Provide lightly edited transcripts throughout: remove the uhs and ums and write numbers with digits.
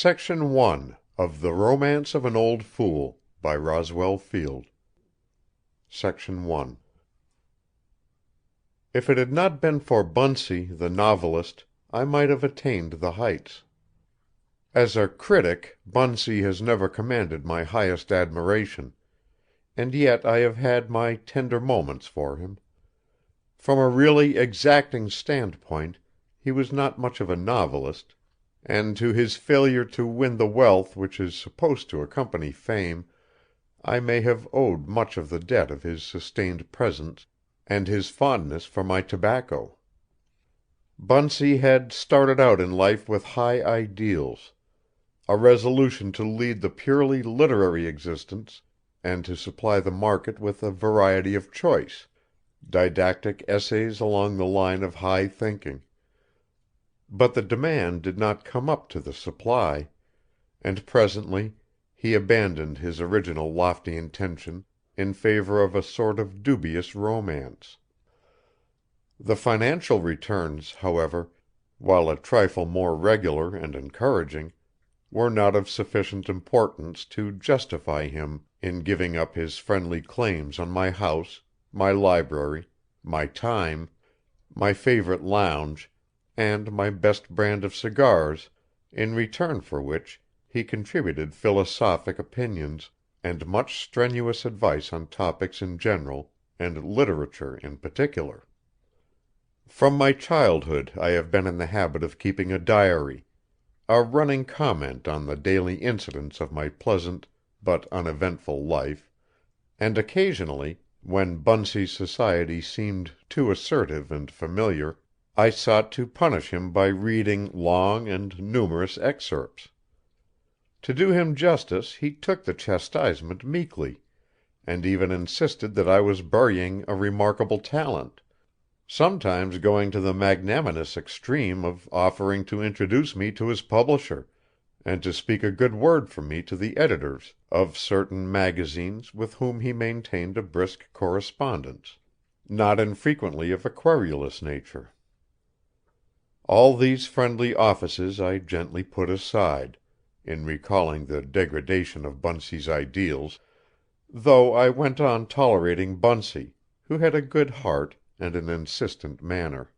Section 1 of The Romance of an Old Fool by Roswell Field. Section 1. If it had not been for Bunsey, the novelist, I might have attained the heights. As a critic, Bunsey has never commanded my highest admiration, and yet I have had my tender moments for him. From a really exacting standpoint, he was not much of a novelist, and to his failure to win the wealth which is supposed to accompany fame, I may have owed much of the debt of his sustained presence and his fondness for my tobacco. Bunsey had started out in life with high ideals, a resolution to lead the purely literary existence and to supply the market with a variety of choice, didactic essays along the line of high thinking. But the demand did not come up to the supply, and presently he abandoned his original lofty intention in favor of a sort of dubious romance. The financial returns, however, while a trifle more regular and encouraging, were not of sufficient importance to justify him in giving up his friendly claims on my house, my library, my time, my favorite lounge, and my best brand of cigars, in return for which he contributed philosophic opinions and much strenuous advice on topics in general and literature in particular. From my childhood I have been in the habit of keeping a diary, a running comment on the daily incidents of my pleasant but uneventful life, and occasionally, when Bunsey's society seemed too assertive and familiar, I sought to punish him by reading long and numerous excerpts. To do him justice, he took the chastisement meekly, and even insisted that I was burying a remarkable talent, sometimes going to the magnanimous extreme of offering to introduce me to his publisher, and to speak a good word for me to the editors of certain magazines with whom he maintained a brisk correspondence, not infrequently of a querulous nature. All these friendly offices I gently put aside, in recalling the degradation of Bunsey's ideals, though I went on tolerating Bunsey, who had a good heart and an insistent manner.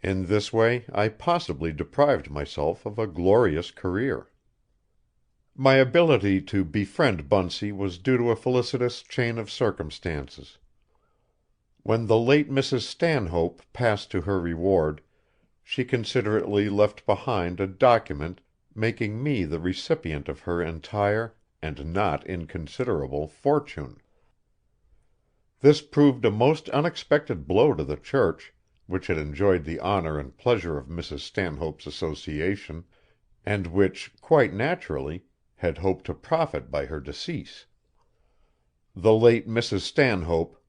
In this way I possibly deprived myself of a glorious career. My ability to befriend Bunsey was due to a felicitous chain of circumstances. When the late Mrs. Stanhope passed to her reward, she considerately left behind a document making me the recipient of her entire and not inconsiderable fortune. This proved a most unexpected blow to the church, which had enjoyed the honor and pleasure of Mrs. Stanhope's association, and which, quite naturally, had hoped to profit by her decease. The late Mrs. Stanhope,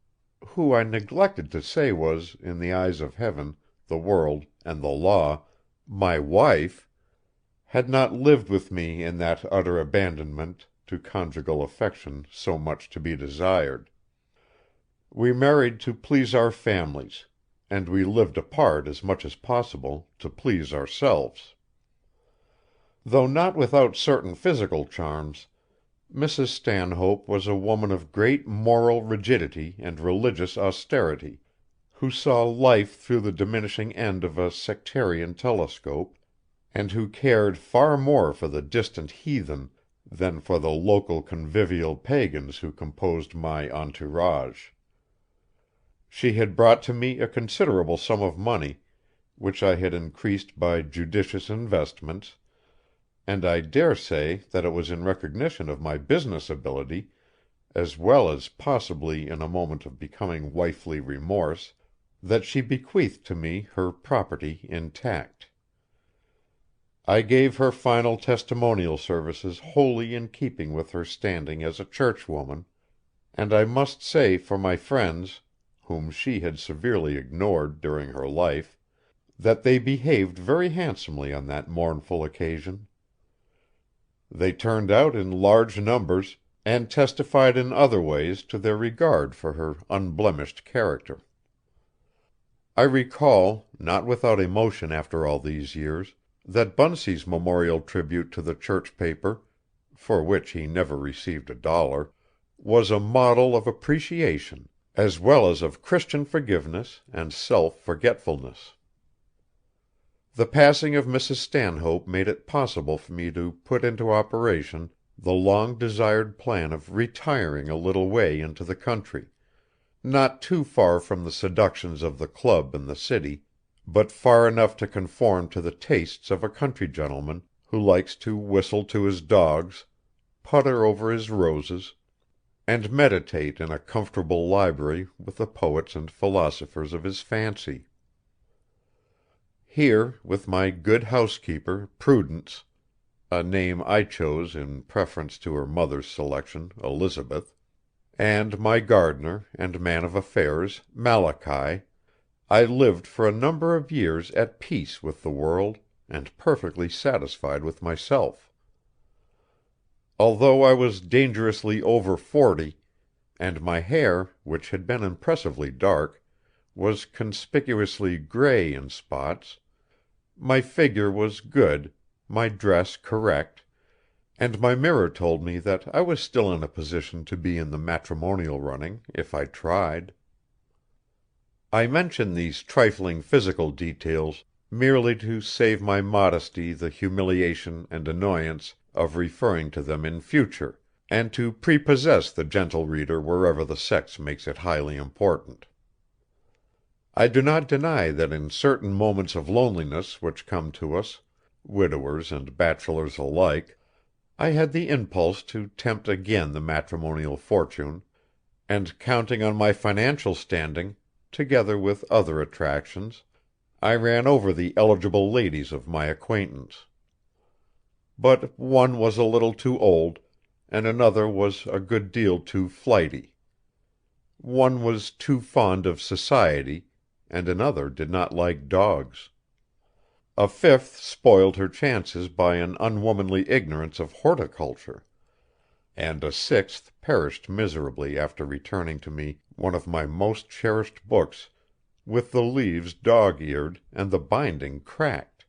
who I neglected to say was, in the eyes of heaven, the world, and the law, my wife, had not lived with me in that utter abandonment to conjugal affection so much to be desired. We married to please our families, and we lived apart as much as possible to please ourselves. Though not without certain physical charms, Mrs. Stanhope was a woman of great moral rigidity and religious austerity, who saw life through the diminishing end of a sectarian telescope, and who cared far more for the distant heathen than for the local convivial pagans who composed my entourage. She had brought to me a considerable sum of money, which I had increased by judicious investments, and I dare say that it was in recognition of my business ability, as well as possibly in a moment of becoming wifely remorse, that she bequeathed to me her property intact. I gave her final testimonial services wholly in keeping with her standing as a churchwoman, and I must say for my friends, whom she had severely ignored during her life, that they behaved very handsomely on that mournful occasion. They turned out in large numbers, and testified in other ways to their regard for her unblemished character. I recall, not without emotion after all these years, that Bunsey's memorial tribute to the church paper, for which he never received $1, was a model of appreciation, as well as of Christian forgiveness and self-forgetfulness. The passing of Mrs. Stanhope made it possible for me to put into operation the long-desired plan of retiring a little way into the country, not too far from the seductions of the club and the city, but far enough to conform to the tastes of a country gentleman who likes to whistle to his dogs, putter over his roses, and meditate in a comfortable library with the poets and philosophers of his fancy. Here, with my good housekeeper, Prudence, a name I chose in preference to her mother's selection, Elizabeth, and my gardener and man of affairs, Malachi, I lived for a number of years at peace with the world and perfectly satisfied with myself. Although I was dangerously over 40, and my hair, which had been impressively dark, was conspicuously gray in spots, my figure was good, my dress correct, and my mirror told me that I was still in a position to be in the matrimonial running if I tried. I mention these trifling physical details merely to save my modesty the humiliation and annoyance of referring to them in future, and to prepossess the gentle reader wherever the sex makes it highly important. I do not deny that in certain moments of loneliness which come to us, widowers and bachelors alike, I had the impulse to tempt again the matrimonial fortune, and counting on my financial standing, together with other attractions, I ran over the eligible ladies of my acquaintance. But one was a little too old, and another was a good deal too flighty. One was too fond of society, and another did not like dogs. A fifth spoiled her chances by an unwomanly ignorance of horticulture, and a sixth perished miserably after returning to me one of my most cherished books with the leaves dog-eared and the binding cracked.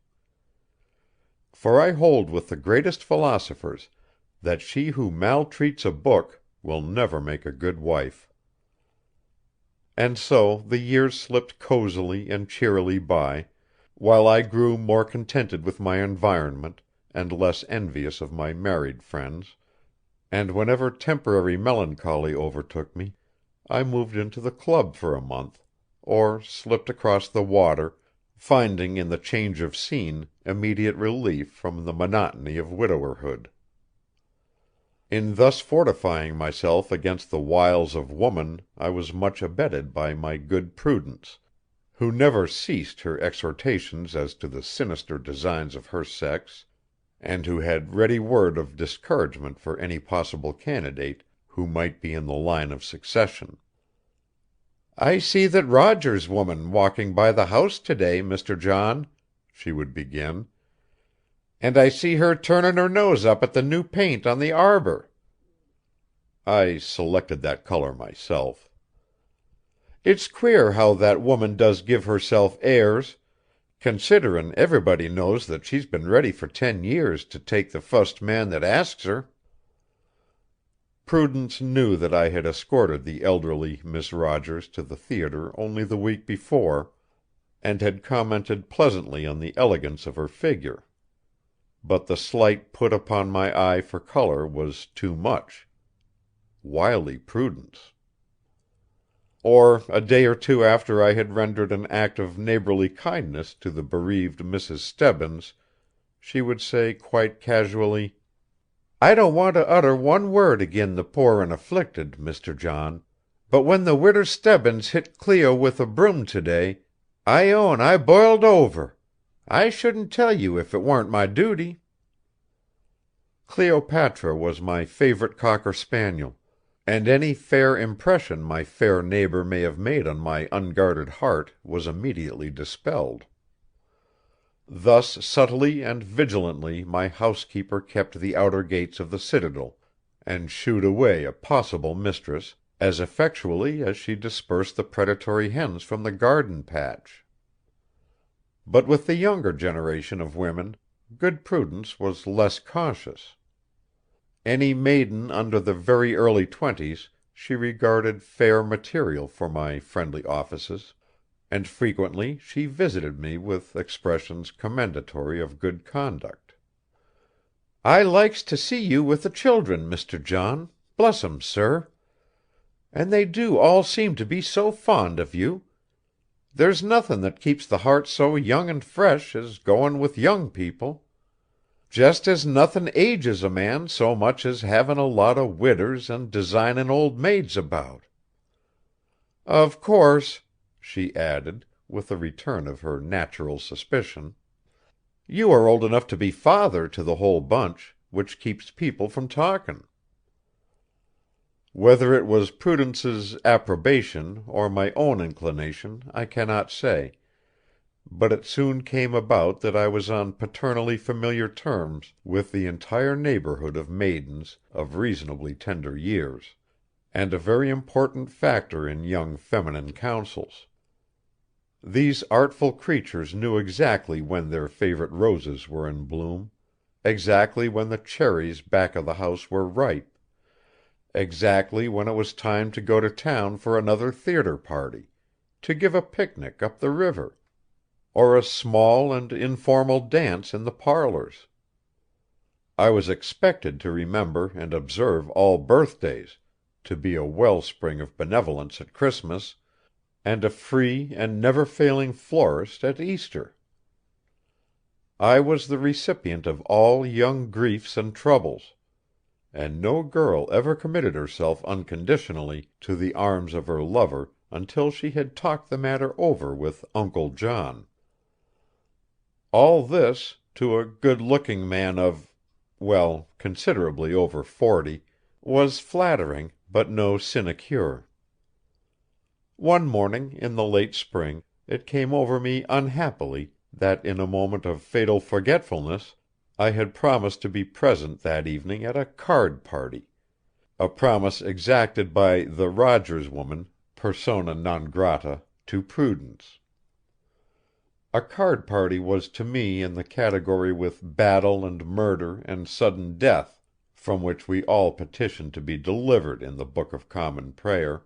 For I hold with the greatest philosophers that she who maltreats a book will never make a good wife. And so the years slipped cosily and cheerily by, while I grew more contented with my environment and less envious of my married friends, and whenever temporary melancholy overtook me, I moved into the club for a month, or slipped across the water, finding in the change of scene immediate relief from the monotony of widowerhood. In thus fortifying myself against the wiles of woman I was much abetted by my good Prudence, who never ceased her exhortations as to the sinister designs of her sex, and who had ready word of discouragement for any possible candidate who might be in the line of succession. "I see that Roger's woman walking by the house today, Mr. John," she would begin, "and I see her turnin' her nose up at the new paint on the arbor." I selected that color myself. "It's queer how that woman does give herself airs, considerin' everybody knows that she's been ready for 10 years to take the fust man that asks her." Prudence knew that I had escorted the elderly Miss Rogers to the theater only the week before, and had commented pleasantly on the elegance of her figure. But the slight put upon my eye for color was too much. Wily Prudence! Or a day or two after I had rendered an act of neighborly kindness to the bereaved Mrs. Stebbins, she would say quite casually: "I don't want to utter one word agin the poor and afflicted, Mr. John, but when the Widder Stebbins hit Cleo with a broom today, I own I boiled over. I shouldn't tell you if it warn't my duty." Cleopatra was my favorite cocker spaniel, and any fair impression my fair neighbor may have made on my unguarded heart was immediately dispelled. Thus subtly and vigilantly my housekeeper kept the outer gates of the citadel, and shooed away a possible mistress as effectually as she dispersed the predatory hens from the garden patch. But with the younger generation of women good Prudence was less cautious. Any maiden under the very early 20s she regarded fair material for my friendly offices, and frequently she visited me with expressions commendatory of good conduct. "I likes to see you with the children, Mr. John, bless 'em, sir. And they do all seem to be so fond of you. There's nothin' that keeps the heart so young and fresh as goin' with young people. Just as nothin' ages a man so much as havin' a lot o' widders and designin' old maids about. Of course," she added, with a return of her natural suspicion, "you are old enough to be father to the whole bunch, which keeps people from talkin'." Whether it was Prudence's approbation or my own inclination I cannot say, but it soon came about that I was on paternally familiar terms with the entire neighborhood of maidens of reasonably tender years, and a very important factor in young feminine councils. These artful creatures knew exactly when their favorite roses were in bloom, exactly when the cherries back of the house were ripe, exactly when it was time to go to town for another theater party, to give a picnic up the river, or a small and informal dance in the parlors. I was expected to remember and observe all birthdays, to be a wellspring of benevolence at Christmas, and a free and never failing florist at Easter. I was the recipient of all young griefs and troubles, and no girl ever committed herself unconditionally to the arms of her lover until she had talked the matter over with Uncle John. All this, to a good-looking man of, well, considerably over 40, was flattering, but no sinecure. One morning in the late spring it came over me unhappily that in a moment of fatal forgetfulness I had promised to be present that evening at a card party, a promise exacted by the Rogers woman, persona non grata to Prudence. A card party was to me in the category with battle and murder and sudden death, from which we all petition to be delivered in the Book of Common Prayer.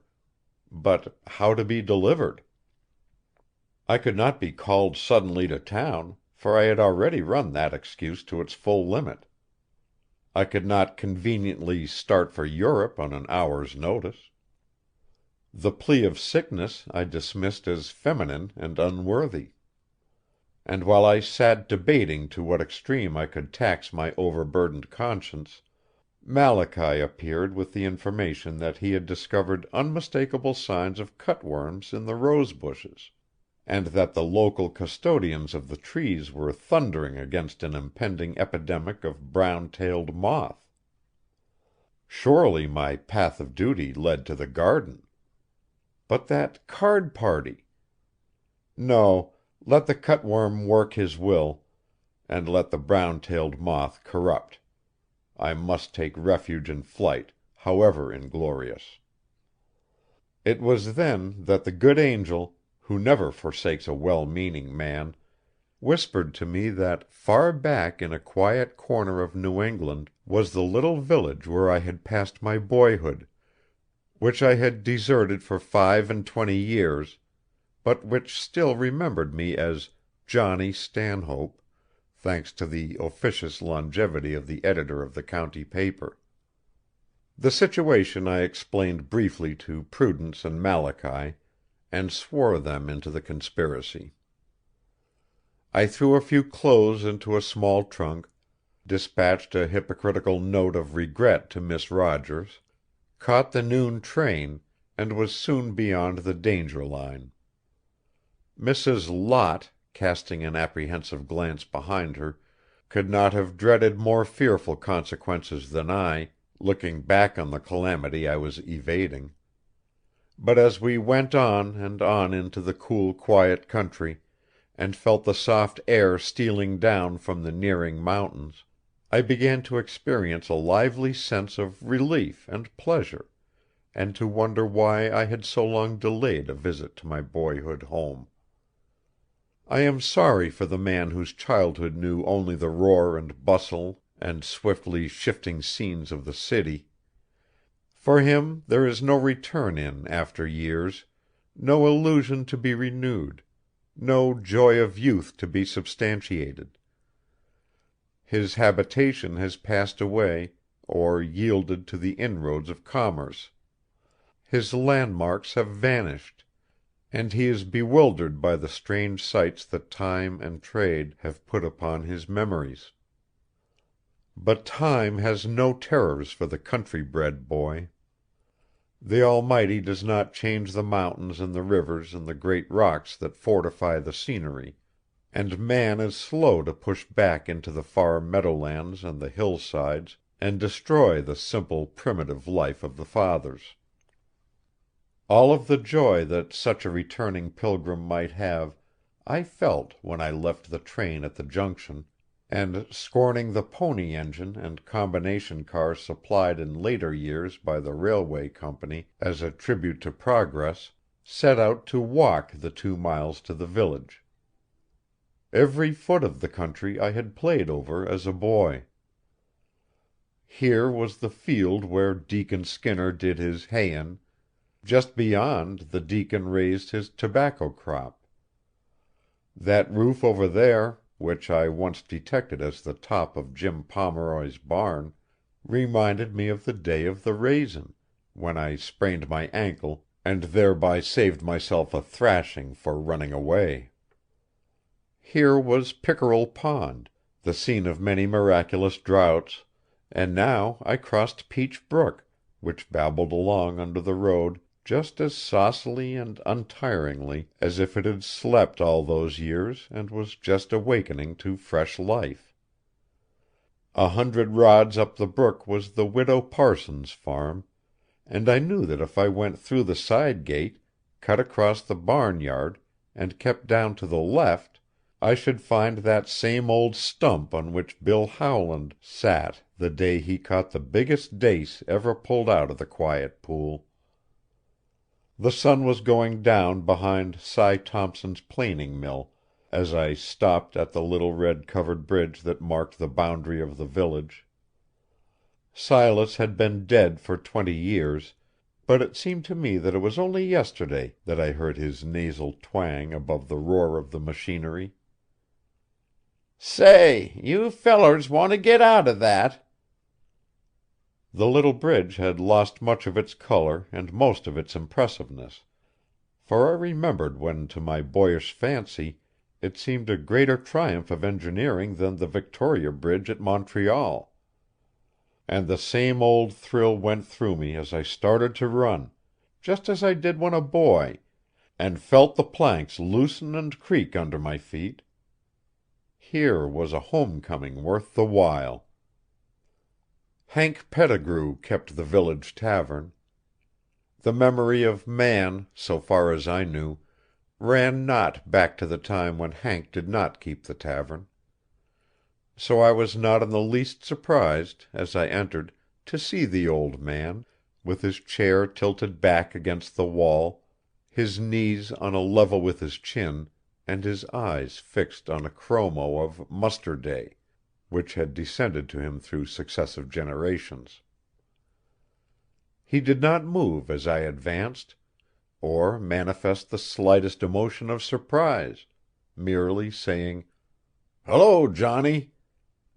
But how to be delivered? I could not be called suddenly to town, for I had already run that excuse to its full limit. I could not conveniently start for Europe on an hour's notice. The plea of sickness I dismissed as feminine and unworthy. And while I sat debating to what extreme I could tax my overburdened conscience, Malachy appeared with the information that he had discovered unmistakable signs of cutworms in the rose bushes, and that the local custodians of the trees were thundering against an impending epidemic of brown-tailed moth. Surely my path of duty led to the garden. But that card party! No, let the cutworm work his will, and let the brown-tailed moth corrupt. I must take refuge in flight, however inglorious. It was then that the good angel, who never forsakes a well-meaning man, whispered to me that far back in a quiet corner of New England was the little village where I had passed my boyhood, which I had deserted for 25 years, but which still remembered me as Johnny Stanhope, thanks to the officious longevity of the editor of the county paper. The situation I explained briefly to Prudence and Malachy, and swore them into the conspiracy. I threw a few clothes into a small trunk, dispatched a hypocritical note of regret to Miss Rogers, caught the noon train, and was soon beyond the danger line. Mrs. Lot, casting an apprehensive glance behind her, could not have dreaded more fearful consequences than I, looking back on the calamity I was evading. But as we went on and on into the cool, quiet country, and felt the soft air stealing down from the nearing mountains, I began to experience a lively sense of relief and pleasure, and to wonder why I had so long delayed a visit to my boyhood home. I am sorry for the man whose childhood knew only the roar and bustle and swiftly shifting scenes of the city. For him there is no return in after years, no illusion to be renewed, no joy of youth to be substantiated. His habitation has passed away or yielded to the inroads of commerce. His landmarks have vanished, and he is bewildered by the strange sights that time and trade have put upon his memories. But time has no terrors for the country-bred boy. The Almighty does not change the mountains and the rivers and the great rocks that fortify the scenery, and man is slow to push back into the far meadowlands and the hillsides and destroy the simple primitive life of the fathers. All of the joy that such a returning pilgrim might have I felt when I left the train at the junction, and scorning the pony engine and combination car supplied in later years by the railway company as a tribute to progress, set out to walk the 2 miles to the village. Every foot of the country I had played over as a boy. Here was the field where Deacon Skinner did his hayin'. Just beyond, the deacon raised his tobacco crop. That roof over there, which I once detected as the top of Jim Pomeroy's barn, reminded me of the day of the raisin', when I sprained my ankle and thereby saved myself a thrashing for running away. Here was Pickerel Pond, the scene of many miraculous droughts, and now I crossed Peach Brook, which babbled along under the road just as saucily and untiringly as if it had slept all those years and was just awakening to fresh life. 100 rods up the brook was the Widow Parsons' farm, and I knew that if I went through the side gate, cut across the barnyard, and kept down to the left, I should find that same old stump on which Bill Howland sat the day he caught the biggest dace ever pulled out of the quiet pool. The sun was going down behind Cy Thompson's planing mill as I stopped at the little red covered bridge that marked the boundary of the village. Silas had been dead for 20 years, but it seemed to me that it was only yesterday that I heard his nasal twang above the roar of the machinery. "Say, you fellers want to get out of that." The little bridge had lost much of its color and most of its impressiveness, for I remembered when to my boyish fancy it seemed a greater triumph of engineering than the Victoria Bridge at Montreal. And the same old thrill went through me as I started to run, just as I did when a boy, and felt the planks loosen and creak under my feet. Here was a homecoming worth the while. Hank Pettigrew kept the village tavern. The memory of man, so far as I knew, ran not back to the time when Hank did not keep the tavern. So I was not in the least surprised, as I entered, to see the old man, with his chair tilted back against the wall, his knees on a level with his chin, and his eyes fixed on a chromo of muster day, which had descended to him through successive generations. He did not move as I advanced, or manifest the slightest emotion of surprise, merely saying, "Hello, Johnny,"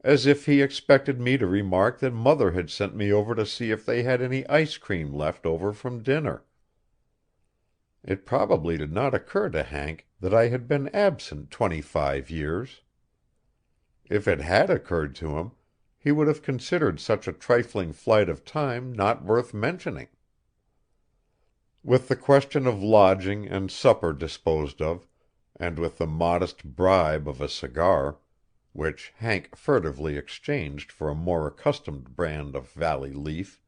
as if he expected me to remark that mother had sent me over to see if they had any ice cream left over from dinner. It probably did not occur to Hank that I had been absent 25 years. If it had occurred to him, he would have considered such a trifling flight of time not worth mentioning. With the question of lodging and supper disposed of, and with the modest bribe of a cigar, which Hank furtively exchanged for a more accustomed brand of Valley Leaf,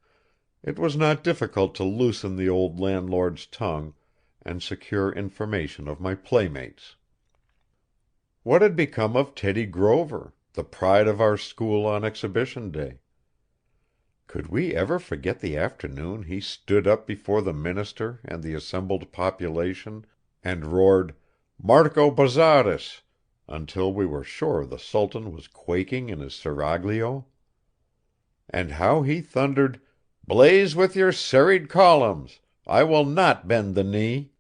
it was not difficult to loosen the old landlord's tongue and secure information of my playmates. What had become of Teddy Grover, the pride of our school on exhibition day? Could we ever forget the afternoon he stood up before the minister and the assembled population and roared, Marco Bozzaris, until we were sure the Sultan was quaking in his seraglio. And how he thundered, "Blaze with your serried columns! I will not bend the knee!"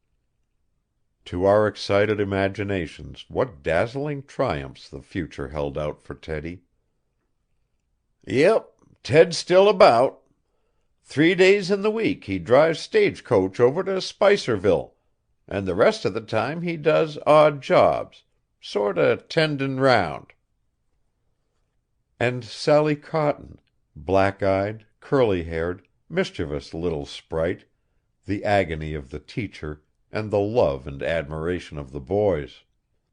To our excited imaginations what dazzling triumphs the future held out for Teddy. "Yep, Ted's still about. 3 days in the week he drives stagecoach over to Spicerville, and the rest of the time he does odd jobs, sorta tendin' round." And Sally Cotton, black-eyed, curly-haired, mischievous little sprite, the agony of the teacher and the love and admiration of the boys,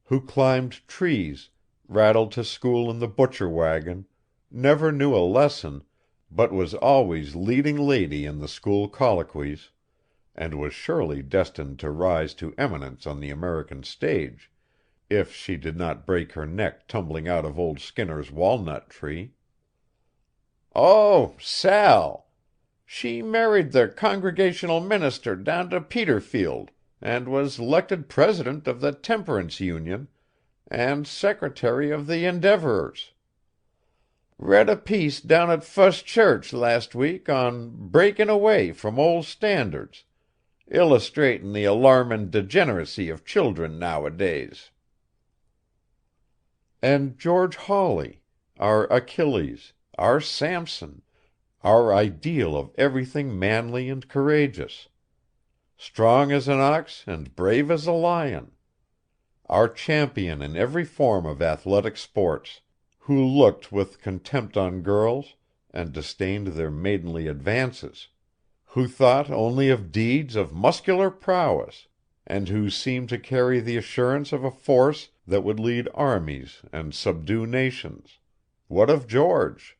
who climbed trees, rattled to school in the butcher wagon, never knew a lesson, but was always leading lady in the school colloquies, and was surely destined to rise to eminence on the American stage, if she did not break her neck tumbling out of old Skinner's walnut tree. "Oh, Sal! She married the Congregational minister down to Peterfield, and was 'lected president of the Temperance Union, and secretary of the Endeavorers. Read a piece down at Fust Church last week on 'Breaking Away from Old Standards,' illustratin' the alarmin' degeneracy of children nowadays." And George Hawley, our Achilles, our Samson, our ideal of everything manly and courageous, strong as an ox and brave as a lion, our champion in every form of athletic sports, who looked with contempt on girls and disdained their maidenly advances, who thought only of deeds of muscular prowess, and who seemed to carry the assurance of a force that would lead armies and subdue nations, what of George?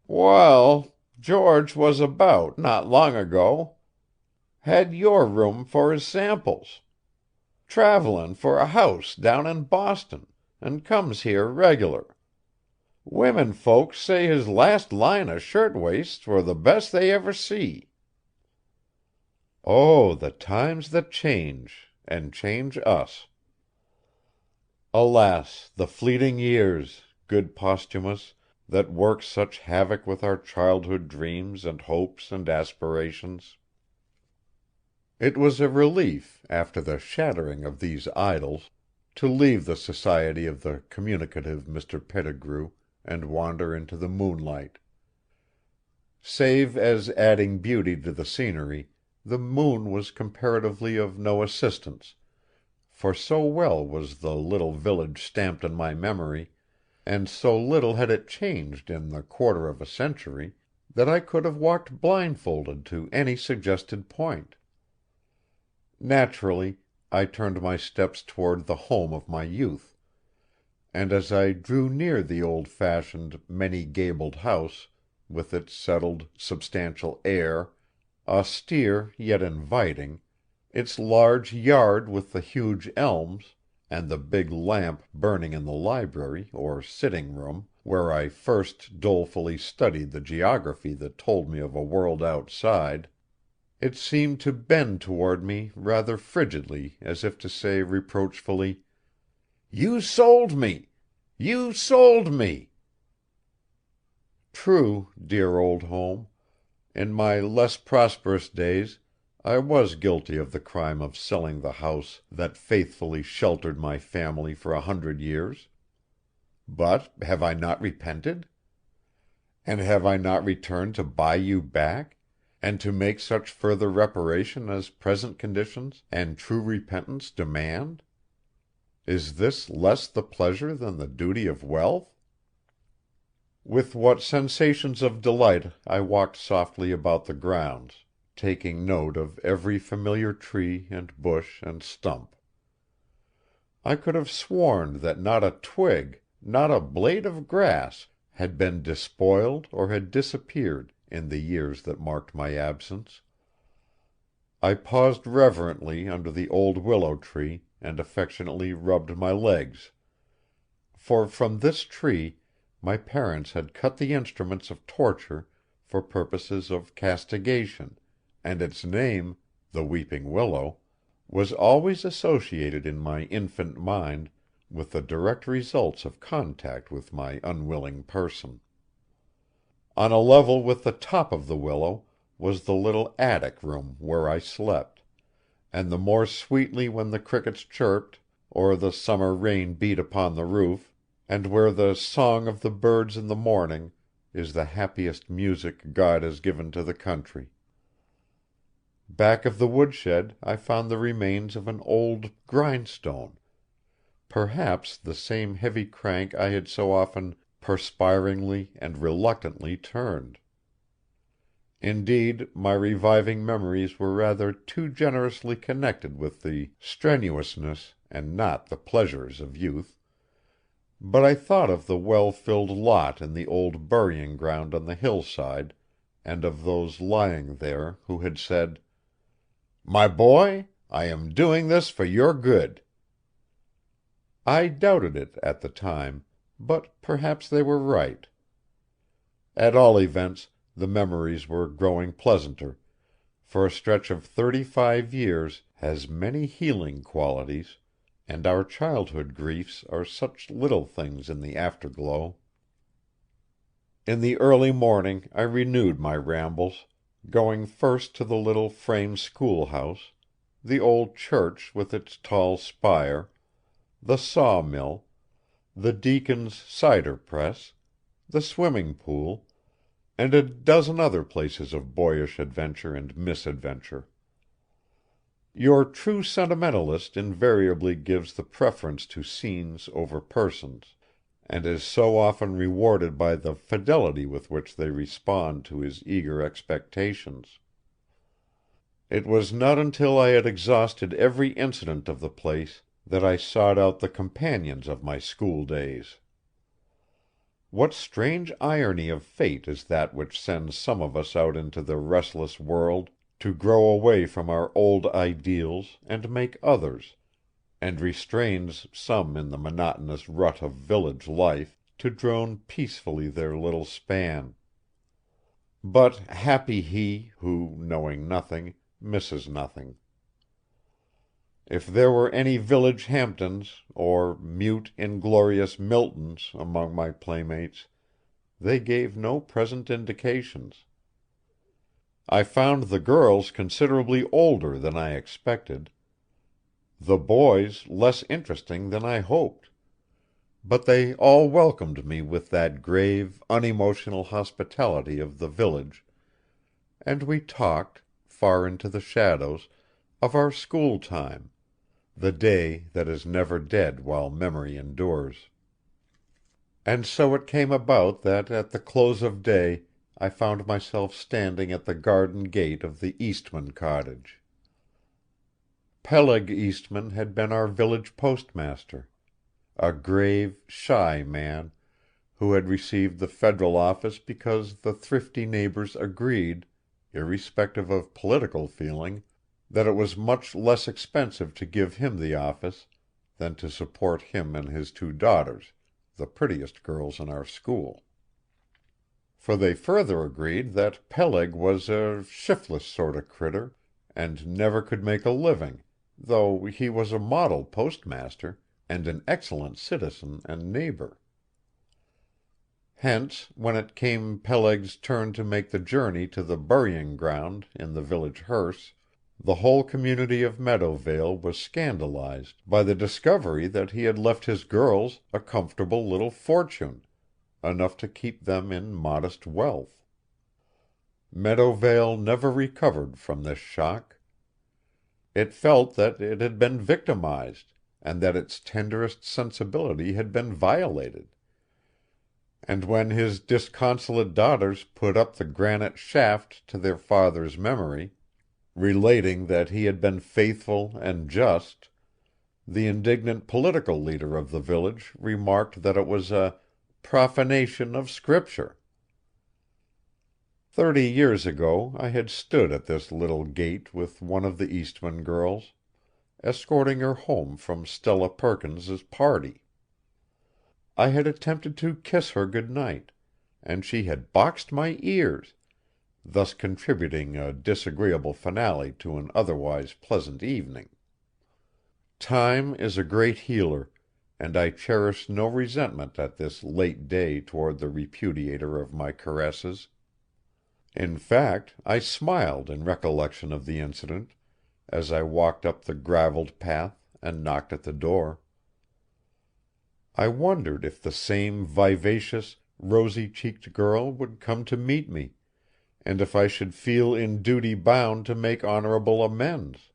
"Wal, George was about not long ago. Had your room for his samples. Travelin' for a house down in Boston, and comes here regular. Women folks say his last line of shirtwaists were the best they ever see." Oh, the times that change, and change us! Alas, the fleeting years, good Posthumus, that work such havoc with our childhood dreams and hopes and aspirations! It was a relief, after the shattering of these idols, to leave the society of the communicative Mr. Pettigrew and wander into the moonlight. Save as adding beauty to the scenery, the moon was comparatively of no assistance, for so well was the little village stamped on my memory, and so little had it changed in the quarter of a century, that I could have walked blindfolded to any suggested point. Naturally, I turned my steps toward the home of my youth, and as I drew near the old-fashioned, many-gabled house, with its settled, substantial air, austere yet inviting, its large yard with the huge elms, and the big lamp burning in the library or sitting-room, where I first dolefully studied the geography that told me of a world outside, it seemed to bend toward me rather frigidly, as if to say reproachfully, "You sold me! You sold me!" True, dear old home, in my less prosperous days I was guilty of the crime of selling the house that faithfully sheltered my family for 100 years. But have I not repented? And have I not returned to buy you back, and to make such further reparation as present conditions and true repentance demand? Is this less the pleasure than the duty of wealth? With what sensations of delight I walked softly about the grounds, taking note of every familiar tree and bush and stump. I could have sworn that not a twig, not a blade of grass, had been despoiled or had disappeared in the years that marked my absence. I paused reverently under the old willow tree and affectionately rubbed my legs, for from this tree my parents had cut the instruments of torture for purposes of castigation, and its name, the weeping willow, was always associated in my infant mind with the direct results of contact with my unwilling person. On a level with the top of the willow was the little attic room where I slept, and the more sweetly when the crickets chirped, or the summer rain beat upon the roof, and where the song of the birds in the morning is the happiest music God has given to the country. Back of the woodshed I found the remains of an old grindstone, perhaps the same heavy crank I had so often perspiringly and reluctantly turned. Indeed, my reviving memories were rather too generously connected with the strenuousness and not the pleasures of youth, but I thought of the well-filled lot in the old burying ground on the hillside, and of those lying there who had said, "My boy, I am doing this for your good." I doubted it at the time, but perhaps they were right. At all events, the memories were growing pleasanter, for a stretch of 35 years has many healing qualities, and our childhood griefs are such little things in the afterglow. In the early morning I renewed my rambles, going first to the little frame schoolhouse, the old church with its tall spire, the sawmill, the deacon's cider press, the swimming pool, and a dozen other places of boyish adventure and misadventure. Your true sentimentalist invariably gives the preference to scenes over persons, and is so often rewarded by the fidelity with which they respond to his eager expectations. It was not until I had exhausted every incident of the place that I sought out the companions of my school days. What strange irony of fate is that which sends some of us out into the restless world to grow away from our old ideals and make others, and restrains some in the monotonous rut of village life to drone peacefully their little span. But happy he who, knowing nothing, misses nothing. If there were any village Hampdens, or mute, inglorious Miltons among my playmates, they gave no present indications. I found the girls considerably older than I expected, the boys less interesting than I hoped, but they all welcomed me with that grave, unemotional hospitality of the village, and we talked, far into the shadows, of our school time, the day that is never dead while memory endures. And so it came about that at the close of day I found myself standing at the garden gate of the Eastman cottage. Peleg Eastman had been our village postmaster, a grave, shy man, who had received the federal office because the thrifty neighbors agreed, irrespective of political feeling, that it was much less expensive to give him the office than to support him and his two daughters, the prettiest girls in our school. For they further agreed that Peleg was a shiftless sort of critter, and never could make a living, though he was a model postmaster, and an excellent citizen and neighbor. Hence, when it came Peleg's turn to make the journey to the burying ground in the village hearse, the whole community of Meadowvale was scandalized by the discovery that he had left his girls a comfortable little fortune, enough to keep them in modest wealth. Meadowvale never recovered from this shock. It felt that it had been victimized, and that its tenderest sensibility had been violated. And when his disconsolate daughters put up the granite shaft to their father's memory, relating that he had been faithful and just, the indignant political leader of the village remarked that it was a profanation of Scripture. 30 years ago I had stood at this little gate with one of the Eastman girls, escorting her home from Stella Perkins's party. I had attempted to kiss her good night, and she had boxed my ears, thus contributing a disagreeable finale to an otherwise pleasant evening. Time is a great healer, and I cherish no resentment at this late day toward the repudiator of my caresses. In fact, I smiled in recollection of the incident, as I walked up the gravelled path and knocked at the door. I wondered if the same vivacious, rosy-cheeked girl would come to meet me, and if I should feel in duty bound to make honorable amends.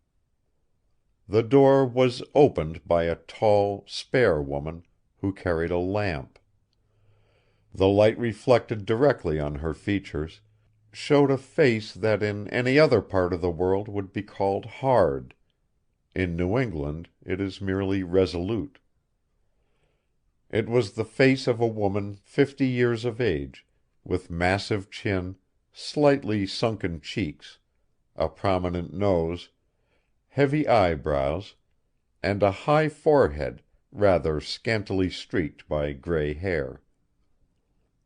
The door was opened by a tall, spare woman who carried a lamp. The light reflected directly on her features showed a face that in any other part of the world would be called hard. In New England it is merely resolute. It was the face of a woman 50 years of age, with massive chin, slightly sunken cheeks, a prominent nose, heavy eyebrows, and a high forehead rather scantily streaked by gray hair.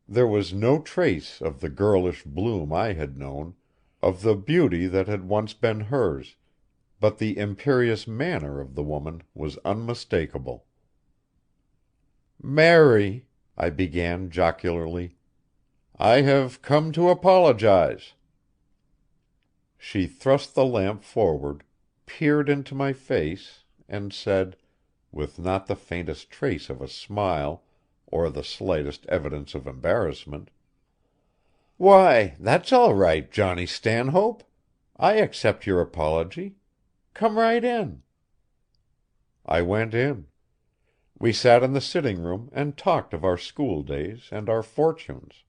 There was no trace of the girlish bloom I had known, of the beauty that had once been hers, but the imperious manner of the woman was unmistakable. "Mary," I began jocularly, "I have come to apologize." She thrust the lamp forward, peered into my face, and said, with not the faintest trace of a smile, or the slightest evidence of embarrassment: "Why, that's all right, Johnny Stanhope. I accept your apology. Come right in." I went in. We sat in the sitting room and talked of our school days and our fortunes.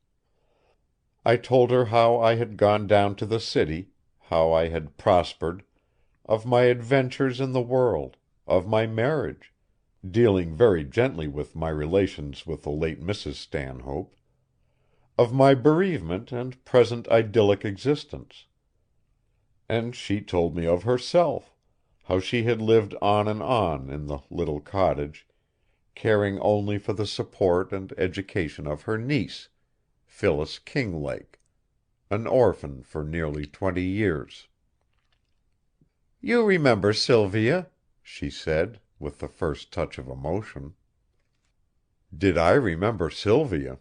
I told her how I had gone down to the city, how I had prospered, of my adventures in the world, of my marriage, dealing very gently with my relations with the late Mrs. Stanhope, of my bereavement and present idyllic existence. And she told me of herself, how she had lived on in the little cottage, caring only for the support and education of her niece, Phyllis Kinglake, an orphan for nearly 20 years. "You remember Sylvia," she said, with the first touch of emotion. Did I remember Sylvia?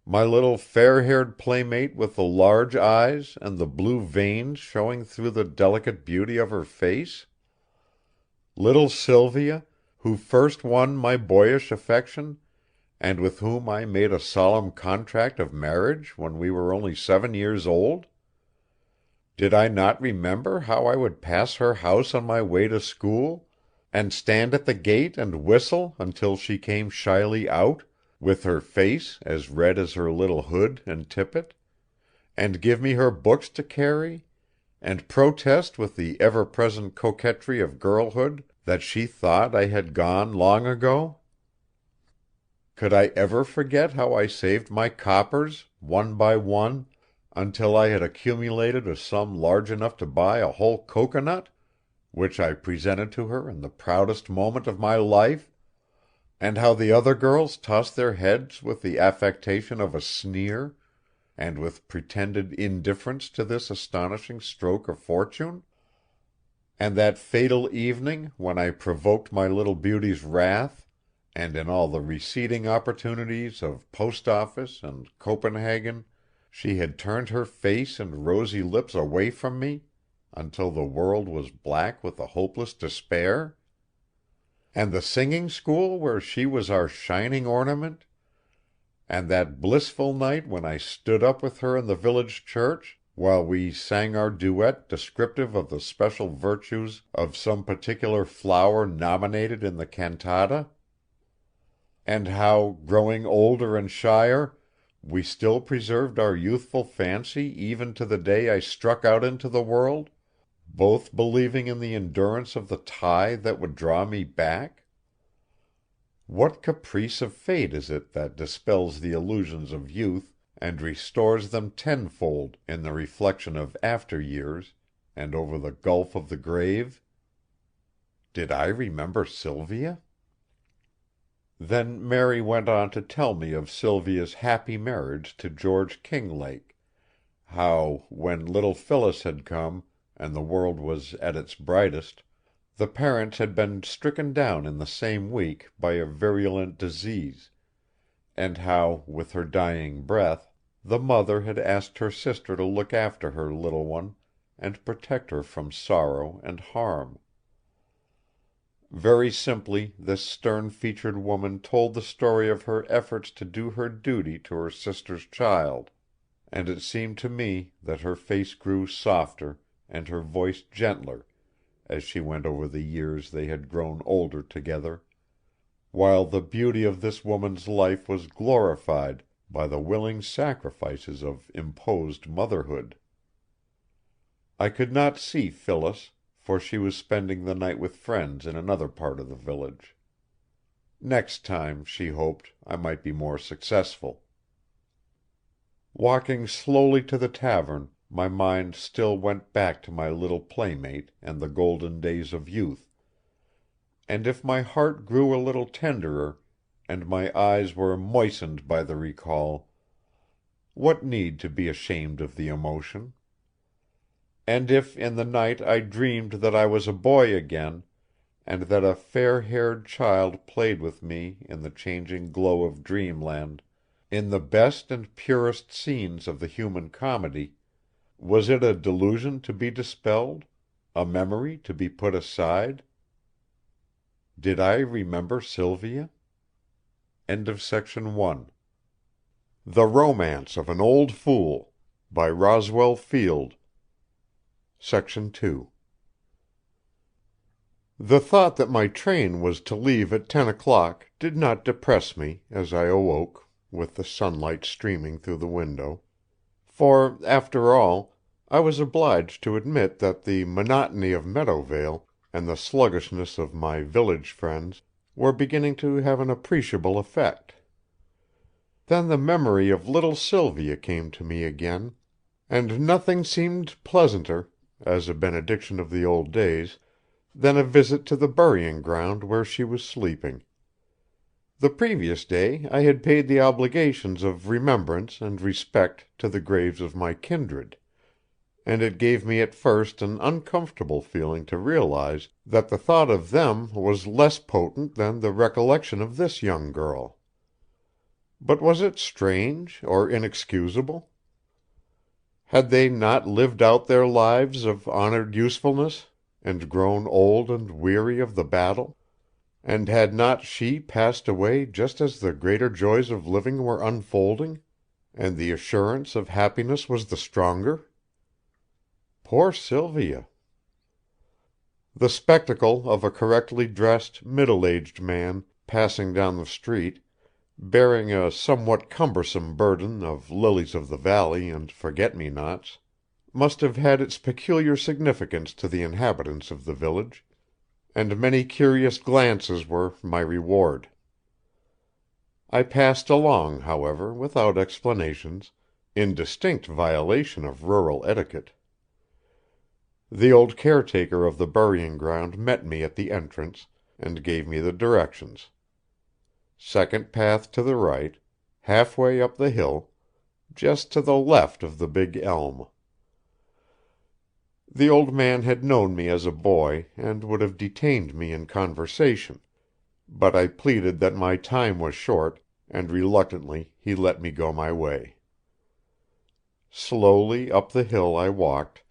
My little fair-haired playmate with the large eyes and the blue veins showing through the delicate beauty of her face? Little Sylvia, who first won my boyish affection, and with whom I made a solemn contract of marriage when we were only 7 years old? Did I not remember how I would pass her house on my way to school, and stand at the gate and whistle until she came shyly out, with her face as red as her little hood and tippet, and give me her books to carry, and protest with the ever-present coquetry of girlhood that she thought I had gone long ago? Could I ever forget how I saved my coppers, one by one, until I had accumulated a sum large enough to buy a whole cocoanut, which I presented to her in the proudest moment of my life, and how the other girls tossed their heads with the affectation of a sneer, and with pretended indifference to this astonishing stroke of fortune? And that fatal evening when I provoked my little beauty's wrath, and in all the receding opportunities of post office and Copenhagen, she had turned her face and rosy lips away from me, until the world was black with a hopeless despair? And the singing school where she was our shining ornament? And that blissful night when I stood up with her in the village church, while we sang our duet descriptive of the special virtues of some particular flower nominated in the cantata? And how, growing older and shyer, we still preserved our youthful fancy even to the day I struck out into the world, both believing in the endurance of the tie that would draw me back? What caprice of fate is it that dispels the illusions of youth and restores them tenfold in the reflection of after years and over the gulf of the grave? Did I remember Sylvia? Then Mary went on to tell me of Sylvia's happy marriage to George Kinglake, how, when little Phyllis had come, and the world was at its brightest, The parents had been stricken down in the same week by a virulent disease, and how, with her dying breath, the mother had asked her sister to look after her little one and protect her from sorrow and harm. Very simply this stern-featured woman told the story of her efforts to do her duty to her sister's child, and it seemed to me that her face grew softer and her voice gentler as she went over the years they had grown older together, while the beauty of this woman's life was glorified by the willing sacrifices of imposed motherhood. I could not see Phyllis, for she was spending the night with friends in another part of the village. Next time, she hoped, I might be more successful. Walking slowly to the tavern, my mind still went back to my little playmate and the golden days of youth, and if my heart grew a little tenderer, and my eyes were moistened by the recall, what need to be ashamed of the emotion? And if in the night I dreamed that I was a boy again, and that a fair-haired child played with me in the changing glow of dreamland, in the best and purest scenes of the human comedy, was it a delusion to be dispelled, a memory to be put aside? Did I remember Sylvia? End of section 1. The Romance of an Old Fool, by Roswell Field. Section 2. The thought that my train was to leave at 10 o'clock did not depress me as I awoke, with the sunlight streaming through the window, for, after all, I was obliged to admit that the monotony of Meadowvale and the sluggishness of my village friends were beginning to have an appreciable effect. Then the memory of little Sylvia came to me again, and nothing seemed pleasanter, as a benediction of the old days, than a visit to the burying-ground where she was sleeping. The previous day I had paid the obligations of remembrance and respect to the graves of my kindred, and it gave me at first an uncomfortable feeling to realize that the thought of them was less potent than the recollection of this young girl. But was it strange or inexcusable? Had they not lived out their lives of honored usefulness, and grown old and weary of the battle? And had not she passed away just as the greater joys of living were unfolding, and the assurance of happiness was the stronger? Poor Sylvia! The spectacle of a correctly dressed, middle-aged man passing down the street, bearing a somewhat cumbersome burden of lilies-of-the-valley and forget-me-nots, must have had its peculiar significance to the inhabitants of the village, and many curious glances were my reward. I passed along, however, without explanations, in distinct violation of rural etiquette. The old caretaker of the burying-ground met me at the entrance, and gave me the directions. Second path to the right, halfway up the hill, just to the left of the big elm. The old man had known me as a boy, and would have detained me in conversation, but I pleaded that my time was short, and reluctantly he let me go my way. Slowly up the hill I walked,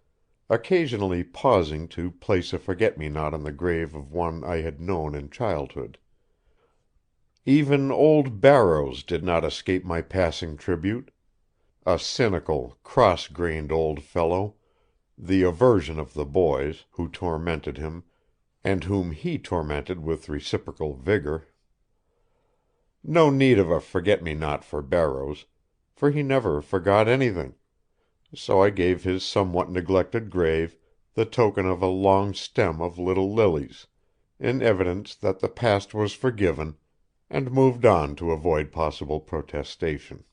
occasionally pausing to place a forget-me-not on the grave of one I had known in childhood. Even old Barrows did not escape my passing tribute, a cynical, cross-grained old fellow, the aversion of the boys, who tormented him, and whom he tormented with reciprocal vigor. No need of a forget-me-not for Barrows, for he never forgot anything, so I gave his somewhat neglected grave the token of a long stem of little lilies, in evidence that the past was forgiven, and moved on to avoid possible protestation.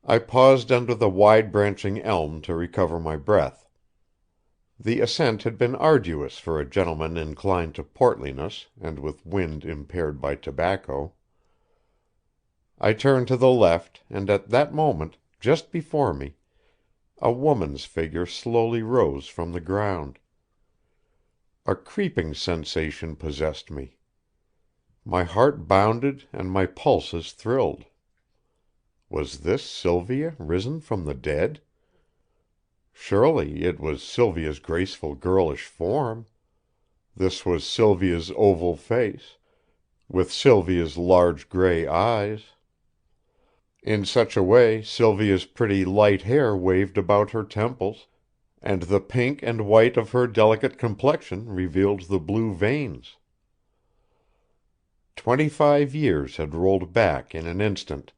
I paused under the wide-branching elm to recover my breath. The ascent had been arduous for a gentleman inclined to portliness and with wind impaired by tobacco. I turned to the left, and at that moment, just before me, a woman's figure slowly rose from the ground. A creeping sensation possessed me. My heart bounded and my pulses thrilled. Was this Sylvia risen from the dead? Surely it was Sylvia's graceful girlish form. This was Sylvia's oval face, with Sylvia's large gray eyes. In such a way Sylvia's pretty light hair waved about her temples, and the pink and white of her delicate complexion revealed the blue veins. 25 years had rolled back in an instant,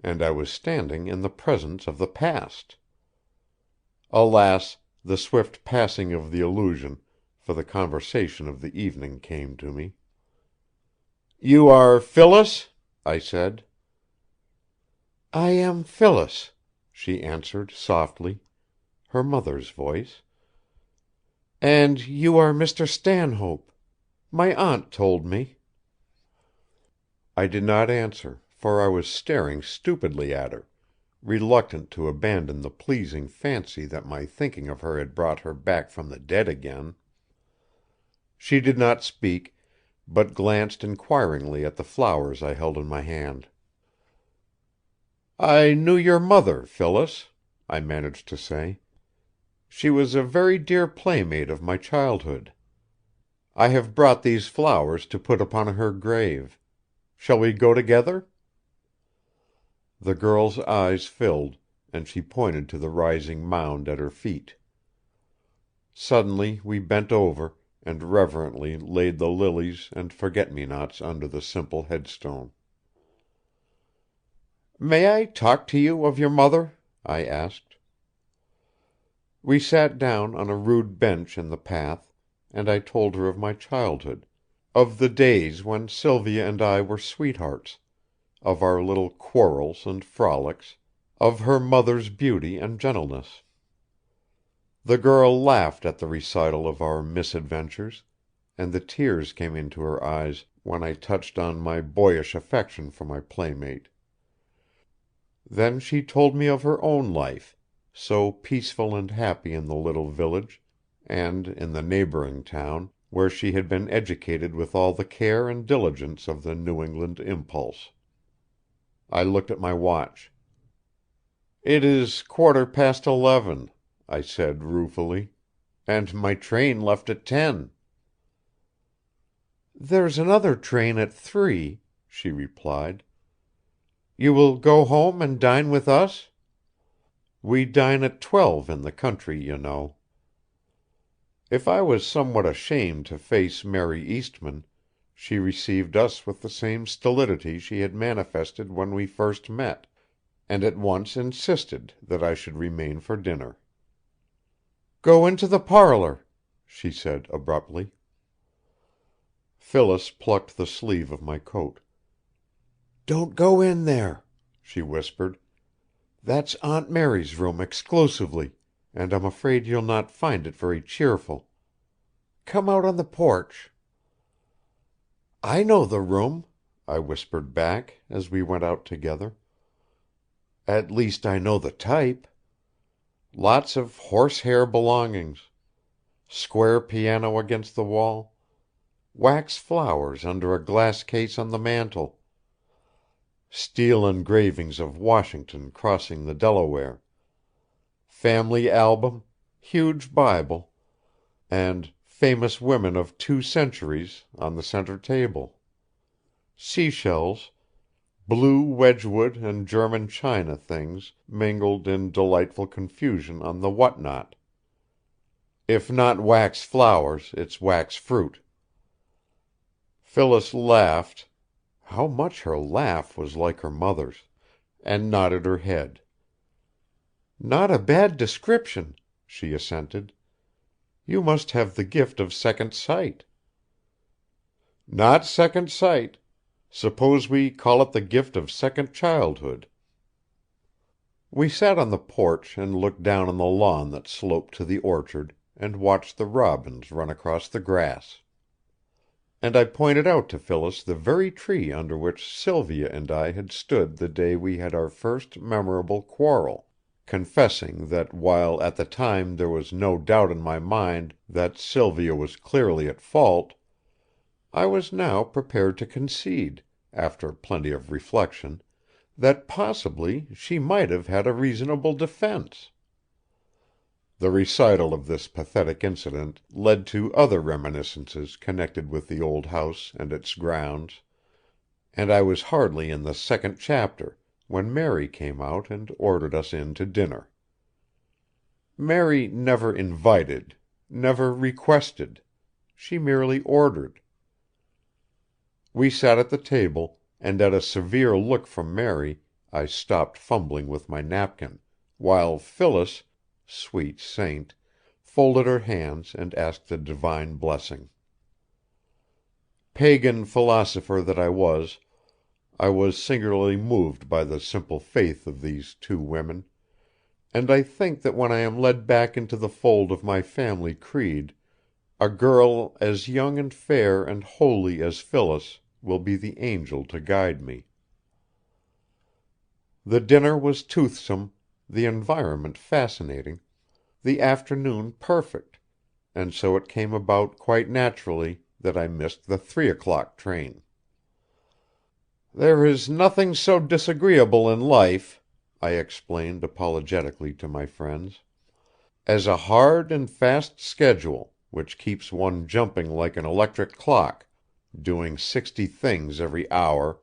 and I was standing in the presence of the past. Alas, the swift passing of the illusion, for the conversation of the evening came to me. "You are Phyllis?" I said. "I am Phyllis," she answered softly, her mother's voice. "And you are Mr. Stanhope. My aunt told me." I did not answer, for I was staring stupidly at her, reluctant to abandon the pleasing fancy that my thinking of her had brought her back from the dead again. She did not speak, but glanced inquiringly at the flowers I held in my hand. "I knew your mother, Phyllis," I managed to say. "She was a very dear playmate of my childhood. I have brought these flowers to put upon her grave. Shall we go together?" The girl's eyes filled, and she pointed to the rising mound at her feet. Suddenly we bent over, and reverently laid the lilies and forget-me-nots under the simple headstone. "May I talk to you of your mother?" I asked. We sat down on a rude bench in the path, and I told her of my childhood, of the days when Sylvia and I were sweethearts, of our little quarrels and frolics, of her mother's beauty and gentleness. The girl laughed at the recital of our misadventures, and the tears came into her eyes when I touched on my boyish affection for my playmate. Then she told me of her own life, so peaceful and happy in the little village, and in the neighboring town, where she had been educated with all the care and diligence of the New England impulse. I looked at my watch. "It is 11:15," I said ruefully, "and my train left at 10." "There's another train at 3," she replied. "You will go home and dine with us? We dine at 12 in the country, you know." If I was somewhat ashamed to face Mary Eastmann, she received us with the same stolidity she had manifested when we first met, and at once insisted that I should remain for dinner. "Go into the parlor," she said abruptly. Phyllis plucked the sleeve of my coat. "Don't go in there," she whispered. "That's Aunt Mary's room exclusively, and I'm afraid you'll not find it very cheerful. Come out on the porch." "I know the room," I whispered back, as we went out together. "At least I know the type. Lots of horsehair belongings, square piano against the wall, wax flowers under a glass case on the mantel, steel engravings of Washington crossing the Delaware, family album, huge Bible, and Famous Women of 2 Centuries on the center table. Seashells, blue Wedgwood and German china things mingled in delightful confusion on the what not. If not wax flowers, it's wax fruit." Phyllis laughed, how much her laugh was like her mother's, and nodded her head. "Not a bad description," she assented. "You must have the gift of second sight." "Not second sight. Suppose we call it the gift of second childhood." We sat on the porch and looked down on the lawn that sloped to the orchard, and watched the robins run across the grass. And I pointed out to Phyllis the very tree under which Sylvia and I had stood the day we had our first memorable quarrel. confessing that while at the time there was no doubt in my mind that Sylvia was clearly at fault, I was now prepared to concede, after plenty of reflection, that possibly she might have had a reasonable defense. The recital of this pathetic incident led to other reminiscences connected with the old house and its grounds, and I was hardly in the second chapter when Mary came out and ordered us in to dinner. Mary never invited, never requested. She merely ordered. We sat at the table, and at a severe look from Mary I stopped fumbling with my napkin, while Phyllis, sweet saint, folded her hands and asked the divine blessing. Pagan philosopher that I was singularly moved by the simple faith of these two women, and I think that when I am led back into the fold of my family creed, a girl as young and fair and holy as Phyllis will be the angel to guide me. The dinner was toothsome, the environment fascinating, the afternoon perfect, and so it came about quite naturally that I missed the 3 o'clock train. "There is nothing so disagreeable in life," I explained apologetically to my friends, "as a hard and fast schedule, which keeps one jumping like an electric clock, doing 60 things every hour,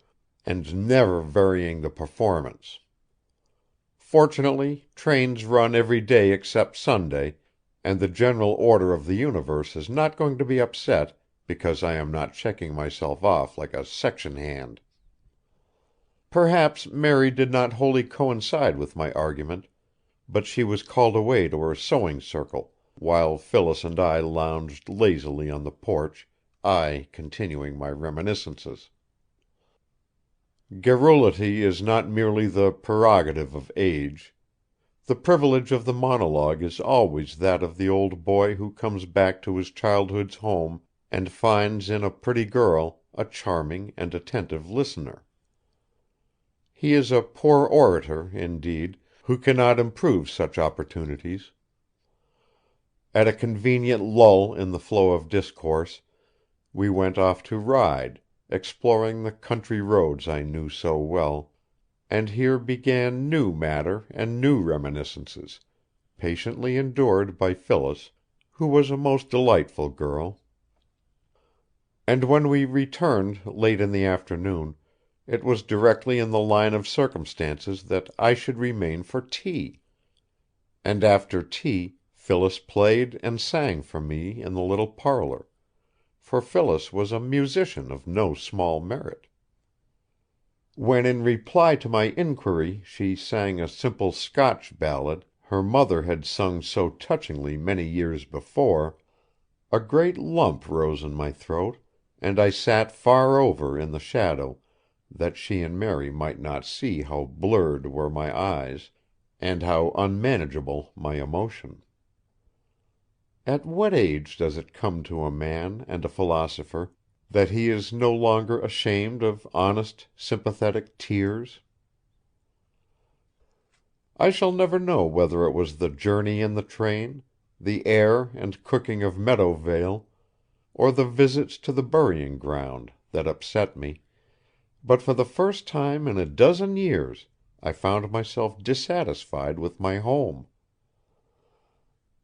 and never varying the performance. Fortunately, trains run every day except Sunday, and the general order of the universe is not going to be upset because I am not checking myself off like a section hand." Perhaps Mary did not wholly coincide with my argument, but she was called away to her sewing circle, while Phyllis and I lounged lazily on the porch, I continuing my reminiscences. Garrulity is not merely the prerogative of age. The privilege of the monologue is always that of the old boy who comes back to his childhood's home and finds in a pretty girl a charming and attentive listener. He is a poor orator, indeed, who cannot improve such opportunities. At a convenient lull in the flow of discourse, we went off to ride, exploring the country roads I knew so well, and here began new matter and new reminiscences, patiently endured by Phyllis, who was a most delightful girl. And when we returned late in the afternoon, it was directly in the line of circumstances that I should remain for tea. And after tea Phyllis played and sang for me in the little parlor, for Phyllis was a musician of no small merit. When in reply to my inquiry she sang a simple Scotch ballad her mother had sung so touchingly many years before, a great lump rose in my throat, and I sat far over in the shadow, that she and Mary might not see how blurred were my eyes, and how unmanageable my emotion. At what age does it come to a man and a philosopher that he is no longer ashamed of honest, sympathetic tears? I shall never know whether it was the journey in the train, the air and cooking of Meadowvale, or the visits to the burying ground, that upset me, but for the first time in a dozen years I found myself dissatisfied with my home.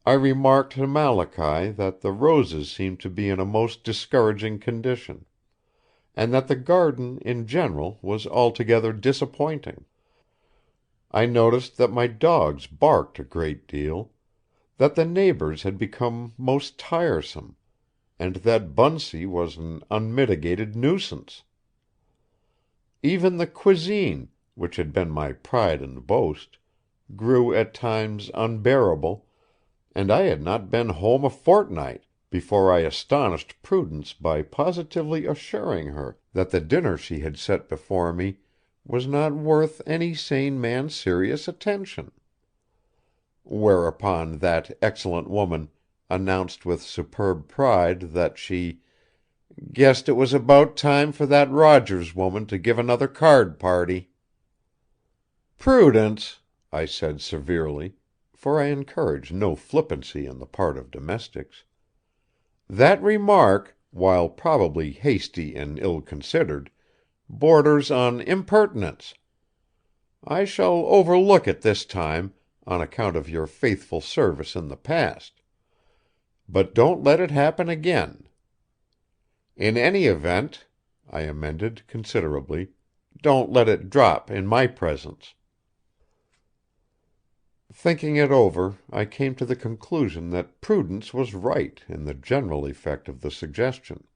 I remarked to Malachy that the roses seemed to be in a most discouraging condition, and that the garden in general was altogether disappointing. I noticed that my dogs barked a great deal, that the neighbors had become most tiresome, and that Bunsey was an unmitigated nuisance. Even the cuisine, which had been my pride and boast, grew at times unbearable, and I had not been home a fortnight before I astonished Prudence by positively assuring her that the dinner she had set before me was not worth any sane man's serious attention. Whereupon that excellent woman announced with superb pride that she "guessed it was about time for that Rogers woman to give another card party." "Prudence," I said severely, for I encourage no flippancy on the part of domestics. "That remark, while probably hasty and ill considered, borders on impertinence. I shall overlook it this time, on account of your faithful service in the past. But don't let it happen again. In any event," I amended considerately, "don't let it drop in my presence." Thinking it over, I came to the conclusion that Prudence was right in the general effect of the suggestion.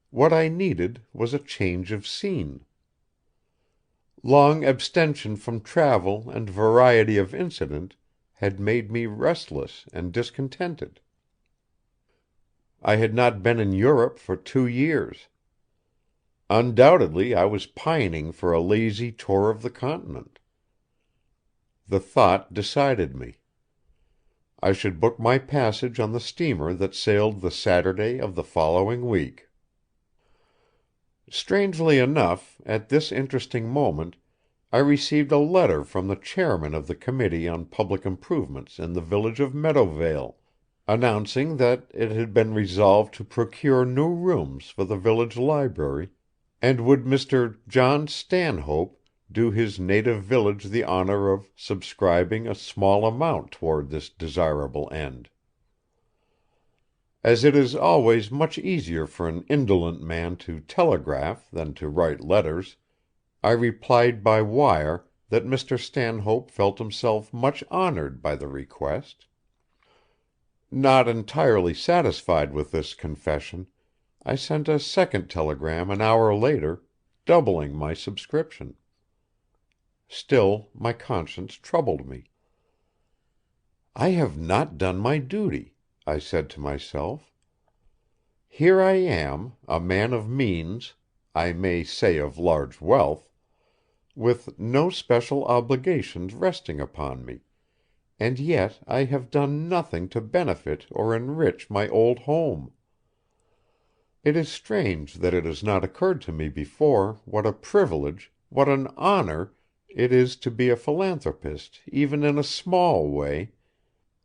What I needed was a change of scene. Long abstention from travel and variety of incident had made me restless and discontented. I had not been in Europe for 2 years. Undoubtedly I was pining for a lazy tour of the continent. The thought decided me. I should book my passage on the steamer that sailed the Saturday of the following week. Strangely enough, at this interesting moment, I received a letter from the chairman of the Committee on Public Improvements in the village of Meadowvale, announcing that it had been resolved to procure new rooms for the village library, and would Mr. John Stanhope do his native village the honor of subscribing a small amount toward this desirable end. As it is always much easier for an indolent man to telegraph than to write letters, I replied by wire that Mr. Stanhope felt himself much honored by the request. Not entirely satisfied with this confession, I sent a second telegram an hour later, doubling my subscription. Still my conscience troubled me. "I have not done my duty," I said to myself. "Here I am, a man of means, I may say of large wealth, with no special obligations resting upon me, and yet I have done nothing to benefit or enrich my old home. It is strange that it has not occurred to me before what a privilege, what an honor, it is to be a philanthropist even in a small way,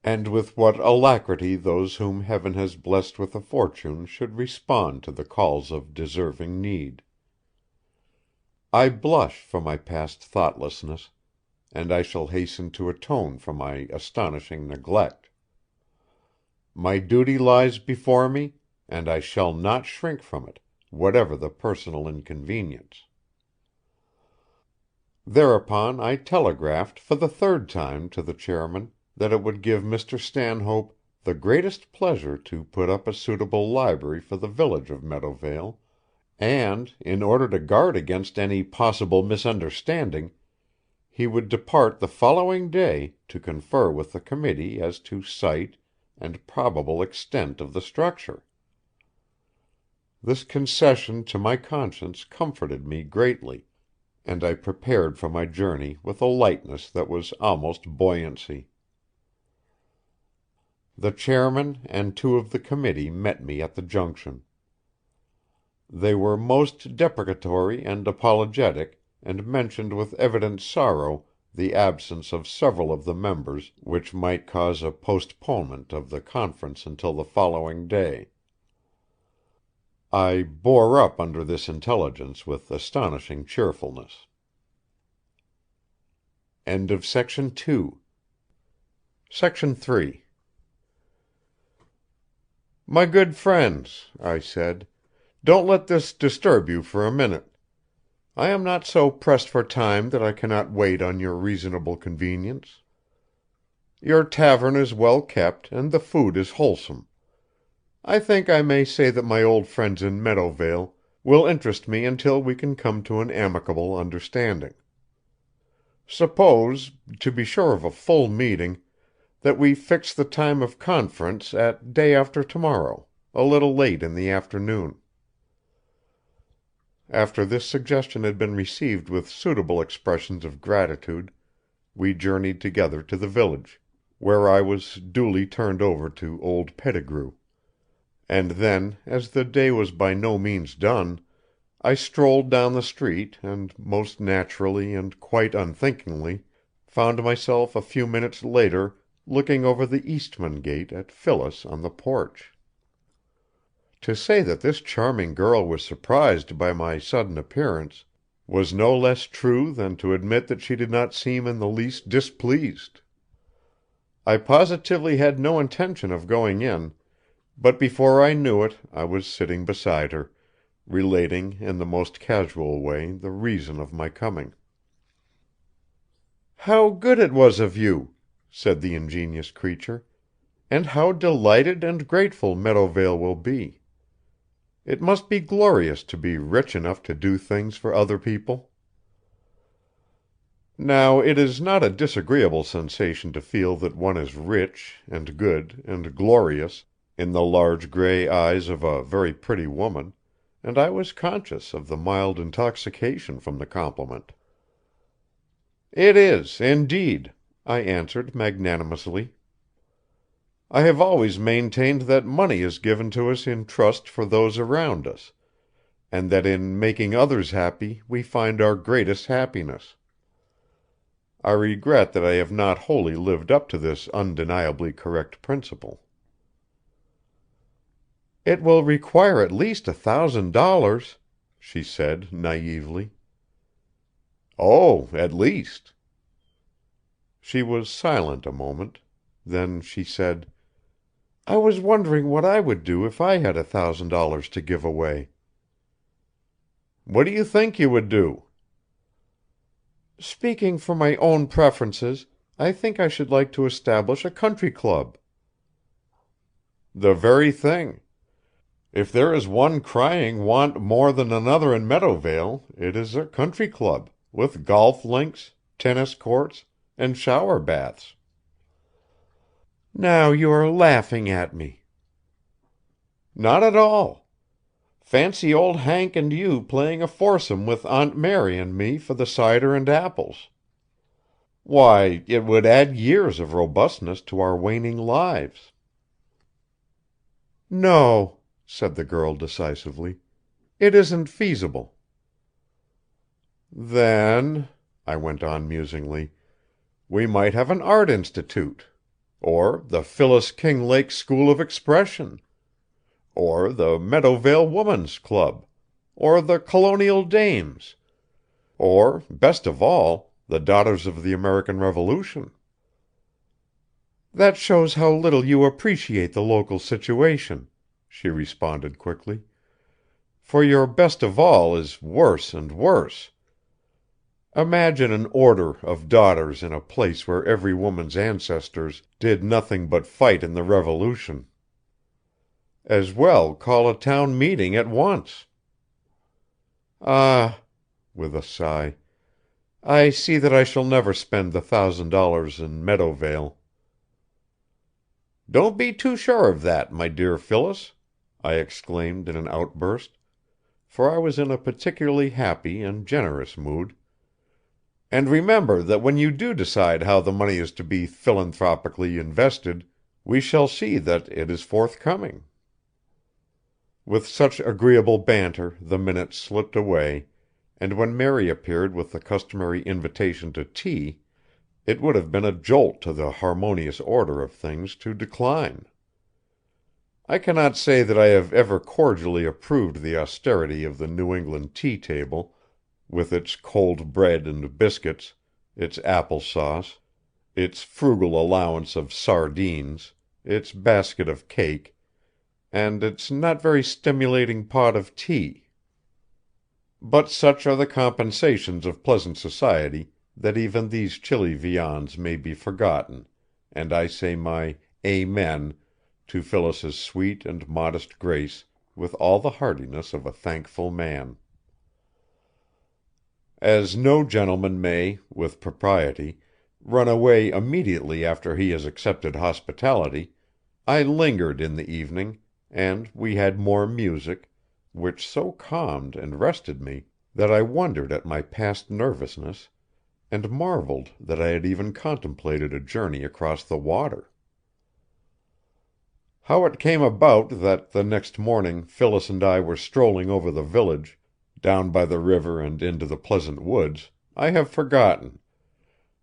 and with what alacrity those whom Heaven has blessed with a fortune should respond to the calls of deserving need. I blush for my past thoughtlessness, and I shall hasten to atone for my astonishing neglect. My duty lies before me, and I shall not shrink from it, whatever the personal inconvenience." Thereupon I telegraphed for the third time to the chairman that it would give Mr. Stanhope the greatest pleasure to put up a suitable library for the village of Meadowvale, and, in order to guard against any possible misunderstanding, he would depart the following day to confer with the committee as to site and probable extent of the structure. This concession to my conscience comforted me greatly, and I prepared for my journey with a lightness that was almost buoyancy. The chairman and two of the committee met me at the junction. They were most deprecatory and apologetic, and mentioned with evident sorrow the absence of several of the members which might cause a postponement of the conference until the following day. I bore up under this intelligence with astonishing cheerfulness. Section 3. "My good friends," I said, "don't let this disturb you for a minute. I am not so pressed for time that I cannot wait on your reasonable convenience. Your tavern is well kept, and the food is wholesome. I think I may say that my old friends in Meadowvale will interest me until we can come to an amicable understanding. Suppose, to be sure of a full meeting, that we fix the time of conference at day after tomorrow, a little late in the afternoon." After this suggestion had been received with suitable expressions of gratitude, we journeyed together to the village, where I was duly turned over to old Pettigrew. And then, as the day was by no means done, I strolled down the street and most naturally and quite unthinkingly found myself a few minutes later looking over the Eastman gate at Phyllis on the porch. To say that this charming girl was surprised by my sudden appearance was no less true than to admit that she did not seem in the least displeased. I positively had no intention of going in, but before I knew it I was sitting beside her, relating in the most casual way the reason of my coming. "How good it was of you," said the ingenious creature, "and how delighted and grateful Meadowvale will be. It must be glorious to be rich enough to do things for other people." Now it is not a disagreeable sensation to feel that one is rich and good and glorious in the large gray eyes of a very pretty woman, and I was conscious of the mild intoxication from the compliment. "It is, indeed," I answered magnanimously. "I have always maintained that money is given to us in trust for those around us, and that in making others happy we find our greatest happiness. I regret that I have not wholly lived up to this undeniably correct principle." "It will require at least $1,000," she said naïvely. "Oh, at least." She was silent a moment. Then she said: "I was wondering what I would do if I had $1,000 to give away." "What do you think you would do?" "Speaking for my own preferences, I think I should like to establish a country club." "The very thing. If there is one crying want more than another in Meadowvale, it is a country club, with golf links, tennis courts, and shower baths." "Now you are laughing at me." "Not at all. Fancy old Hank and you playing a foursome with Aunt Mary and me for the cider and apples. Why, it would add years of robustness to our waning lives." "No," said the girl decisively, "it isn't feasible." "Then," I went on musingly, "we might have an art institute. Or the Phyllis Kinglake School of Expression. Or the Meadowvale Woman's Club. Or the Colonial Dames. Or, best of all, the Daughters of the American Revolution." "That shows how little you appreciate the local situation," she responded quickly. "For your best of all is worse and worse. Imagine an order of daughters in a place where every woman's ancestors did nothing but fight in the Revolution. As well call a town meeting at once." "Ah," with a sigh, "I see that I shall never spend the $1,000 in Meadowvale." "Don't be too sure of that, my dear Phyllis," I exclaimed in an outburst, for I was in a particularly happy and generous mood. "And remember that when you do decide how the money is to be philanthropically invested, we shall see that it is forthcoming." With such agreeable banter the minutes slipped away, and when Mary appeared with the customary invitation to tea, it would have been a jolt to the harmonious order of things to decline. I cannot say that I have ever cordially approved the austerity of the New England tea table, with its cold bread and biscuits, its apple sauce, its frugal allowance of sardines, its basket of cake, and its not very stimulating pot of tea. But such are the compensations of pleasant society that even these chilly viands may be forgotten, and I say my "Amen" to Phyllis's sweet and modest grace with all the heartiness of a thankful man. As no gentleman may, with propriety, run away immediately after he has accepted hospitality, I lingered in the evening, and we had more music, which so calmed and rested me that I wondered at my past nervousness, and marveled that I had even contemplated a journey across the water. How it came about that the next morning Phyllis and I were strolling over the village, down by the river and into the pleasant woods, I have forgotten,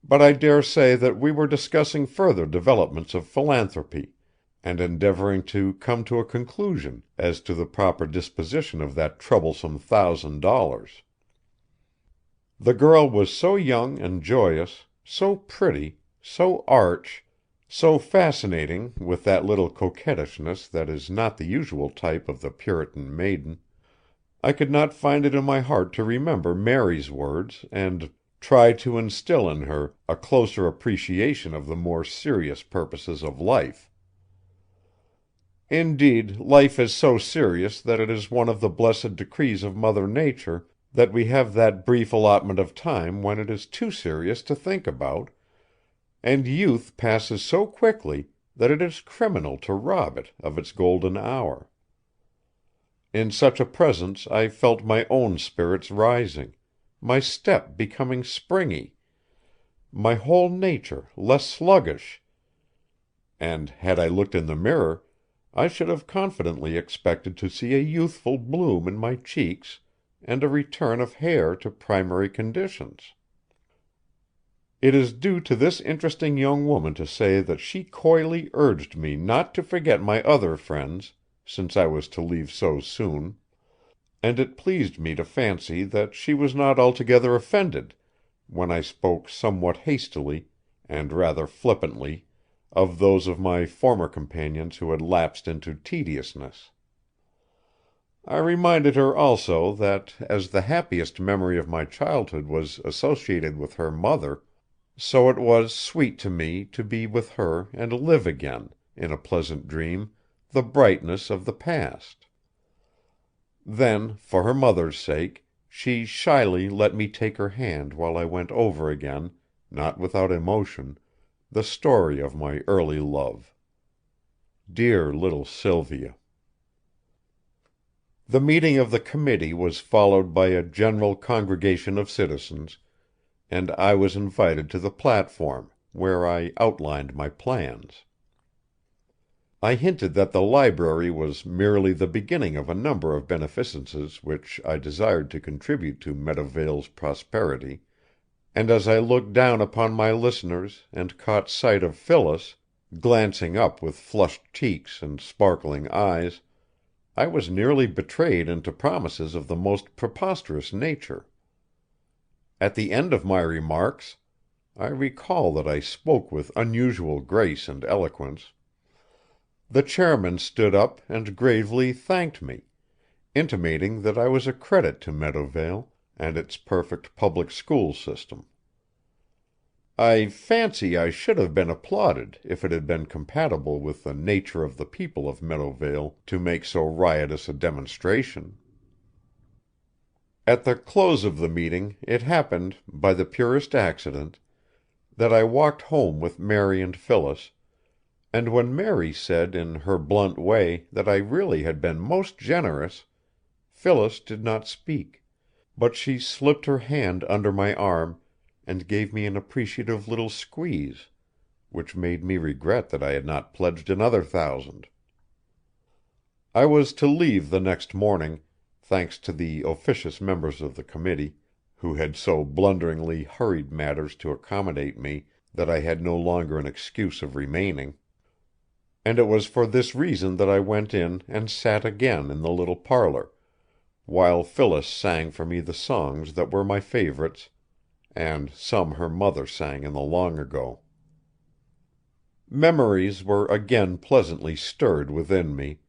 But I dare say that we were discussing further developments of philanthropy, and endeavoring to come to a conclusion as to the proper disposition of that troublesome $1,000. The girl was so young and joyous, so pretty, so arch, so fascinating with that little coquettishness that is not the usual type of the Puritan maiden. I could not find it in my heart to remember Mary's words and try to instill in her a closer appreciation of the more serious purposes of life. Indeed, life is so serious that it is one of the blessed decrees of Mother Nature that we have that brief allotment of time when it is too serious to think about, and youth passes so quickly that it is criminal to rob it of its golden hour. In such a presence I felt my own spirits rising, my step becoming springy, my whole nature less sluggish, and had I looked in the mirror, I should have confidently expected to see a youthful bloom in my cheeks and a return of hair to primary conditions. It is due to this interesting young woman to say that she coyly urged me not to forget my other friends, since I was to leave so soon, and it pleased me to fancy that she was not altogether offended when I spoke somewhat hastily and rather flippantly of those of my former companions who had lapsed into tediousness. I reminded her also that as the happiest memory of my childhood was associated with her mother, so it was sweet to me to be with her and live again, in a pleasant dream, the brightness of the past. Then, for her mother's sake, she shyly let me take her hand while I went over again, not without emotion, the story of my early love. Dear little Sylvia! The meeting of the committee was followed by a general congregation of citizens, and I was invited to the platform, where I outlined my plans. I hinted that the library was merely the beginning of a number of beneficences which I desired to contribute to Meadowvale's prosperity, and as I looked down upon my listeners and caught sight of Phyllis, glancing up with flushed cheeks and sparkling eyes, I was nearly betrayed into promises of the most preposterous nature. At the end of my remarks I recall that I spoke with unusual grace and eloquence the chairman stood up and gravely thanked me, intimating that I was a credit to Meadowvale and its perfect public school system. I fancy I should have been applauded if it had been compatible with the nature of the people of Meadowvale to make so riotous a demonstration. At the close of the meeting it happened, by the purest accident, that I walked home with Mary and Phyllis, and when Mary said in her blunt way that I really had been most generous, Phyllis did not speak, but she slipped her hand under my arm and gave me an appreciative little squeeze, which made me regret that I had not pledged another $1,000. I was to leave the next morning, thanks to the officious members of the committee, who had so blunderingly hurried matters to accommodate me that I had no longer an excuse of remaining. And it was for this reason that I went in and sat again in the little parlor, while Phyllis sang for me the songs that were my favorites, and some her mother sang in the long ago. Memories were again pleasantly stirred within me,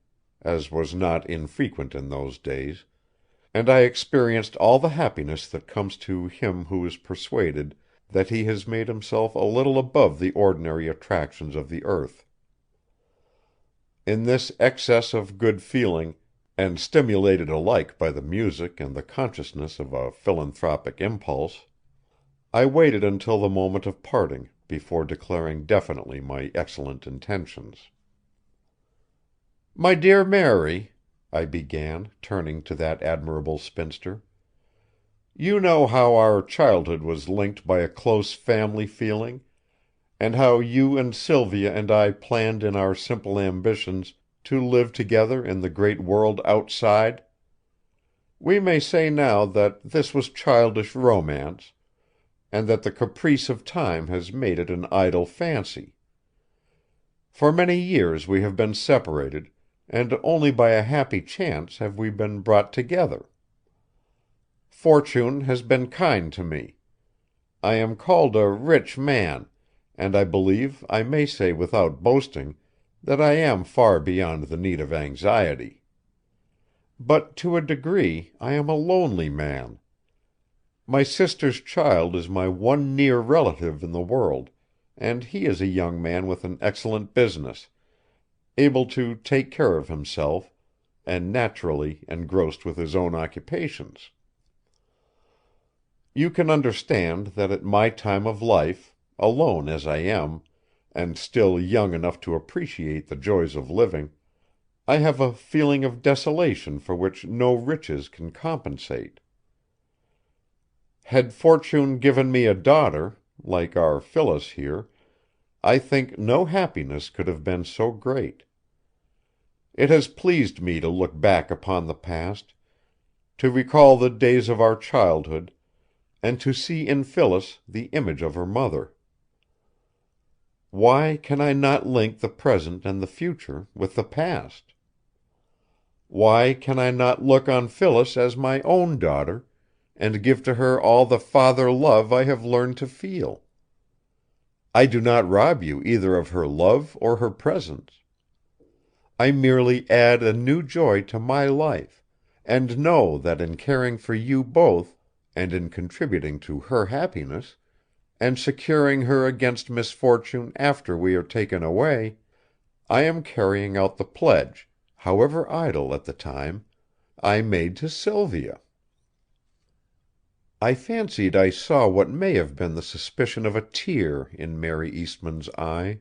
as was not infrequent in those days, and I experienced all the happiness that comes to him who is persuaded that he has made himself a little above the ordinary attractions of the earth. In this excess of good feeling, and stimulated alike by the music and the consciousness of a philanthropic impulse, I waited until the moment of parting before declaring definitely my excellent intentions. "My dear Mary," I began, turning to that admirable spinster, "you know how our childhood was linked by a close family feeling, and how you and Sylvia and I planned in our simple ambitions to live together in the great world outside. We may say now that this was childish romance, and that the caprice of time has made it an idle fancy. For many years we have been separated, and only by a happy chance have we been brought together. Fortune has been kind to me. I am called a rich man, and I believe I may say without boasting that I am far beyond the need of anxiety. But to a degree I am a lonely man. My sister's child is my one near relative in the world, and he is a young man with an excellent business, able to take care of himself, and naturally engrossed with his own occupations. You can understand that at my time of life, alone as I am, and still young enough to appreciate the joys of living, I have a feeling of desolation for which no riches can compensate. Had fortune given me a daughter, like our Phyllis here, I think no happiness could have been so great. It has pleased me to look back upon the past, to recall the days of our childhood, and to see in Phyllis the image of her mother. Why can I not link the present and the future with the past? Why can I not look on Phyllis as my own daughter, and give to her all the father love I have learned to feel? I do not rob you either of her love or her presence. I merely add a new joy to my life, and know that in caring for you both, and in contributing to her happiness, and securing her against misfortune after we are taken away, I am carrying out the pledge, however idle at the time, I made to Sylvia. I fancied I saw what may have been the suspicion of a tear in Mary Eastman's eye.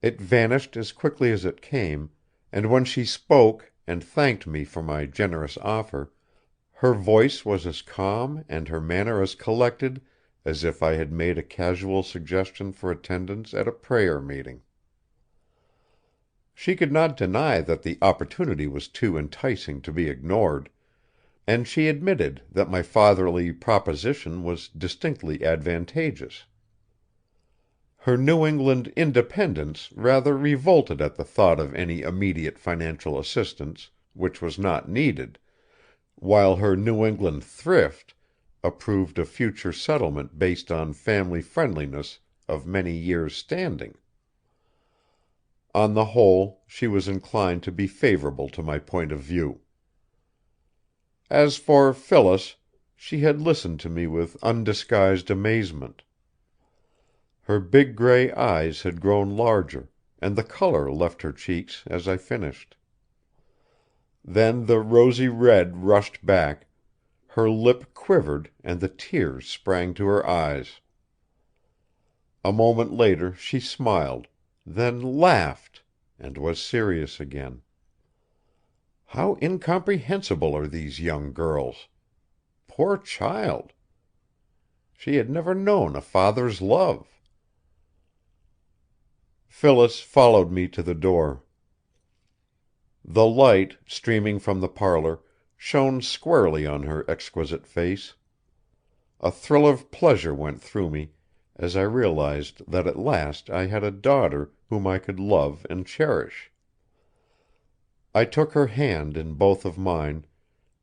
It vanished as quickly as it came, and when she spoke and thanked me for my generous offer, her voice was as calm and her manner as collected as if I had made a casual suggestion for attendance at a prayer meeting. She could not deny that the opportunity was too enticing to be ignored, and she admitted that my fatherly proposition was distinctly advantageous. Her New England independence rather revolted at the thought of any immediate financial assistance, which was not needed, while her New England thrift approved a future settlement based on family friendliness of many years' standing. On the whole, she was inclined to be favorable to my point of view. As for Phyllis, she had listened to me with undisguised amazement. Her big gray eyes had grown larger, and the color left her cheeks as I finished. Then the rosy red rushed back, her lip quivered and the tears sprang to her eyes. A moment later she smiled, then laughed, and was serious again. How incomprehensible are these young girls! Poor child! She had never known a father's love. Phyllis followed me to the door. The light, streaming from the parlor, shone squarely on her exquisite face. A thrill of pleasure went through me as I realized that at last I had a daughter whom I could love and cherish. I took her hand in both of mine,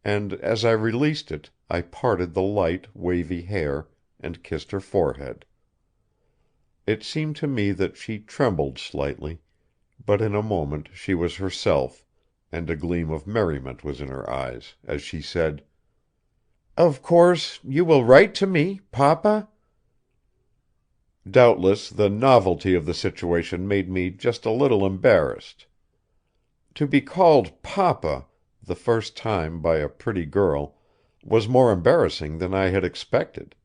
and as I released it I parted the light, wavy hair and kissed her forehead. It seemed to me that she trembled slightly, but in a moment she was herself, and a gleam of merriment was in her eyes as she said: "Of course you will write to me, papa?" Doubtless the novelty of the situation made me just a little embarrassed. To be called papa, the first time by a pretty girl, was more embarrassing than I had expected.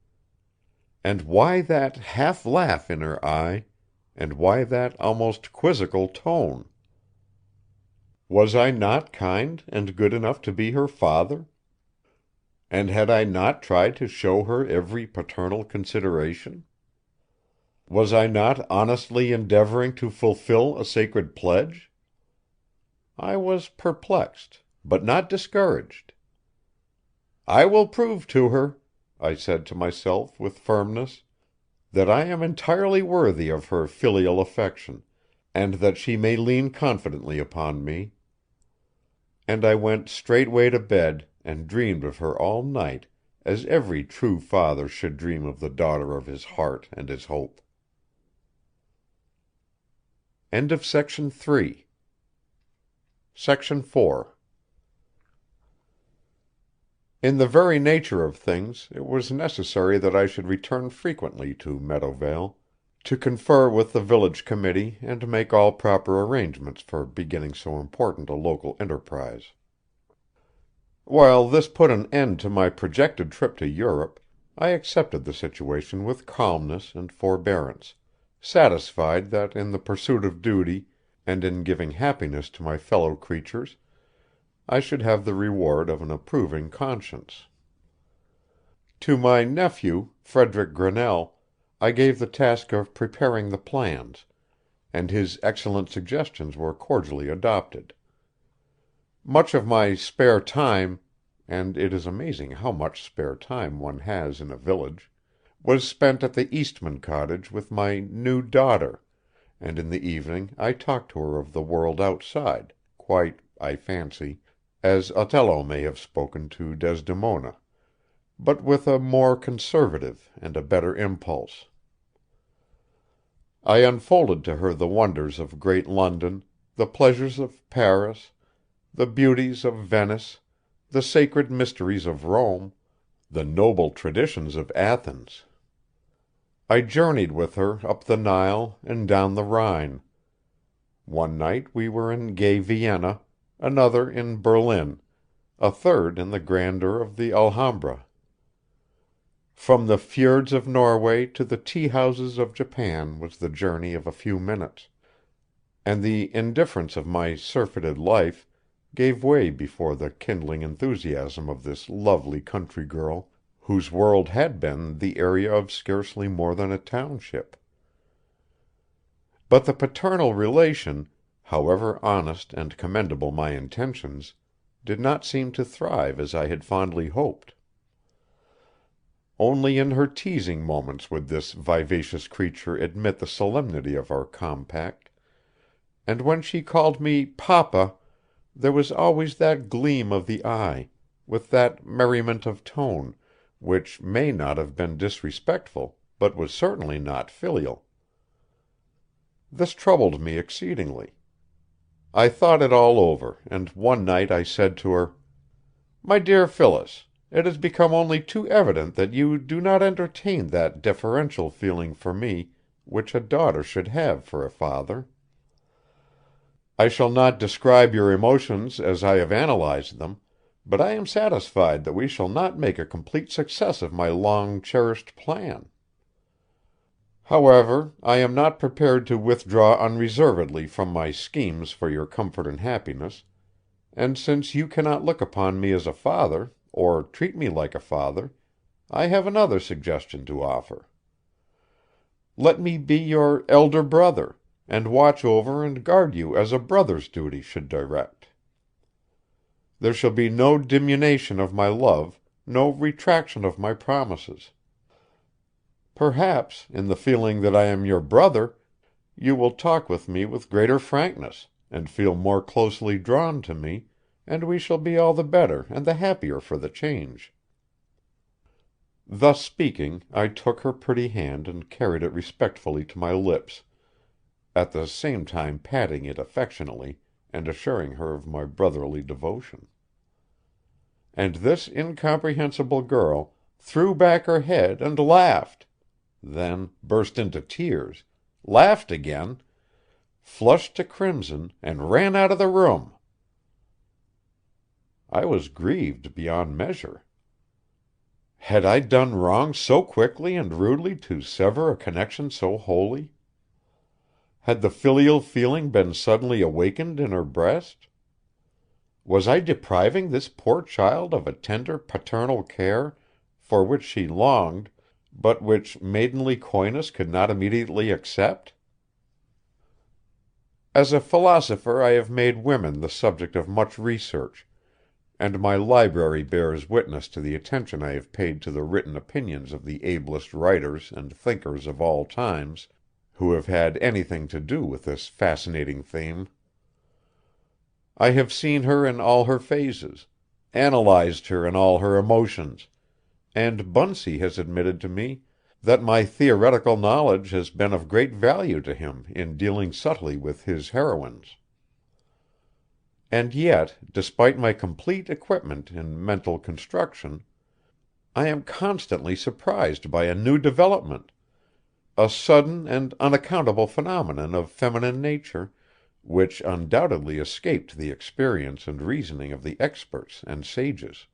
And why that half laugh in her eye, and why that almost quizzical tone? Was I not kind and good enough to be her father? And had I not tried to show her every paternal consideration? Was I not honestly endeavoring to fulfill a sacred pledge? I was perplexed, but not discouraged. "I will prove to her," I said to myself with firmness, that I am entirely worthy of her filial affection, and that she may lean confidently upon me. And I went straightway to bed and dreamed of her all night, as every true father should dream of the daughter of his heart and his hope. End of Section 3. Section 4. In the very nature of things, it was necessary that I should return frequently to Meadowvale, to confer with the village committee and make all proper arrangements for beginning so important a local enterprise. While this put an end to my projected trip to Europe, I accepted the situation with calmness and forbearance, satisfied that in the pursuit of duty and in giving happiness to my fellow creatures I should have the reward of an approving conscience. To my nephew, Frederick Grinnell, I gave the task of preparing the plans, and his excellent suggestions were cordially adopted. Much of my spare time, and it is amazing how much spare time one has in a village, was spent at the Eastman cottage with my new daughter, and in the evening I talked to her of the world outside, quite, I fancy, as Othello may have spoken to Desdemona, but with a more conservative and a better impulse. I unfolded to her the wonders of great London, the pleasures of Paris, the beauties of Venice, the sacred mysteries of Rome, the noble traditions of Athens. I journeyed with her up the Nile and down the Rhine. One night we were in gay Vienna, another in Berlin, a third in the grandeur of the Alhambra. From the fjords of Norway to the tea houses of Japan was the journey of a few minutes, and the indifference of my surfeited life gave way before the kindling enthusiasm of this lovely country girl, whose world had been the area of scarcely more than a township. But the paternal relation, however honest and commendable my intentions, did not seem to thrive as I had fondly hoped. Only in her teasing moments would this vivacious creature admit the solemnity of our compact, and when she called me Papa, there was always that gleam of the eye, with that merriment of tone, which may not have been disrespectful, but was certainly not filial. This troubled me exceedingly. I thought it all over, and one night I said to her, "My dear Phyllis, it has become only too evident that you do not entertain that deferential feeling for me which a daughter should have for a father. I shall not describe your emotions as I have analyzed them, but I am satisfied that we shall not make a complete success of my long-cherished plan. However, I am not prepared to withdraw unreservedly from my schemes for your comfort and happiness, and since you cannot look upon me as a father, or treat me like a father, I have another suggestion to offer. Let me be your elder brother, and watch over and guard you as a brother's duty should direct. There shall be no diminution of my love, no retraction of my promises. Perhaps, in the feeling that I am your brother, you will talk with me with greater frankness, and feel more closely drawn to me, and we shall be all the better and the happier for the change." Thus speaking, I took her pretty hand and carried it respectfully to my lips, at the same time patting it affectionately and assuring her of my brotherly devotion. And this incomprehensible girl threw back her head and laughed, then burst into tears, laughed again, flushed to crimson, and ran out of the room. I was grieved beyond measure. Had I done wrong so quickly and rudely to sever a connection so holy? Had the filial feeling been suddenly awakened in her breast? Was I depriving this poor child of a tender paternal care, for which she longed, but which maidenly coyness could not immediately accept? As a philosopher I have made women the subject of much research, and my library bears witness to the attention I have paid to the written opinions of the ablest writers and thinkers of all times who have had anything to do with this fascinating theme. I have seen her in all her phases, analyzed her in all her emotions, and Bunsey has admitted to me that my theoretical knowledge has been of great value to him in dealing subtly with his heroines. And yet, despite my complete equipment in mental construction, I am constantly surprised by a new development, a sudden and unaccountable phenomenon of feminine nature which undoubtedly escaped the experience and reasoning of the experts and sages.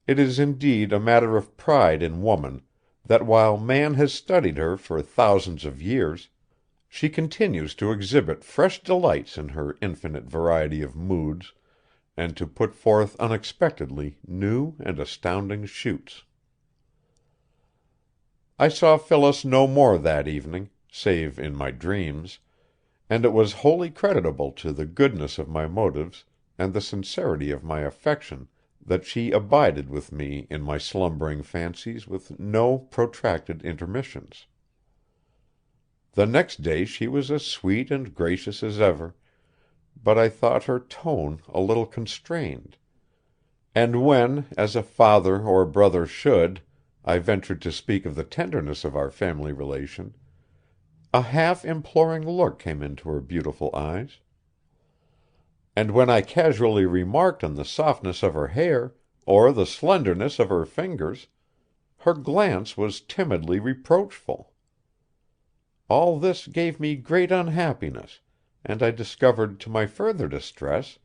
It is indeed a matter of pride in woman that while man has studied her for thousands of years, she continues to exhibit fresh delights in her infinite variety of moods, and to put forth unexpectedly new and astounding shoots. I saw Phyllis no more that evening, save in my dreams, and it was wholly creditable to the goodness of my motives and the sincerity of my affection that she abided with me in my slumbering fancies with no protracted intermissions. The next day she was as sweet and gracious as ever, but I thought her tone a little constrained, and when, as a father or brother should, I ventured to speak of the tenderness of our family relation, a half imploring look came into her beautiful eyes. And when I casually remarked on the softness of her hair, or the slenderness of her fingers, her glance was timidly reproachful. All this gave me great unhappiness, and I discovered to my further distress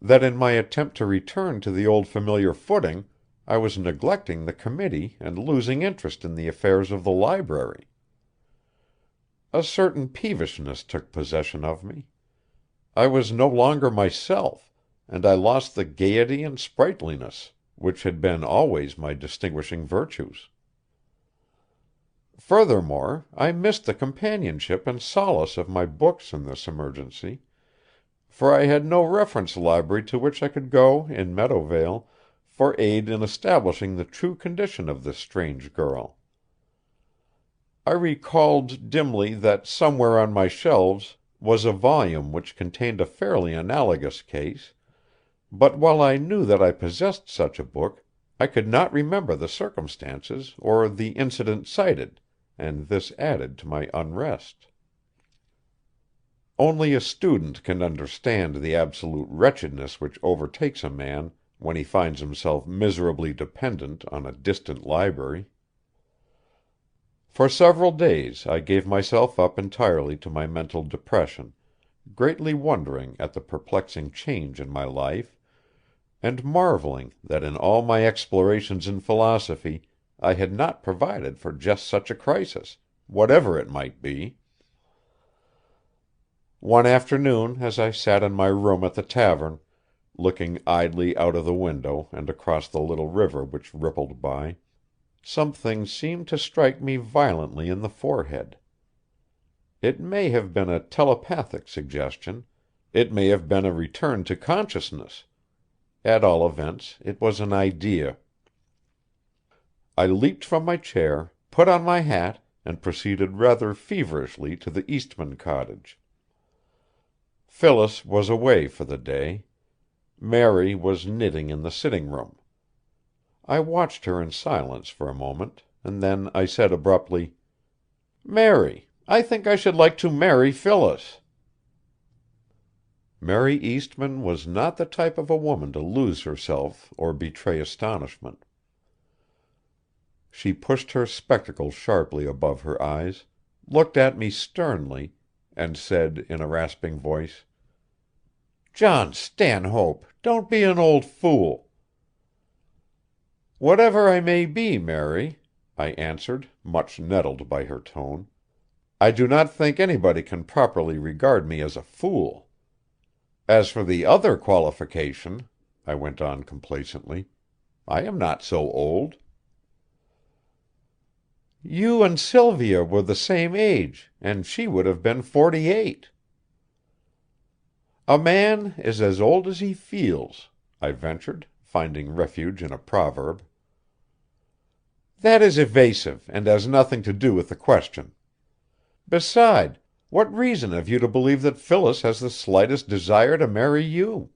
that in my attempt to return to the old familiar footing I was neglecting the committee and losing interest in the affairs of the library. A certain peevishness took possession of me. I was no longer myself, and I lost the gaiety and sprightliness which had been always my distinguishing virtues. Furthermore, I missed the companionship and solace of my books in this emergency, for I had no reference library to which I could go in Meadowvale for aid in establishing the true condition of this strange girl. I recalled dimly that somewhere on my shelves was a volume which contained a fairly analogous case, but while I knew that I possessed such a book, I could not remember the circumstances or the incident cited, and this added to my unrest. Only a student can understand the absolute wretchedness which overtakes a man when he finds himself miserably dependent on a distant library. For several days I gave myself up entirely to my mental depression, greatly wondering at the perplexing change in my life, and marveling that in all my explorations in philosophy I had not provided for just such a crisis, whatever it might be. One afternoon, as I sat in my room at the tavern, looking idly out of the window and across the little river which rippled by, something seemed to strike me violently in the forehead. It may have been a telepathic suggestion, it may have been a return to consciousness. At all events, it was an idea. I leaped from my chair, put on my hat, and proceeded rather feverishly to the Eastman cottage. Phyllis was away for the day. Mary was knitting in the sitting room. I watched her in silence for a moment, and then I said abruptly, "Mary, I think I should like to marry Phyllis." Mary Eastman was not the type of a woman to lose herself or betray astonishment. She pushed her spectacles sharply above her eyes, looked at me sternly, and said in a rasping voice, "John Stanhope, don't be an old fool." "Whatever I may be, Mary," I answered, much nettled by her tone, "I do not think anybody can properly regard me as a fool. As for the other qualification," I went on complacently, "I am not so old." "You and Sylvia were the same age, and she would have been 48. A man is as old as he feels. I ventured, finding refuge in a proverb. That is evasive, and has nothing to do with the question. Beside, what reason have you to believe that Phyllis has the slightest desire to marry you?"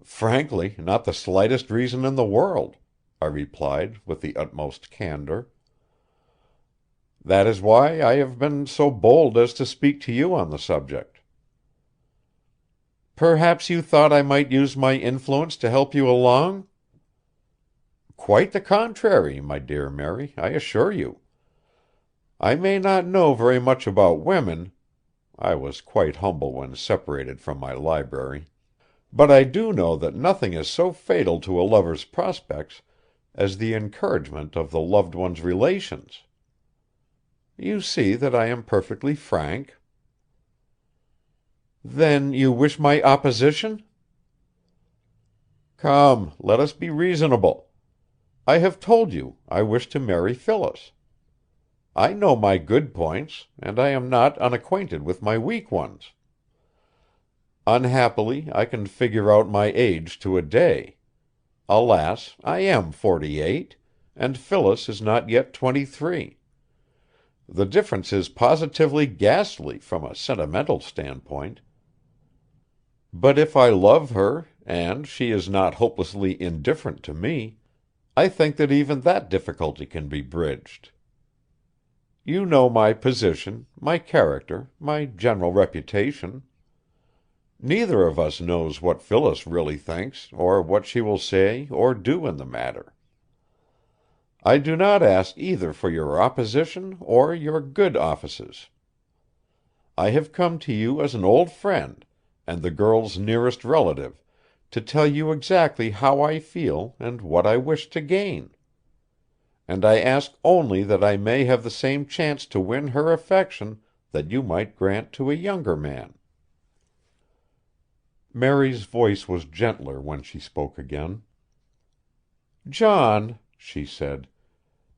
"Frankly, not the slightest reason in the world," I replied with the utmost candor. "That is why I have been so bold as to speak to you on the subject." "Perhaps you thought I might use my influence to help you along?" "Quite the contrary, my dear Mary, I assure you. I may not know very much about women," I was quite humble when separated from my library, "but I do know that nothing is so fatal to a lover's prospects as the encouragement of the loved one's relations. You see that I am perfectly frank." "Then you wish my opposition?" "Come, let us be reasonable. I have told you I wish to marry Phyllis. I know my good points, and I am not unacquainted with my weak ones. Unhappily, I can figure out my age to a day. Alas, I am 48, and Phyllis is not yet 23. The difference is positively ghastly from a sentimental standpoint. But if I love her, and she is not hopelessly indifferent to me, I think that even that difficulty can be bridged. You know my position, my character, my general reputation. Neither of us knows what Phyllis really thinks, or what she will say or do in the matter. I do not ask either for your opposition or your good offices. I have come to you as an old friend, and the girl's nearest relative, to tell you exactly how I feel and what I wish to gain. And I ask only that I may have the same chance to win her affection that you might grant to a younger man." Mary's voice was gentler when she spoke again. "John," she said,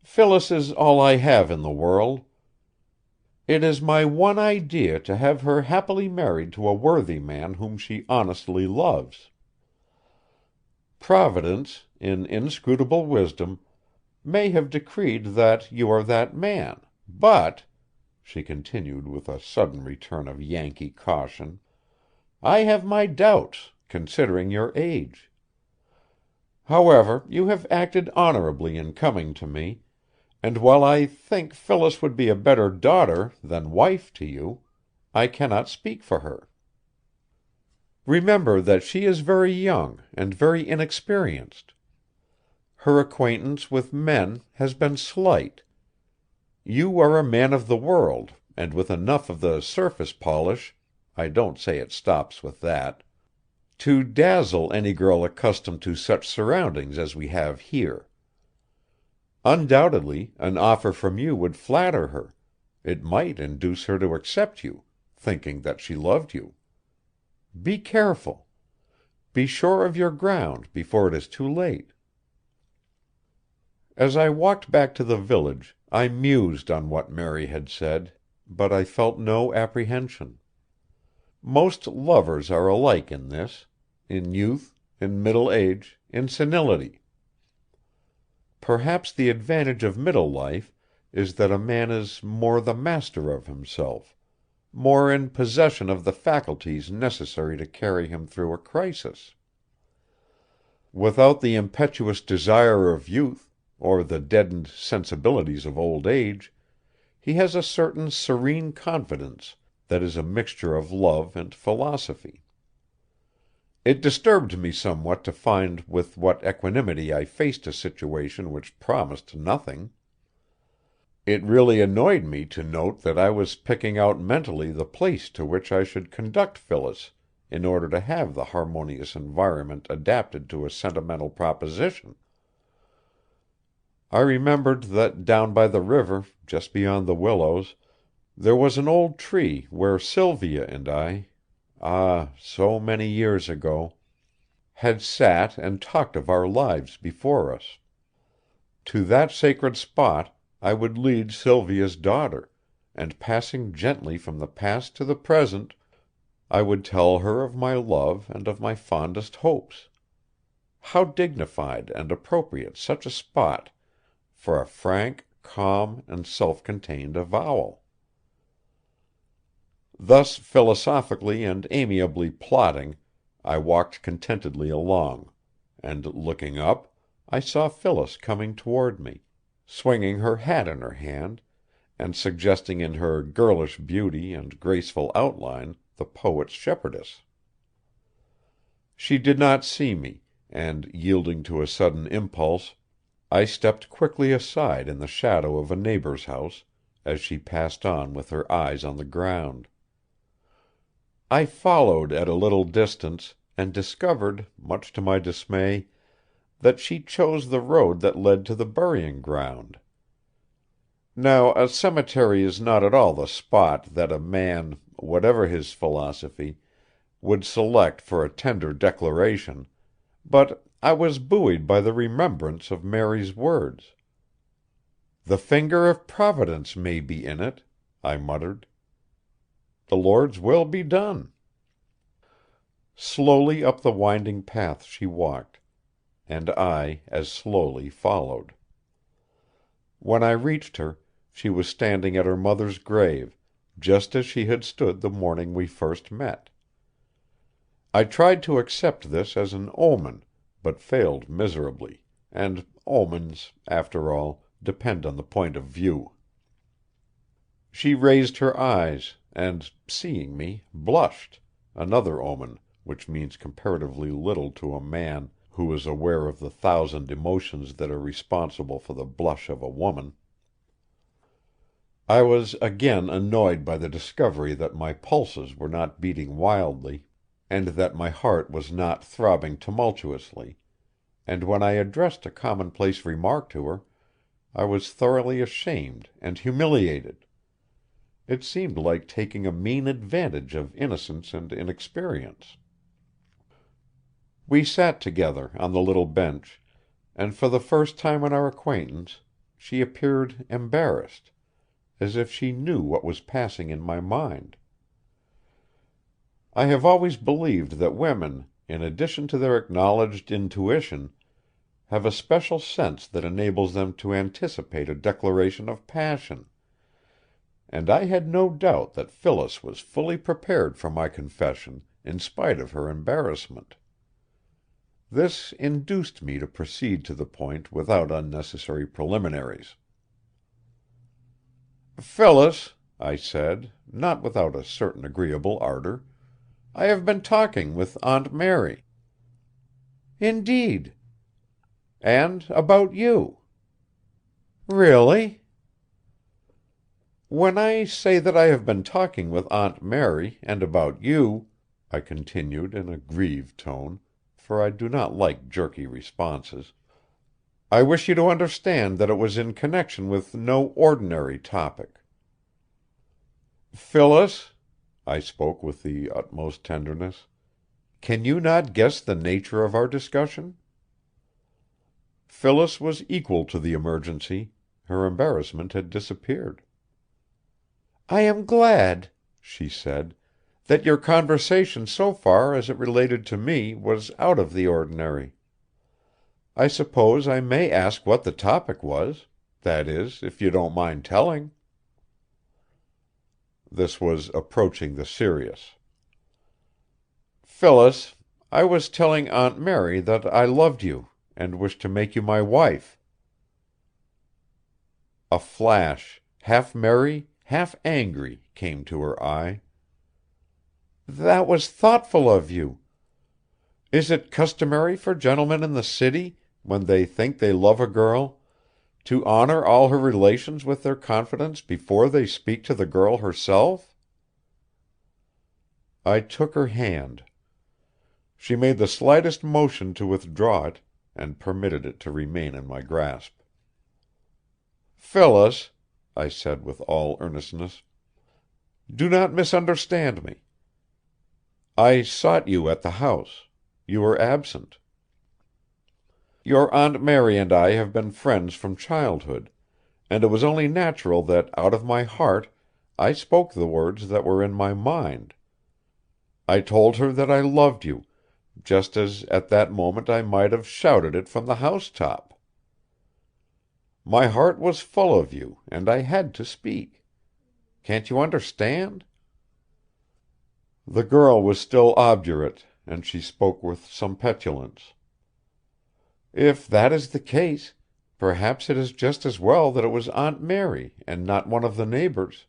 "Phyllis is all I have in the world. It is my one idea to have her happily married to a worthy man whom she honestly loves. Providence, in inscrutable wisdom, may have decreed that you are that man, but," she continued with a sudden return of Yankee caution, "I have my doubts, considering your age. However, you have acted honorably in coming to me, and while I think Phyllis would be a better daughter than wife to you, I cannot speak for her. Remember that she is very young and very inexperienced. Her acquaintance with men has been slight. You are a man of the world, and with enough of the surface polish, I don't say it stops with that, to dazzle any girl accustomed to such surroundings as we have here. Undoubtedly, an offer from you would flatter her. It might induce her to accept you, thinking that she loved you. Be careful. Be sure of your ground before it is too late." As I walked back to the village, I mused on what Mary had said, but I felt no apprehension. Most lovers are alike in this, in youth, in middle age, in senility. Perhaps the advantage of middle life is that a man is more the master of himself, more in possession of the faculties necessary to carry him through a crisis. Without the impetuous desire of youth, or the deadened sensibilities of old age, he has a certain serene confidence that is a mixture of love and philosophy. It disturbed me somewhat to find with what equanimity I faced a situation which promised nothing. It really annoyed me to note that I was picking out mentally the place to which I should conduct Phyllis in order to have the harmonious environment adapted to a sentimental proposition. I remembered that down by the river, just beyond the willows, there was an old tree where Sylvia and I, so many years ago, had sat and talked of our lives before us. To that sacred spot I would lead Sylvia's daughter, and passing gently from the past to the present, I would tell her of my love and of my fondest hopes. How dignified and appropriate such a spot for a frank, calm, and self-contained avowal! Thus philosophically and amiably plotting, I walked contentedly along, and looking up, I saw Phyllis coming toward me, swinging her hat in her hand, and suggesting in her girlish beauty and graceful outline the poet's shepherdess. She did not see me, and yielding to a sudden impulse, I stepped quickly aside in the shadow of a neighbor's house, as she passed on with her eyes on the ground. I followed at a little distance, and discovered, much to my dismay, that she chose the road that led to the burying ground. Now, a cemetery is not at all the spot that a man, whatever his philosophy, would select for a tender declaration, but I was buoyed by the remembrance of Mary's words. "The finger of Providence may be in it," I muttered. "The Lord's will be done." Slowly up the winding path she walked, and I as slowly followed. When I reached her, she was standing at her mother's grave, just as she had stood the morning we first met. I tried to accept this as an omen, but failed miserably, and omens, after all, depend on the point of view. She raised her eyes, and, seeing me, blushed, another omen, which means comparatively little to a man who is aware of the thousand emotions that are responsible for the blush of a woman. I was again annoyed by the discovery that my pulses were not beating wildly, and that my heart was not throbbing tumultuously, and when I addressed a commonplace remark to her, I was thoroughly ashamed and humiliated. It seemed like taking a mean advantage of innocence and inexperience. We sat together on the little bench, and for the first time in our acquaintance she appeared embarrassed, as if she knew what was passing in my mind. I have always believed that women, in addition to their acknowledged intuition, have a special sense that enables them to anticipate a declaration of passion, and I had no doubt that Phyllis was fully prepared for my confession, in spite of her embarrassment. This induced me to proceed to the point without unnecessary preliminaries. "Phyllis," I said, not without a certain agreeable ardor, "I have been talking with Aunt Mary." "Indeed!" "And about you." "Really?" "When I say that I have been talking with Aunt Mary, and about you," I continued in a grieved tone, for I do not like jerky responses, "I wish you to understand that it was in connection with no ordinary topic." "Phyllis," I spoke with the utmost tenderness, "can you not guess the nature of our discussion?" Phyllis was equal to the emergency. Her embarrassment had disappeared. "I am glad," she said, "that your conversation so far as it related to me was out of the ordinary. I suppose I may ask what the topic was, that is, if you don't mind telling." This was approaching the serious. "Phyllis, I was telling Aunt Mary that I loved you, and wished to make you my wife." A flash, half merry, half angry, came to her eye. "That was thoughtful of you. Is it customary for gentlemen in the city, when they think they love a girl, to honor all her relations with their confidence before they speak to the girl herself?" I took her hand. She made the slightest motion to withdraw it, and permitted it to remain in my grasp. "Phyllis," I said with all earnestness, "do not misunderstand me. I sought you at the house. You were absent. Your Aunt Mary and I have been friends from childhood, and it was only natural that out of my heart I spoke the words that were in my mind. I told her that I loved you, just as at that moment I might have shouted it from the housetop. My heart was full of you, and I had to speak. Can't you understand?" The girl was still obdurate, and she spoke with some petulance. "If that is the case, perhaps it is just as well that it was Aunt Mary and not one of the neighbors."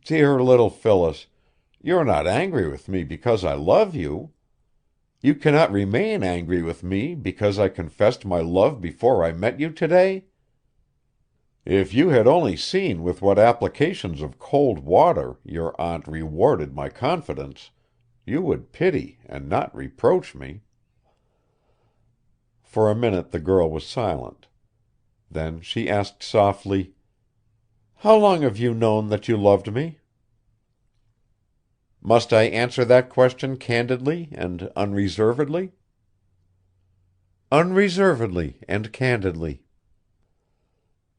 "Dear little Phyllis, you are not angry with me because I love you. You cannot remain angry with me because I confessed my love before I met you today? If you had only seen with what applications of cold water your aunt rewarded my confidence, you would pity and not reproach me." For a minute the girl was silent. Then she asked softly, "How long have you known that you loved me?" "Must I answer that question candidly and unreservedly?" "Unreservedly and candidly."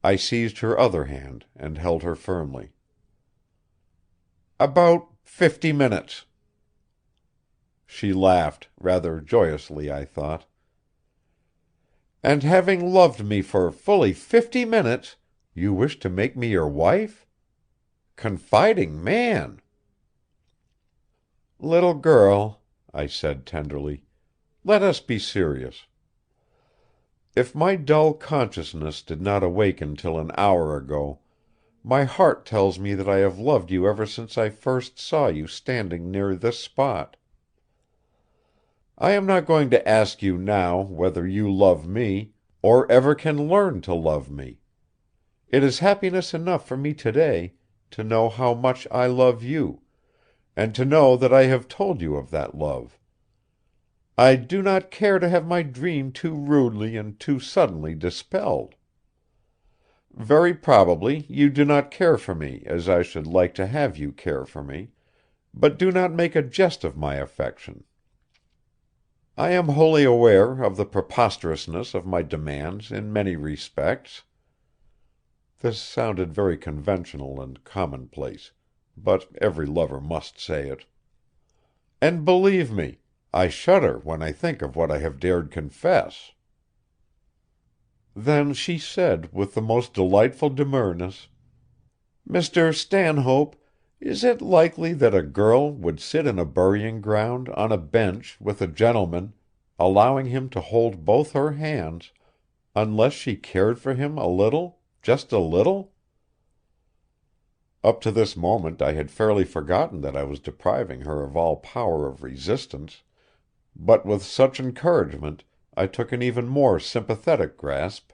I seized her other hand and held her firmly. "About 50 minutes." She laughed, rather joyously, I thought. "And having loved me for fully 50 minutes, you wish to make me your wife? Confiding man!" "Little girl," I said tenderly, "let us be serious. If my dull consciousness did not awaken till an hour ago, my heart tells me that I have loved you ever since I first saw you standing near this spot. I am not going to ask you now whether you love me, or ever can learn to love me. It is happiness enough for me today to know how much I love you, and to know that I have told you of that love. I do not care to have my dream too rudely and too suddenly dispelled. Very probably you do not care for me as I should like to have you care for me, but do not make a jest of my affection. I am wholly aware of the preposterousness of my demands in many respects." This sounded very conventional and commonplace, but every lover must say it. "And believe me, I shudder when I think of what I have dared confess." Then she said, with the most delightful demureness, "Mr. Stanhope, is it likely that a girl would sit in a burying ground on a bench with a gentleman, allowing him to hold both her hands, unless she cared for him a little, just a little?" Up to this moment I had fairly forgotten that I was depriving her of all power of resistance, but with such encouragement I took an even more sympathetic grasp,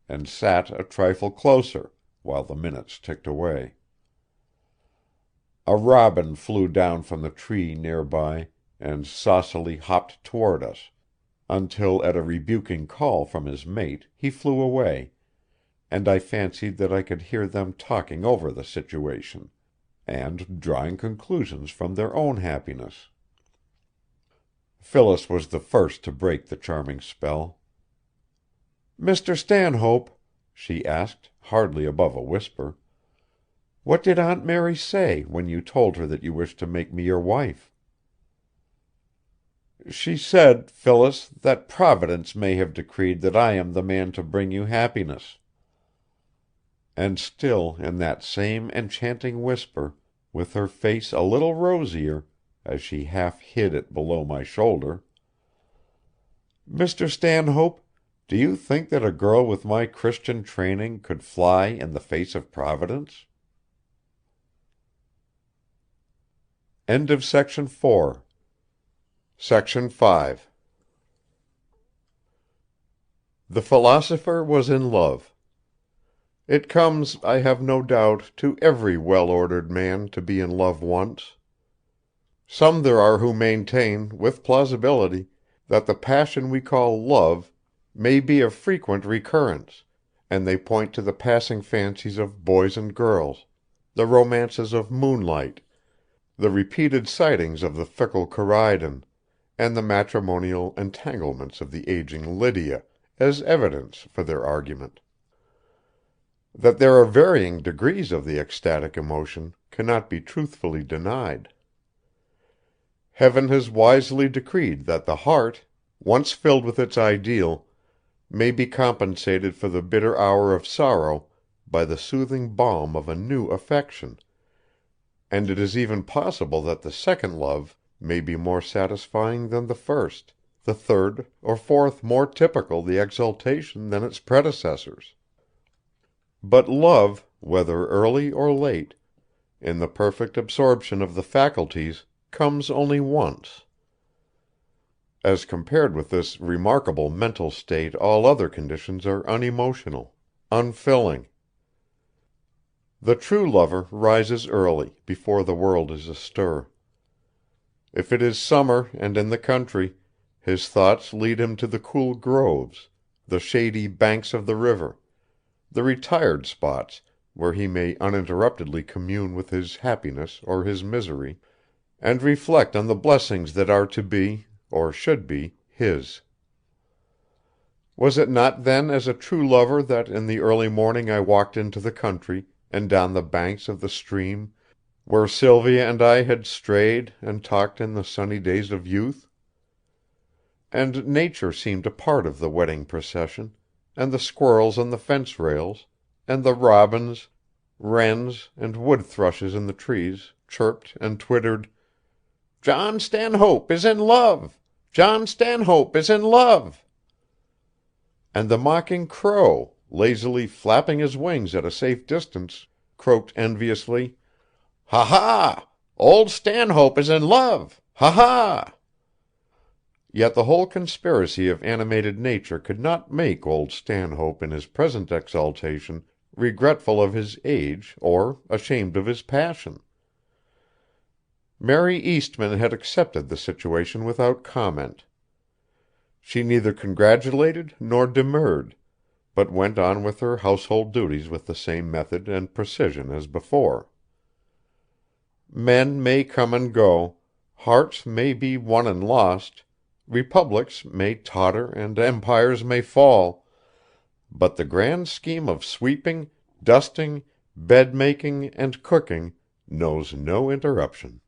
and sat a trifle closer, while the minutes ticked away. A robin flew down from the tree near by, and saucily hopped toward us, until at a rebuking call from his mate he flew away, and I fancied that I could hear them talking over the situation, and drawing conclusions from their own happiness. Phyllis was the first to break the charming spell. "Mr. Stanhope," she asked, hardly above a whisper, "what did Aunt Mary say when you told her that you wished to make me your wife?" "She said, Phyllis, that Providence may have decreed that I am the man to bring you happiness." And still in that same enchanting whisper, with her face a little rosier, as she half hid it below my shoulder, "Mr. Stanhope, do you think that a girl with my Christian training could fly in the face of Providence?" End of section 4. Section 5. The philosopher was in love. It comes, I have no doubt, to every well-ordered man to be in love once. Some there are who maintain, with plausibility, that the passion we call love may be of frequent recurrence, and they point to the passing fancies of boys and girls, the romances of moonlight, the repeated sightings of the fickle Corydon, and the matrimonial entanglements of the aging Lydia, as evidence for their argument. That there are varying degrees of the ecstatic emotion cannot be truthfully denied. Heaven has wisely decreed that the heart, once filled with its ideal, may be compensated for the bitter hour of sorrow by the soothing balm of a new affection, and it is even possible that the second love may be more satisfying than the first, the third or fourth more typical the exaltation than its predecessors. But love, whether early or late, in the perfect absorption of the faculties, comes only once. As compared with this remarkable mental state all other conditions are unemotional, unfilling. The true lover rises early, before the world is astir. If it is summer and in the country, his thoughts lead him to the cool groves, the shady banks of the river, the retired spots where he may uninterruptedly commune with his happiness or his misery, and reflect on the blessings that are to be, or should be, his. Was it not then as a true lover that in the early morning I walked into the country and down the banks of the stream where Sylvia and I had strayed and talked in the sunny days of youth? And nature seemed a part of the wedding procession, and the squirrels on the fence rails, and the robins, wrens and wood thrushes in the trees chirped and twittered, "John Stanhope is in love! John Stanhope is in love!" And the mocking crow, lazily flapping his wings at a safe distance, croaked enviously, "Ha ha! Old Stanhope is in love! Ha ha!" Yet the whole conspiracy of animated nature could not make old Stanhope in his present exaltation regretful of his age or ashamed of his passion. Mary Eastmann had accepted the situation without comment. She neither congratulated nor demurred, but went on with her household duties with the same method and precision as before. Men may come and go, hearts may be won and lost, republics may totter and empires may fall, but the grand scheme of sweeping, dusting, bed-making and cooking knows no interruption.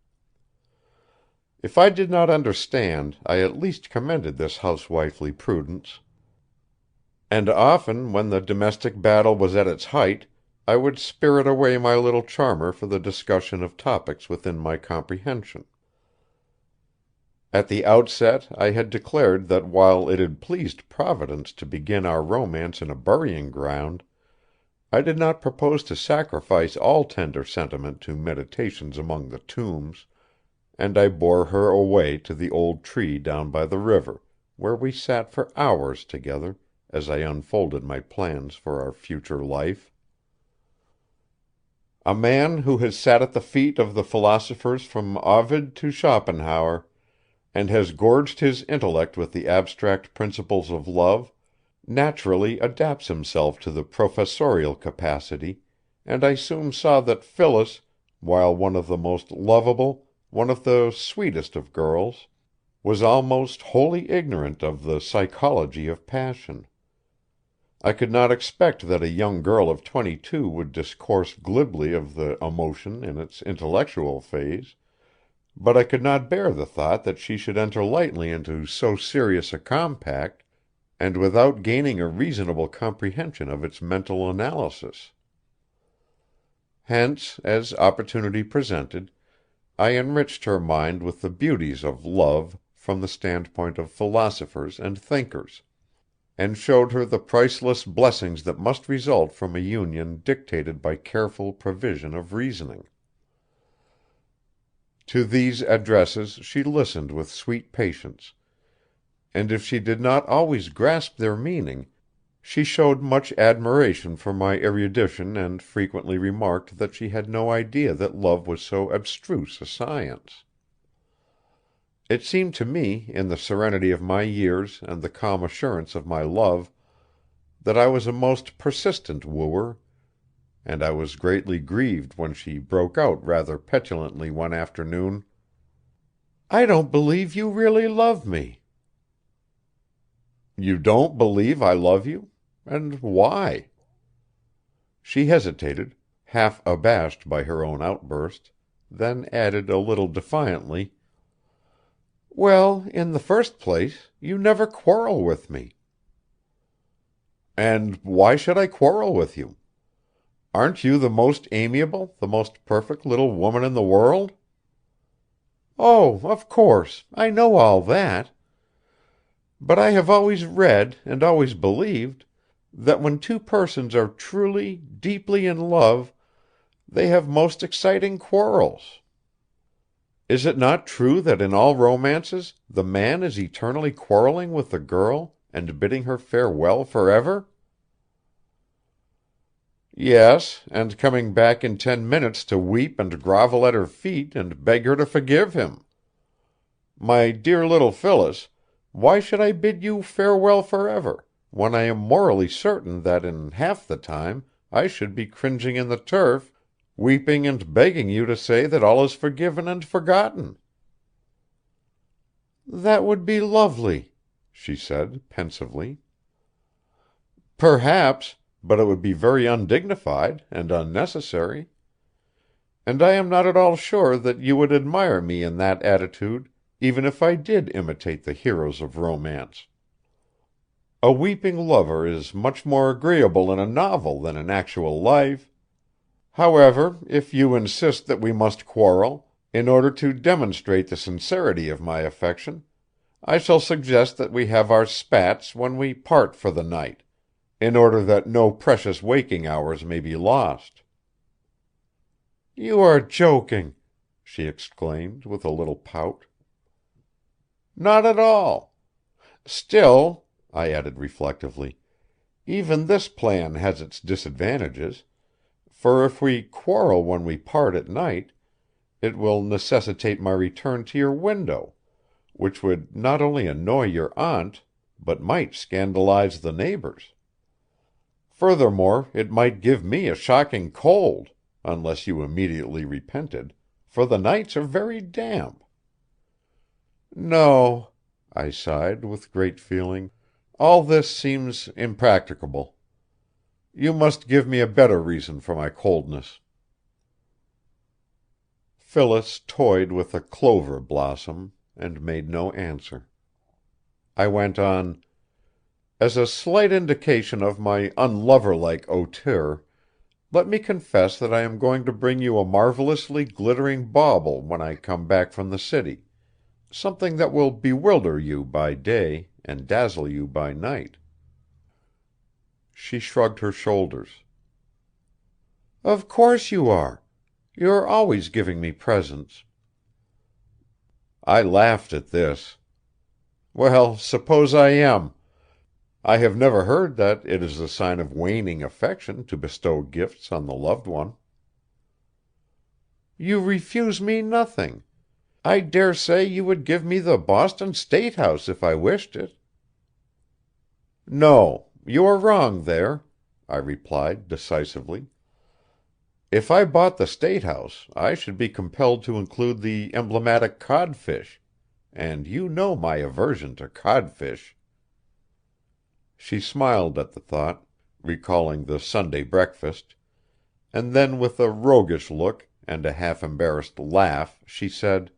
If I did not understand, I at least commended this housewifely prudence. And often when the domestic battle was at its height, I would spirit away my little charmer for the discussion of topics within my comprehension. At the outset I had declared that while it had pleased Providence to begin our romance in a burying ground, I did not propose to sacrifice all tender sentiment to meditations among the tombs, and I bore her away to the old tree down by the river, where we sat for hours together as I unfolded my plans for our future life. A man who has sat at the feet of the philosophers from Ovid to Schopenhauer, and has gorged his intellect with the abstract principles of love, naturally adapts himself to the professorial capacity, and I soon saw that Phyllis, while one of the most lovable, one of the sweetest of girls, was almost wholly ignorant of the psychology of passion. I could not expect that a young girl of 22 would discourse glibly of the emotion in its intellectual phase, but I could not bear the thought that she should enter lightly into so serious a compact, and without gaining a reasonable comprehension of its mental analysis. Hence, as opportunity presented, I enriched her mind with the beauties of love from the standpoint of philosophers and thinkers, and showed her the priceless blessings that must result from a union dictated by careful provision of reasoning. To these addresses she listened with sweet patience, and if she did not always grasp their meaning, she showed much admiration for my erudition and frequently remarked that she had no idea that love was so abstruse a science. It seemed to me, in the serenity of my years and the calm assurance of my love, that I was a most persistent wooer, and I was greatly grieved when she broke out rather petulantly one afternoon, "I don't believe you really love me." "You don't believe I love you? And why?" She hesitated, half abashed by her own outburst, then added a little defiantly, Well, in the first place, you never quarrel with me. And why should I quarrel with you? Aren't you the most amiable, the most perfect little woman in the world? Oh, of course, I know all that. But I have always read and always believed that when two persons are truly, deeply in love, they have most exciting quarrels. Is it not true that in all romances the man is eternally quarreling with the girl and bidding her farewell forever? Yes, and coming back in 10 minutes to weep and grovel at her feet and beg her to forgive him. My dear little Phyllis, why should I bid you farewell forever, when I am morally certain that in half the time I should be cringing in the turf, weeping and begging you to say that all is forgiven and forgotten? That would be lovely, she said pensively. Perhaps, but it would be very undignified and unnecessary. And I am not at all sure that you would admire me in that attitude, even if I did imitate the heroes of romance. A weeping lover is much more agreeable in a novel than in actual life. However, if you insist that we must quarrel, in order to demonstrate the sincerity of my affection, I shall suggest that we have our spats when we part for the night, in order that no precious waking hours may be lost." "You are joking," she exclaimed with a little pout. "Not at all. Still," I added reflectively, "even this plan has its disadvantages, for if we quarrel when we part at night, it will necessitate my return to your window, which would not only annoy your aunt, but might scandalize the neighbors. Furthermore, it might give me a shocking cold, unless you immediately repented, for the nights are very damp." "No," I sighed with great feeling, "all this seems impracticable. You must give me a better reason for my coldness." Phyllis toyed with a clover blossom, and made no answer. I went on: "As a slight indication of my unloverlike hauteur, let me confess that I am going to bring you a marvelously glittering bauble when I come back from the city, something that will bewilder you by day and dazzle you by night." She shrugged her shoulders. "Of course you are. You are always giving me presents." I laughed at this. "Well, suppose I am. I have never heard that it is a sign of waning affection to bestow gifts on the loved one." "You refuse me nothing. I dare say you would give me the Boston State House if I wished it." "No, you are wrong there," I replied decisively. "If I bought the State House, I should be compelled to include the emblematic codfish, and you know my aversion to codfish." She smiled at the thought, recalling the Sunday breakfast, and then with a roguish look and a half embarrassed laugh she said: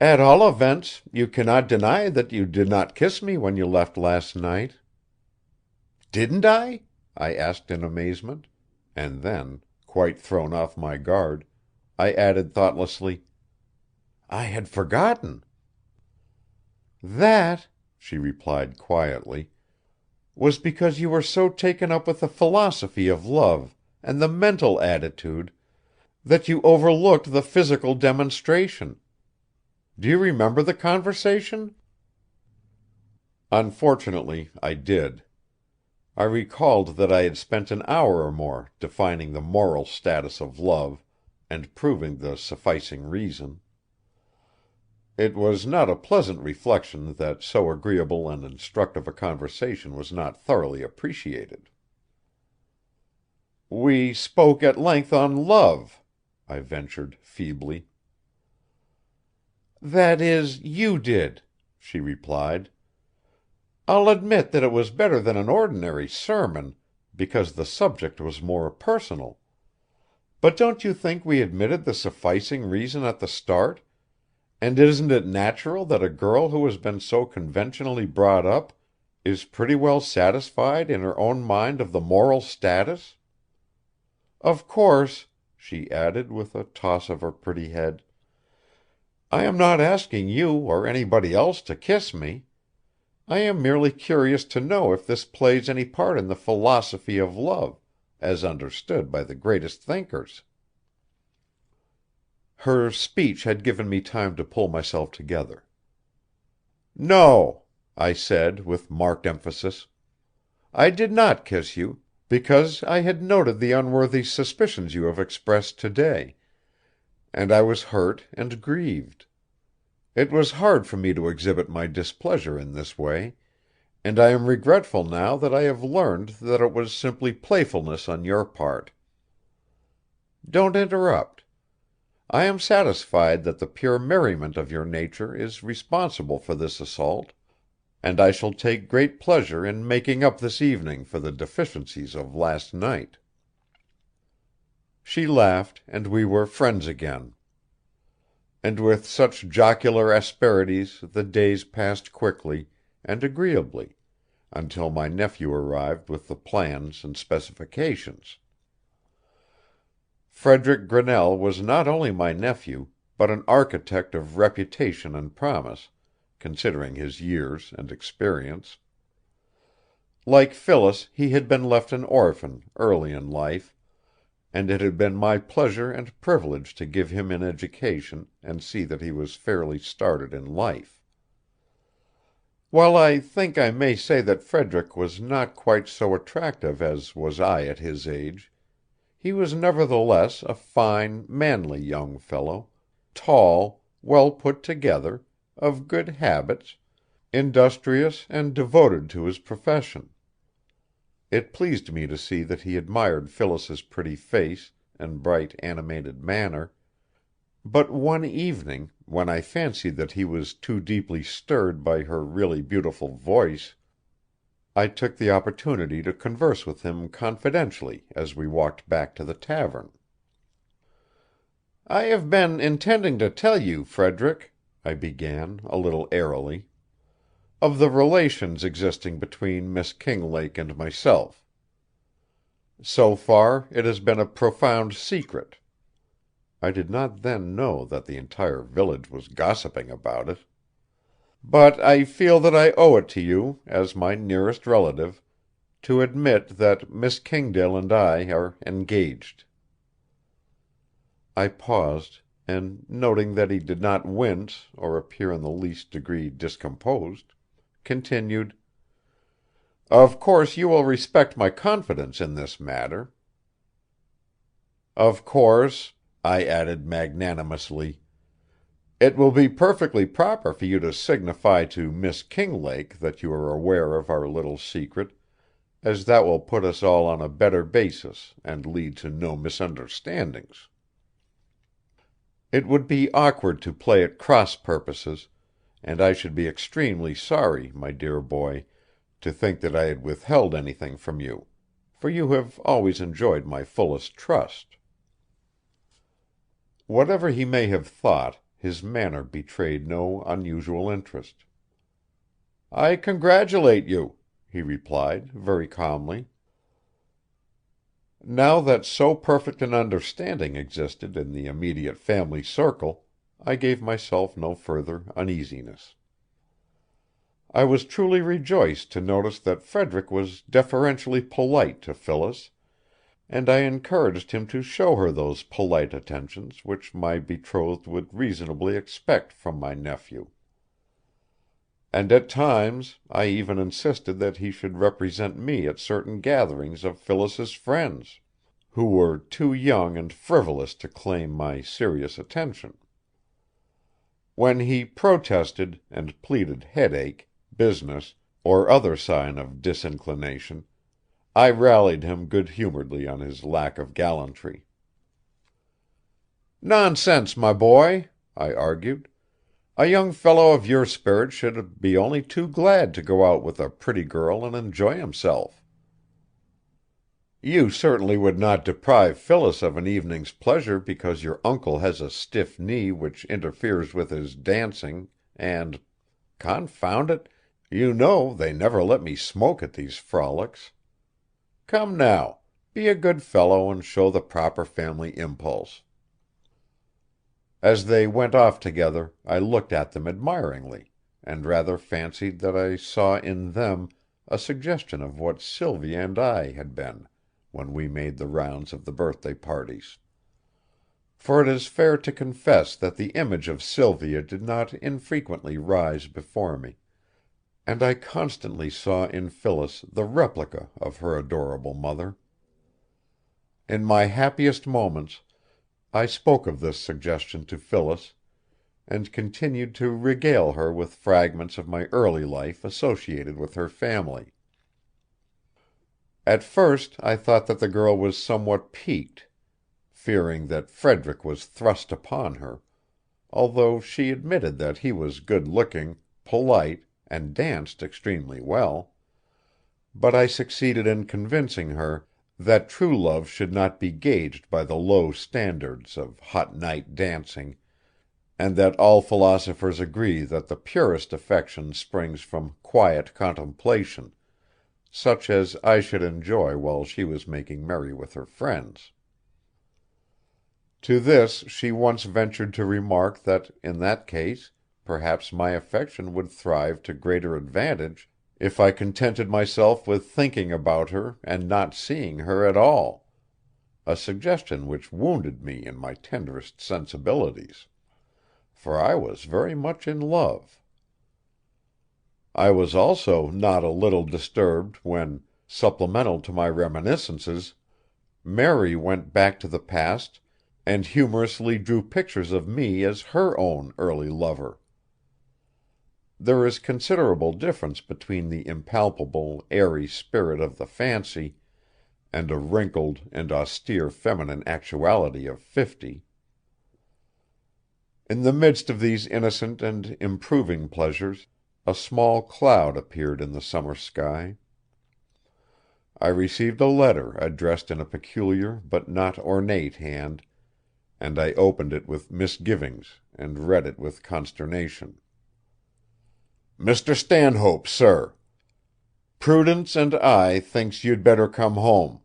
"At all events, you cannot deny that you did not kiss me when you left last night." "Didn't I?" I asked in amazement, and then, quite thrown off my guard, I added thoughtlessly: "I had forgotten." "That," she replied quietly, "was because you were so taken up with the philosophy of love and the mental attitude that you overlooked the physical demonstration. Do you remember the conversation?" Unfortunately, I did. I recalled that I had spent an hour or more defining the moral status of love and proving the sufficing reason. It was not a pleasant reflection that so agreeable and instructive a conversation was not thoroughly appreciated. "We spoke at length on love," I ventured feebly. "That is, you did," she replied. "I'll admit that it was better than an ordinary sermon, because the subject was more personal. But don't you think we admitted the sufficing reason at the start, And isn't it natural that a girl who has been so conventionally brought up is pretty well satisfied in her own mind of the moral status? Of course," she added, with a toss of her pretty head, "I am not asking you or anybody else to kiss me. I am merely curious to know if this plays any part in the philosophy of love, as understood by the greatest thinkers." Her speech had given me time to pull myself together. "No," I said, with marked emphasis. "I did not kiss you, because I had noted the unworthy suspicions you have expressed today, and I was hurt and grieved. It was hard for me to exhibit my displeasure in this way, and I am regretful now that I have learned that it was simply playfulness on your part. Don't interrupt. I am satisfied that the pure merriment of your nature is responsible for this assault, and I shall take great pleasure in making up this evening for the deficiencies of last night." She laughed, and we were friends again. And with such jocular asperities the days passed quickly and agreeably until my nephew arrived with the plans and specifications. Frederick Grinnell was not only my nephew, but an architect of reputation and promise, considering his years and experience. Like Phyllis, he had been left an orphan early in life, and it had been my pleasure and privilege to give him an education and see that he was fairly started in life. While I think I may say that Frederick was not quite so attractive as was I at his age, he was nevertheless a fine, manly young fellow, tall, well put together, of good habits, industrious and devoted to his profession. It pleased me to see that he admired Phyllis's pretty face and bright, animated manner, but one evening, when I fancied that he was too deeply stirred by her really beautiful voice, I took the opportunity to converse with him confidentially as we walked back to the tavern. "I have been intending to tell you, Frederick," I began, a little airily, "of the relations existing between Miss Kinglake and myself. So far it has been a profound secret." I did not then know that the entire village was gossiping about it. "But I feel that I owe it to you, as my nearest relative, to admit that Miss Kingdale and I are engaged." I paused, and noting that he did not wince or appear in the least degree discomposed, continued: "Of course you will respect my confidence in this matter. Of course," I added magnanimously, "it will be perfectly proper for you to signify to Miss Kinglake that you are aware of our little secret, as that will put us all on a better basis and lead to no misunderstandings. It would be awkward to play at cross purposes, and I should be extremely sorry, my dear boy, to think that I had withheld anything from you, for you have always enjoyed my fullest trust." Whatever he may have thought, his manner betrayed no unusual interest. "I congratulate you," he replied, very calmly. Now that so perfect an understanding existed in the immediate family circle, I gave myself no further uneasiness. I was truly rejoiced to notice that Frederick was deferentially polite to Phyllis, and I encouraged him to show her those polite attentions which my betrothed would reasonably expect from my nephew. And at times I even insisted that he should represent me at certain gatherings of Phyllis's friends, who were too young and frivolous to claim my serious attention. When he protested and pleaded headache, business, or other sign of disinclination, I rallied him good-humoredly on his lack of gallantry. "Nonsense, my boy," I argued. "A young fellow of your spirit should be only too glad to go out with a pretty girl and enjoy himself." You certainly would not deprive Phyllis of an evening's pleasure because your uncle has a stiff knee which interferes with his dancing, and, confound it, you know they never let me smoke at these frolics. Come now, be a good fellow and show the proper family impulse." As they went off together, I looked at them admiringly, and rather fancied that I saw in them a suggestion of what Sylvia and I had been when we made the rounds of the birthday parties. For it is fair to confess that the image of Sylvia did not infrequently rise before me, and I constantly saw in Phyllis the replica of her adorable mother. In my happiest moments, I spoke of this suggestion to Phyllis, and continued to regale her with fragments of my early life associated with her family. At first I thought that the girl was somewhat piqued, fearing that Frederick was thrust upon her, although she admitted that he was good-looking, polite, and danced extremely well. But I succeeded in convincing her that true love should not be gauged by the low standards of hot night dancing, and that all philosophers agree that the purest affection springs from quiet contemplation, such as I should enjoy while she was making merry with her friends. To this she once ventured to remark that in that case perhaps my affection would thrive to greater advantage if I contented myself with thinking about her and not seeing her at all, a suggestion which wounded me in my tenderest sensibilities, for I was very much in love. I was also not a little disturbed when, supplemental to my reminiscences, Mary went back to the past and humorously drew pictures of me as her own early lover. There is considerable difference between the impalpable, airy spirit of the fancy and a wrinkled and austere feminine actuality of 50. In the midst of these innocent and improving pleasures, a small cloud appeared in the summer sky. I received a letter addressed in a peculiar but not ornate hand, and I opened it with misgivings and read it with consternation. "Mr. Stanhope, sir. Prudence and I thinks you'd better come home.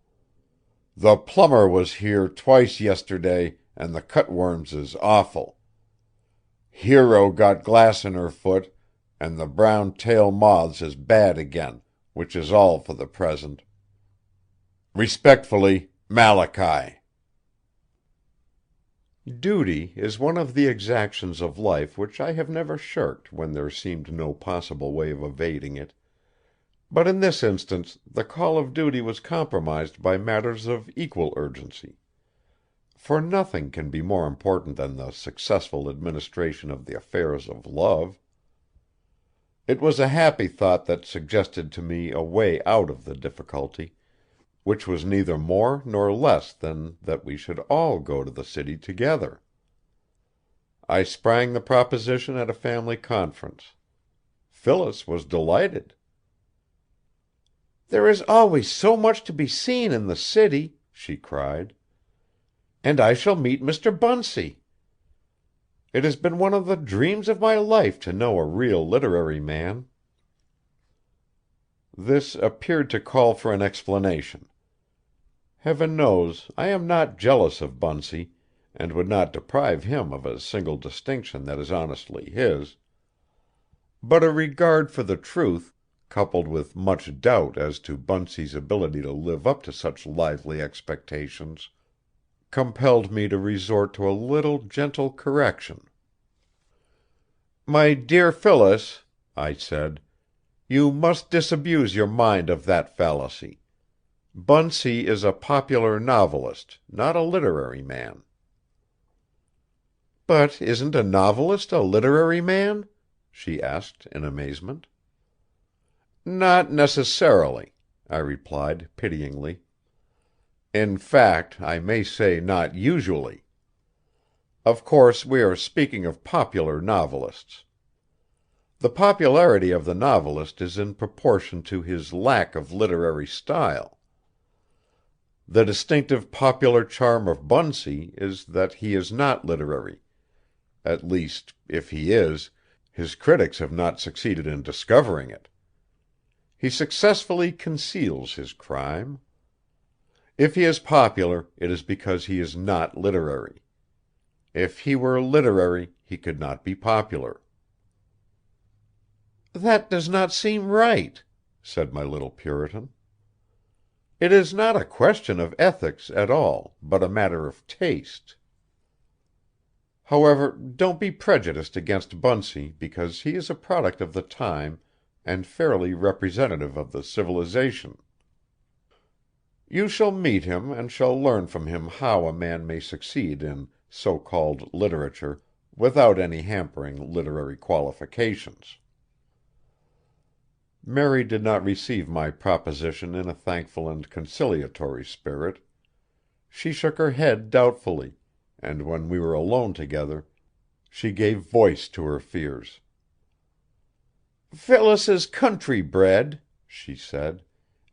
The plumber was here twice yesterday and the cutworms is awful. Hero got glass in her foot and the brown tail moths is bad again, which is all for the present. Respectfully, Malachi." Duty is one of the exactions of life which I have never shirked when there seemed no possible way of evading it, but in this instance the call of duty was compromised by matters of equal urgency, for nothing can be more important than the successful administration of the affairs of love. It was a happy thought that suggested to me a way out of the difficulty, which was neither more nor less than that we should all go to the city together. I sprang the proposition at a family conference. Phyllis was delighted. "There is always so much to be seen in the city," she cried. "And I shall meet Mr. Bunsey. It has been one of the dreams of my life to know a real literary man." This appeared to call for an explanation. Heaven knows I am not jealous of Bunsey, and would not deprive him of a single distinction that is honestly his. But a regard for the truth, coupled with much doubt as to Bunsey's ability to live up to such lively expectations, compelled me to resort to a little gentle correction. "My dear Phyllis," I said, "you must disabuse your mind of that fallacy. Bunsey is a popular novelist, not a literary man." "But isn't a novelist a literary man?" she asked in amazement. "Not necessarily," I replied pityingly. "In fact, I may say not usually. Of course we are speaking of popular novelists. The popularity of the novelist is in proportion to his lack of literary style. The distinctive popular charm of Bunsey is that he is not literary. At least, if he is, his critics have not succeeded in discovering it. He successfully conceals his crime. If he is popular, it is because he is not literary. If he were literary, he could not be popular." "That does not seem right," said my little Puritan. "It is not a question of ethics at all, but a matter of taste. However, don't be prejudiced against Bunsey because he is a product of the time and fairly representative of the civilization. You shall meet him and shall learn from him how a man may succeed in so-called literature without any hampering literary qualifications." Mary did not receive my proposition in a thankful and conciliatory spirit. She shook her head doubtfully, and when we were alone together, she gave voice to her fears. "Phyllis is country bred," she said,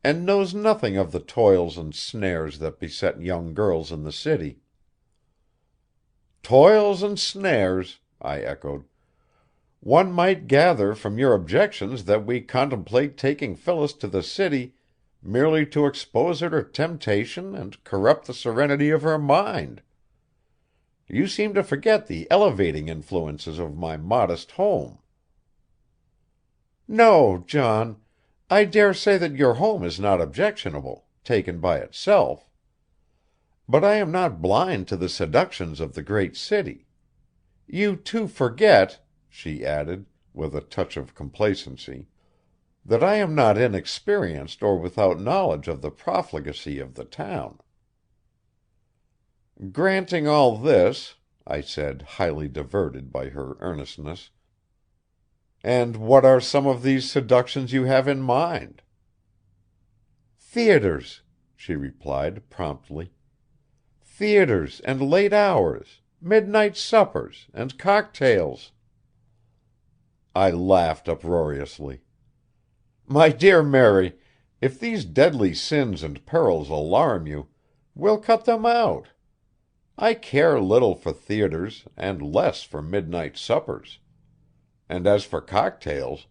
"and knows nothing of the toils and snares that beset young girls in the city." "Toils and snares," I echoed. "One might gather from your objections that we contemplate taking Phyllis to the city merely to expose her to temptation and corrupt the serenity of her mind. You seem to forget the elevating influences of my modest home." "No, John, I dare say that your home is not objectionable, taken by itself. But I am not blind to the seductions of the great city. You too forget," she added, with a touch of complacency, "that I am not inexperienced or without knowledge of the profligacy of the town." "Granting all this," I said, highly diverted by her earnestness, "and what are some of these seductions you have in mind?" "Theatres," she replied promptly. "Theatres and late hours, midnight suppers, and cocktails." I laughed uproariously. "My dear Mary, if these deadly sins and perils alarm you, we'll cut them out. I care little for theatres and less for midnight suppers. And as for cocktails,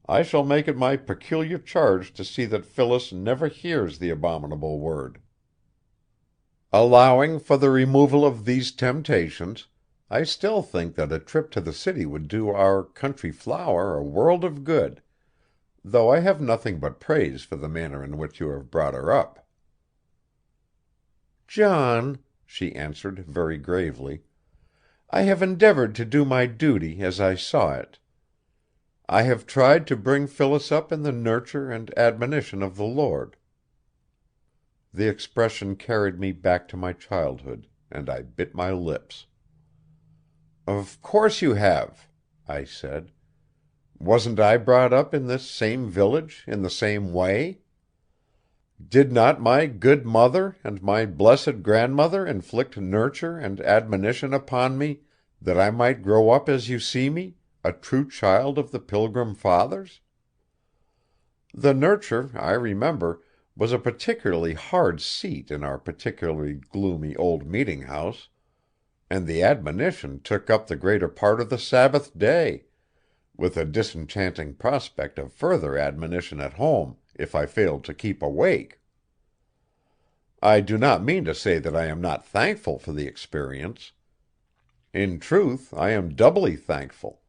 I shall make it my peculiar charge to see that Phyllis never hears the abominable word. Allowing for the removal of these temptations, I still think that a trip to the city would do our country flower a world of good, though I have nothing but praise for the manner in which you have brought her up." "John," she answered very gravely, "I have endeavored to do my duty as I saw it. I have tried to bring Phyllis up in the nurture and admonition of the Lord." The expression carried me back to my childhood, and I bit my lips. "Of course you have," I said. "Wasn't I brought up in this same village in the same way? Did not my good mother and my blessed grandmother inflict nurture and admonition upon me that I might grow up as you see me, a true child of the Pilgrim Fathers? The nurture, I remember, was a particularly hard seat in our particularly gloomy old meeting-house, and the admonition took up the greater part of the Sabbath day, with a disenchanting prospect of further admonition at home if I failed to keep awake. I do not mean to say that I am not thankful for the experience. In truth, I am doubly thankful.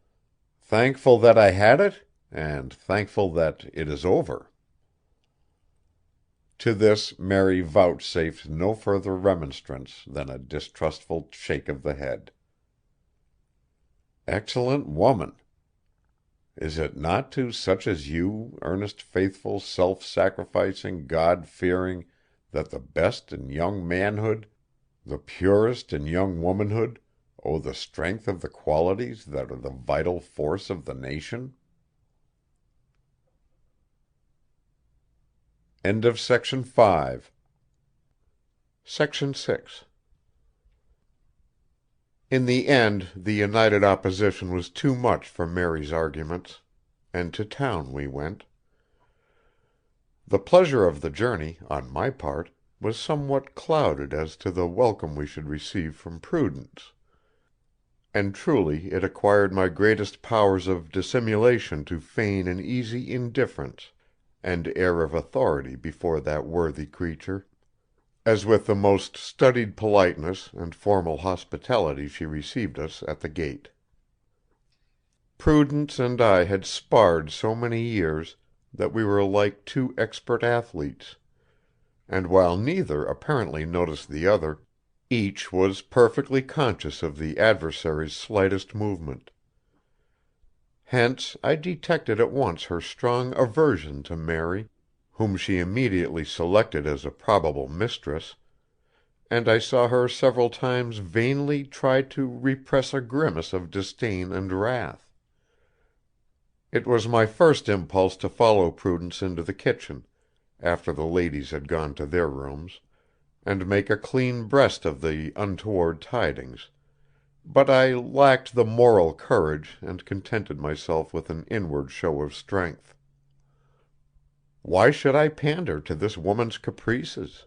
Thankful that I had it, and thankful that it is over." To this Mary vouchsafed no further remonstrance than a distrustful shake of the head. Excellent woman! Is it not to such as you, earnest, faithful, self-sacrificing, God-fearing, that the best in young manhood, the purest in young womanhood, owe the strength of the qualities that are the vital force of the nation? Section 6. In the end the united opposition was too much for Mary's arguments, and to town we went. The pleasure of the journey, on my part, was somewhat clouded as to the welcome we should receive from Prudence. And truly it acquired my greatest powers of dissimulation to feign an easy indifference and air of authority before that worthy creature, as with the most studied politeness and formal hospitality she received us at the gate. Prudence and I had sparred so many years that we were like two expert athletes, and while neither apparently noticed the other, each was perfectly conscious of the adversary's slightest movement. Hence I detected at once her strong aversion to Mary, whom she immediately selected as a probable mistress, and I saw her several times vainly try to repress a grimace of disdain and wrath. It was my first impulse to follow Prudence into the kitchen, after the ladies had gone to their rooms, and make a clean breast of the untoward tidings, but I lacked the moral courage and contented myself with an inward show of strength. Why should I pander to this woman's caprices?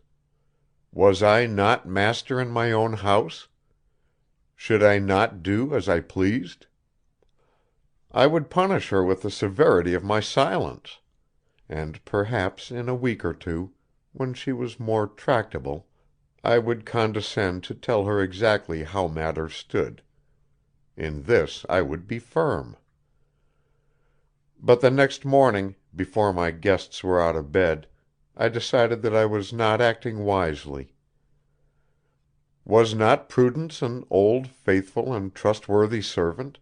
Was I not master in my own house? Should I not do as I pleased? I would punish her with the severity of my silence, and perhaps in a week or two, when she was more tractable, I would condescend to tell her exactly how matters stood. In this I would be firm. But the next morning, before my guests were out of bed, I decided that I was not acting wisely. Was not Prudence an old, faithful, and trustworthy servant?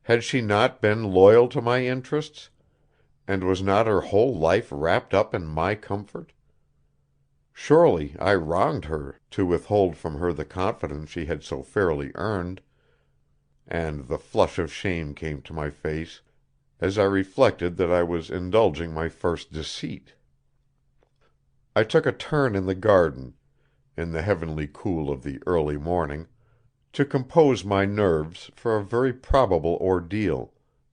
Had she not been loyal to my interests, and was not her whole life wrapped up in my comfort? Surely I wronged her to withhold from her the confidence she had so fairly earned, and the flush of shame came to my face as I reflected that I was indulging my first deceit. I took a turn in the garden, in the heavenly cool of the early morning, to compose my nerves for a very probable ordeal,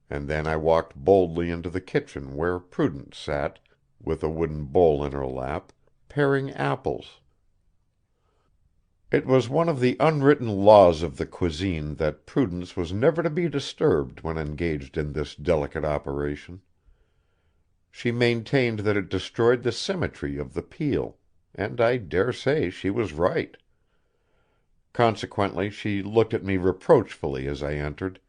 and then I walked boldly into the kitchen where Prudence sat, with a wooden bowl in her lap, paring apples. It was one of the unwritten laws of the cuisine that Prudence was never to be disturbed when engaged in this delicate operation. She maintained that it destroyed the symmetry of the peel, and I dare say she was right. Consequently she looked at me reproachfully as I entered,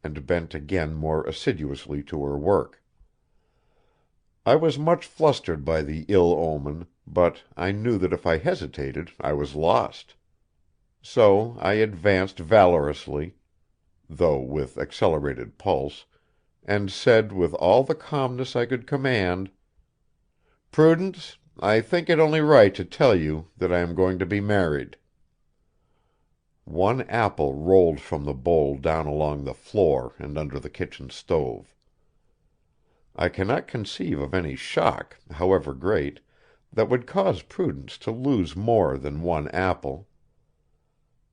and bent again more assiduously to her work. I was much flustered by the ill omen, but I knew that if I hesitated I was lost. So I advanced valorously, though with accelerated pulse, and said with all the calmness I could command: "Prudence, I think it only right to tell you that I am going to be married." One apple rolled from the bowl down along the floor and under the kitchen stove. I cannot conceive of any shock, however great, that would cause Prudence to lose more than one apple.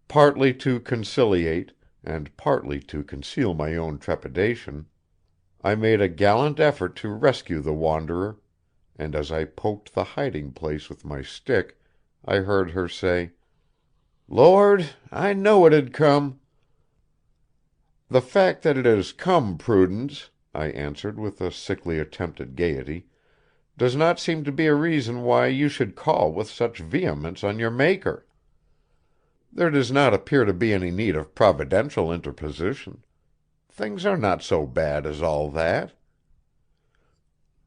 Partly to conciliate, and partly to conceal my own trepidation, I made a gallant effort to rescue the wanderer, and as I poked the hiding place with my stick, I heard her say: "Lord, I know it'd come." "The fact that it has come, Prudence," I answered with a sickly attempt at gaiety, "does not seem to be a reason why you should call with such vehemence on your Maker. There does not appear to be any need of providential interposition. Things are not so bad as all that."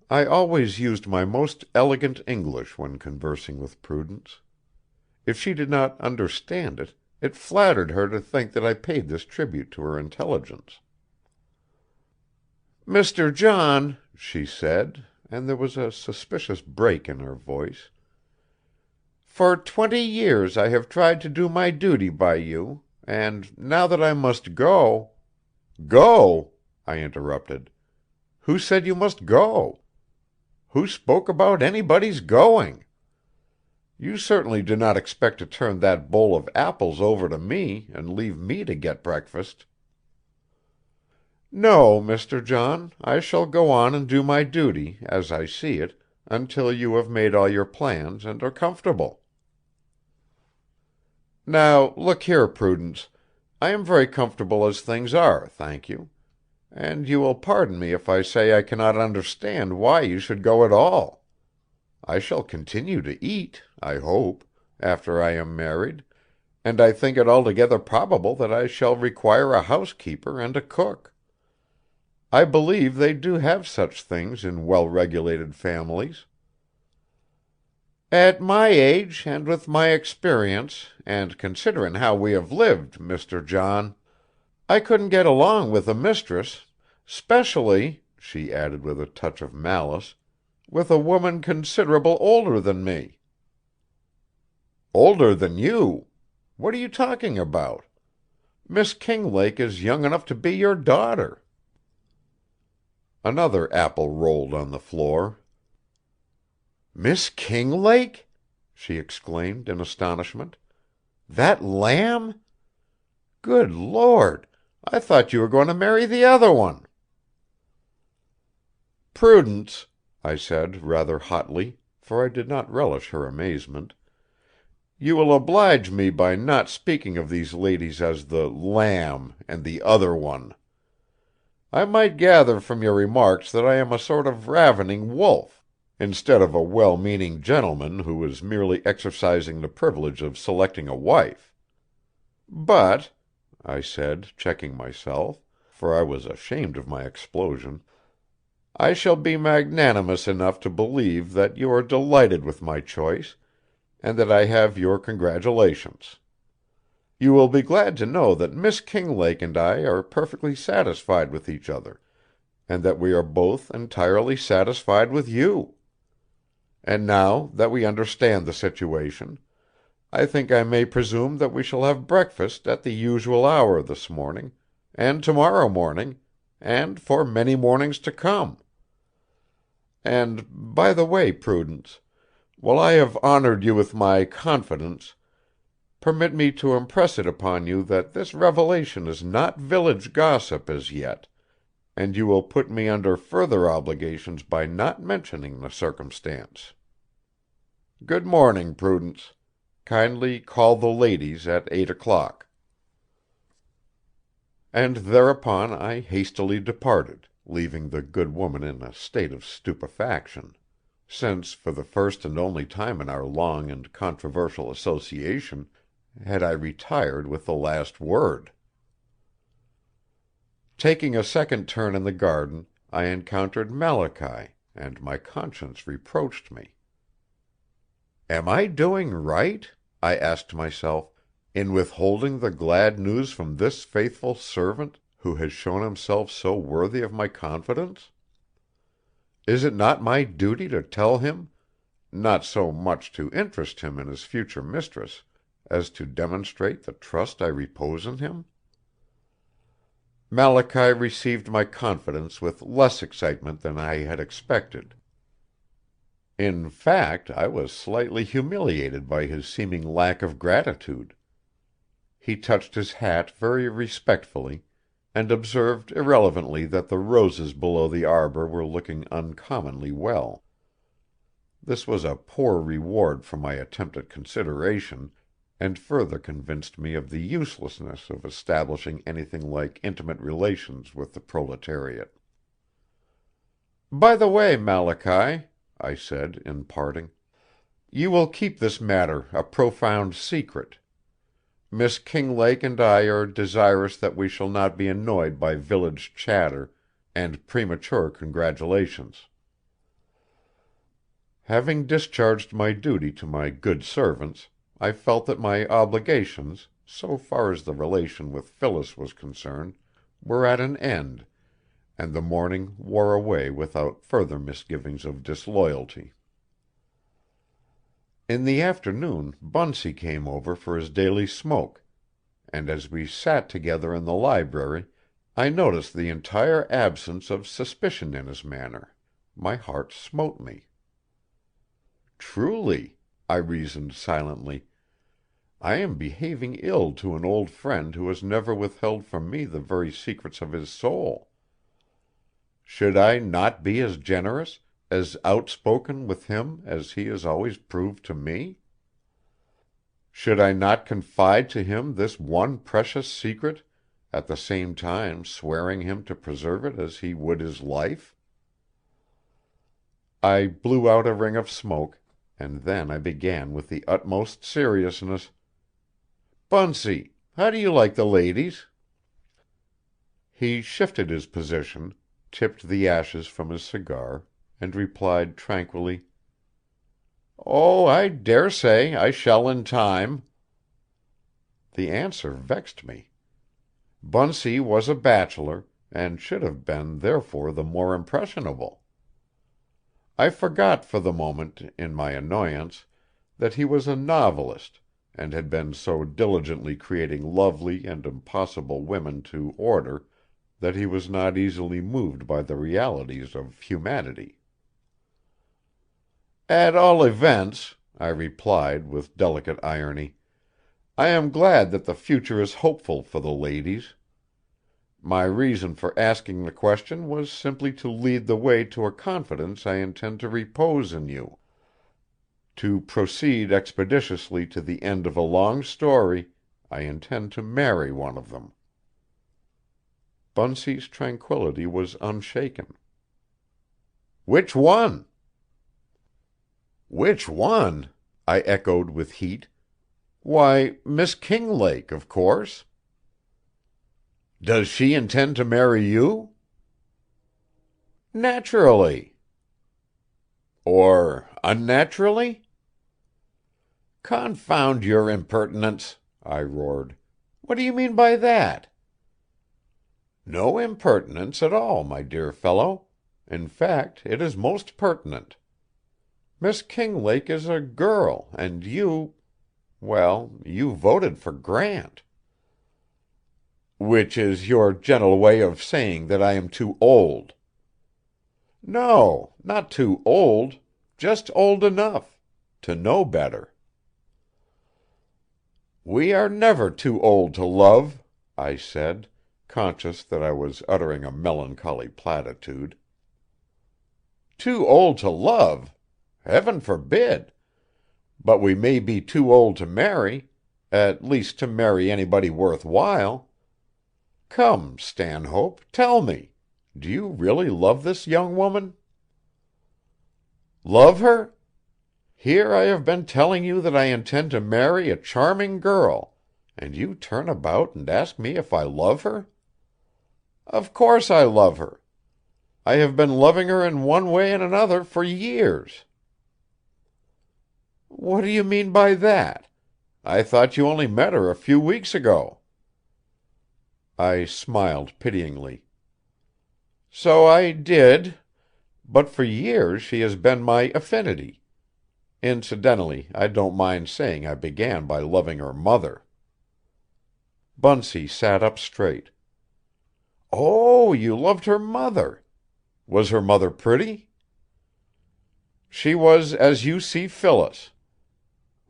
I always used my most elegant English when conversing with Prudence. If she did not understand it, it flattered her to think that I paid this tribute to her intelligence. "Mr. John," she said, and there was a suspicious break in her voice, "for 20 years I have tried to do my duty by you, and now that I must go—" "Go?" I interrupted. "Who said you must go? Who spoke about anybody's going? You certainly do not expect to turn that bowl of apples over to me and leave me to get breakfast." "No, Mr. John, I shall go on and do my duty, as I see it, until you have made all your plans and are comfortable. Now, look here, Prudence, I am very comfortable as things are, thank you. And you will pardon me if I say I cannot understand why you should go at all. I shall continue to eat, I hope, after I am married, and I think it altogether probable that I shall require a housekeeper and a cook. I believe they do have such things in well-regulated families. At my age, and with my experience, and considerin' how we have lived, Mr. John, I couldn't get along with a mistress, 'specially," she added with a touch of malice, "with a woman considerable older than me." "Older than you? What are you talking about? Miss Kinglake is young enough to be your daughter." Another apple rolled on the floor. "Miss Kinglake?" she exclaimed in astonishment. "That lamb? Good Lord, I thought you were going to marry the other one." "Prudence," I said rather hotly, for I did not relish her amazement, "you will oblige me by not speaking of these ladies as the lamb and the other one. I might gather from your remarks that I am a sort of ravening wolf, instead of a well-meaning gentleman who is merely exercising the privilege of selecting a wife. But," I said, checking myself, for I was ashamed of my explosion, "I shall be magnanimous enough to believe that you are delighted with my choice, and that I have your congratulations. You will be glad to know that Miss Kinglake and I are perfectly satisfied with each other, and that we are both entirely satisfied with you. And now that we understand the situation, I think I may presume that we shall have breakfast at the usual hour this morning, and tomorrow morning, and for many mornings to come. And, by the way, Prudence, while I have honored you with my confidence, permit me to impress it upon you that this revelation is not village gossip as yet, and you will put me under further obligations by not mentioning the circumstance. Good morning, Prudence. Kindly call the ladies at 8 o'clock." And thereupon I hastily departed, leaving the good woman in a state of stupefaction, since for the first and only time in our long and controversial association had I retired with the last word. Taking a second turn in the garden, I encountered Malachy, and my conscience reproached me. Am I doing right, I asked myself, in withholding the glad news from this faithful servant who has shown himself so worthy of my confidence? Is it not my duty to tell him, not so much to interest him in his future mistress as to demonstrate the trust I repose in him? Malachy received my confidence with less excitement than I had expected. In fact, I was slightly humiliated by his seeming lack of gratitude. He touched his hat very respectfully, and observed irrelevantly that the roses below the arbor were looking uncommonly well. This was a poor reward for my attempt at consideration, and further convinced me of the uselessness of establishing anything like intimate relations with the proletariat. "By the way, Malachy," I said, in parting, "you will keep this matter a profound secret. Miss Kinglake and I are desirous that we shall not be annoyed by village chatter and premature congratulations." Having discharged my duty to my good servants, I felt that my obligations, so far as the relation with Phyllis was concerned, were at an end, and the morning wore away without further misgivings of disloyalty. In the afternoon Bunsey came over for his daily smoke, and as we sat together in the library I noticed the entire absence of suspicion in his manner. My heart smote me. Truly, I reasoned silently, I am behaving ill to an old friend who has never withheld from me the very secrets of his soul. Should I not be as generous, as outspoken with him as he has always proved to me? Should I not confide to him this one precious secret, at the same time swearing him to preserve it as he would his life? I blew out a ring of smoke, and then I began with the utmost seriousness: "Bunsey, how do you like the ladies?" He shifted his position, tipped the ashes from his cigar, and replied tranquilly: "Oh, I dare say I shall in time." The answer vexed me. Bunsey was a bachelor, and should have been therefore the more impressionable. I forgot for the moment, in my annoyance, that he was a novelist, and had been so diligently creating lovely and impossible women to order that he was not easily moved by the realities of humanity. "At all events," I replied with delicate irony, "I am glad that the future is hopeful for the ladies. My reason for asking the question was simply to lead the way to a confidence I intend to repose in you. To proceed expeditiously to the end of a long story, I intend to marry one of them." Bunsey's tranquillity was unshaken. "Which one?" "Which one?" I echoed with heat. "Why, Miss Kinglake, of course." "Does she intend to marry you?" "Naturally." "Or unnaturally?" "Confound your impertinence!" I roared. "What do you mean by that?" "No impertinence at all, my dear fellow. In fact, it is most pertinent. Miss Kinglake is a girl, and well, you voted for Grant." "Which is your gentle way of saying that I am too old." "No, not too old. Just old enough to know better." "We are never too old to love," I said, conscious that I was uttering a melancholy platitude. "Too old to love? Heaven forbid! But we may be too old to marry, at least to marry anybody worth while. Come, Stanhope, tell me, do you really love this young woman?" "Love her? Here I have been telling you that I intend to marry a charming girl, and you turn about and ask me if I love her. Of course I love her. I have been loving her in one way and another for years." "What do you mean by that? I thought you only met her a few weeks ago." I smiled pityingly. "So I did. But for years she has been my affinity. Incidentally, I don't mind saying I began by loving her mother." Bunsey sat up straight. "Oh, you loved her mother. Was her mother pretty?" "She was as you see Phyllis.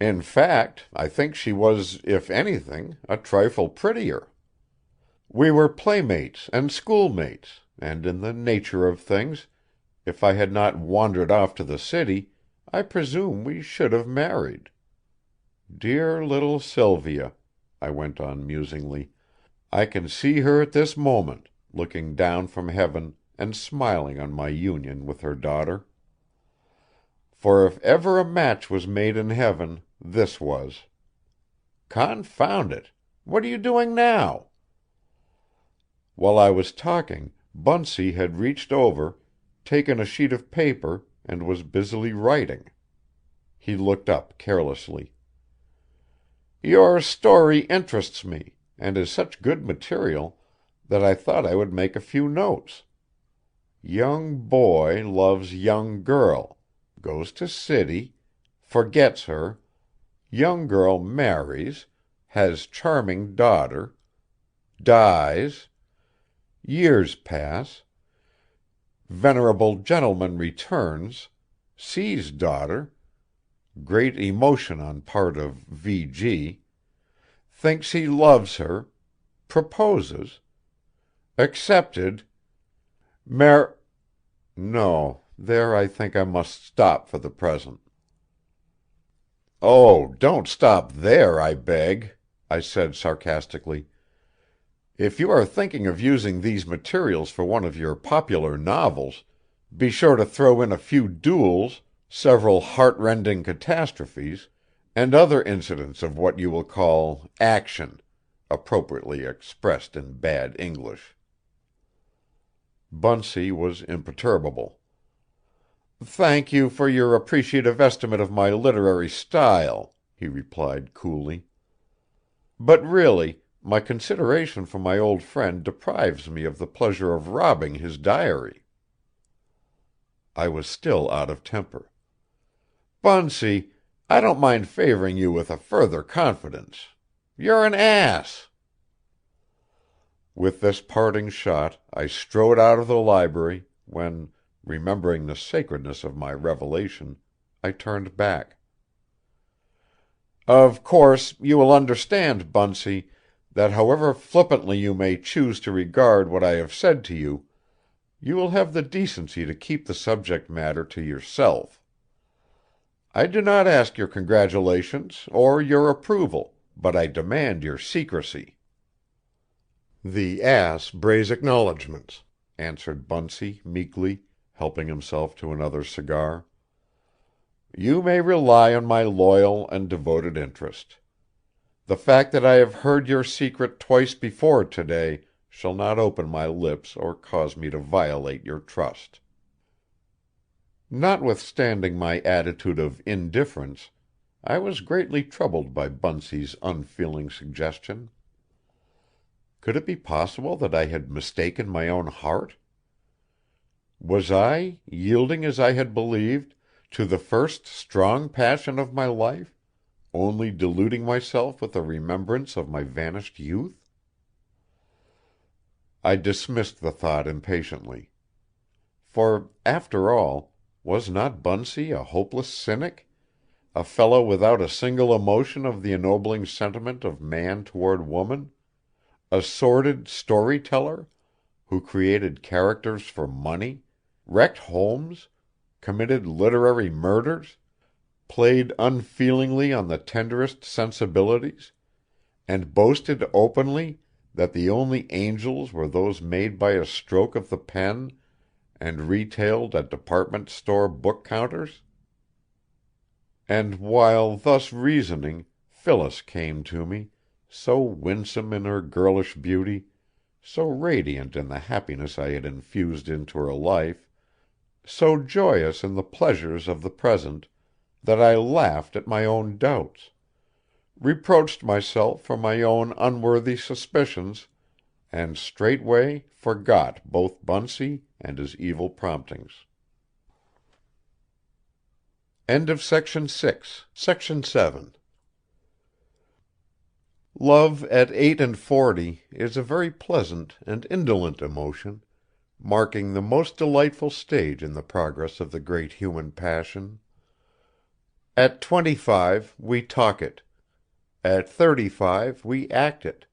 In fact, I think she was, if anything, a trifle prettier. We were playmates and schoolmates, and in the nature of things, if I had not wandered off to the city, I presume we should have married. Dear little Sylvia," I went on musingly, "I can see her at this moment, looking down from heaven and smiling on my union with her daughter. For if ever a match was made in heaven, this was. Confound it! What are you doing now?" While I was talking, Bunsey had reached over, taken a sheet of paper, and was busily writing. He looked up carelessly. "Your story interests me, and is such good material that I thought I would make a few notes. Young boy loves young girl, goes to city, forgets her, young girl marries, has charming daughter, dies, years pass, venerable gentleman returns, sees daughter, great emotion on part of V.G., thinks he loves her, proposes, accepted, no, There I think I must stop for the present." "Oh, don't stop there, I beg," I said sarcastically. "If you are thinking of using these materials for one of your popular novels, be sure to throw in a few duels, several heart-rending catastrophes, and other incidents of what you will call action, appropriately expressed in bad English." Bunsey was imperturbable. "Thank you for your appreciative estimate of my literary style," he replied coolly. "But really, my consideration for my old friend deprives me of the pleasure of robbing his diary." I was still out of temper. "Bunsey, I don't mind favoring you with a further confidence. You're an ass." With this parting shot I strode out of the library, when, remembering the sacredness of my revelation, I turned back. "Of course, you will understand, Bunsey, that however flippantly you may choose to regard what I have said to you, you will have the decency to keep the subject matter to yourself. I do not ask your congratulations or your approval, but I demand your secrecy." "The ass brays acknowledgments," answered Bunsey meekly, helping himself to another cigar. "You may rely on my loyal and devoted interest. The fact that I have heard your secret twice before today shall not open my lips or cause me to violate your trust." Notwithstanding my attitude of indifference, I was greatly troubled by Bunsey's unfeeling suggestion. Could it be possible that I had mistaken my own heart? Was I, yielding as I had believed, to the first strong passion of my life, only deluding myself with a remembrance of my vanished youth? I dismissed the thought impatiently. For, after all, was not Bunsey a hopeless cynic, a fellow without a single emotion of the ennobling sentiment of man toward woman, a sordid story-teller, who created characters for money, wrecked homes, committed literary murders, played unfeelingly on the tenderest sensibilities, and boasted openly that the only angels were those made by a stroke of the pen and retailed at department store book counters? And while thus reasoning, Phyllis came to me, so winsome in her girlish beauty, so radiant in the happiness I had infused into her life, so joyous in the pleasures of the present, that I laughed at my own doubts, reproached myself for my own unworthy suspicions, and straightway forgot both Bunsey and his evil promptings. Section 7. Love at 8 and 40 is a very pleasant and indolent emotion, marking the most delightful stage in the progress of the great human passion. At 25 we talk it. At 35 we act it.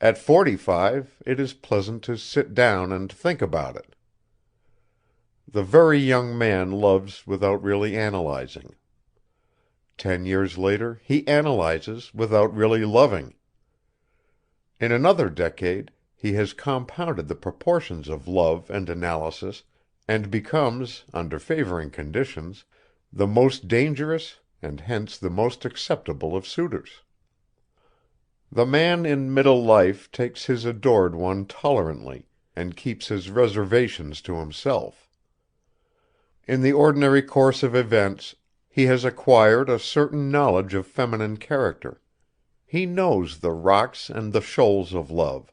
At 45 it is pleasant to sit down and think about it. The very young man loves without really analyzing. 10 years later he analyzes without really loving. In another decade he has compounded the proportions of love and analysis, and becomes, under favoring conditions, the most dangerous and hence the most acceptable of suitors. The man in middle life takes his adored one tolerantly, and keeps his reservations to himself. In the ordinary course of events he has acquired a certain knowledge of feminine character. He knows the rocks and the shoals of love,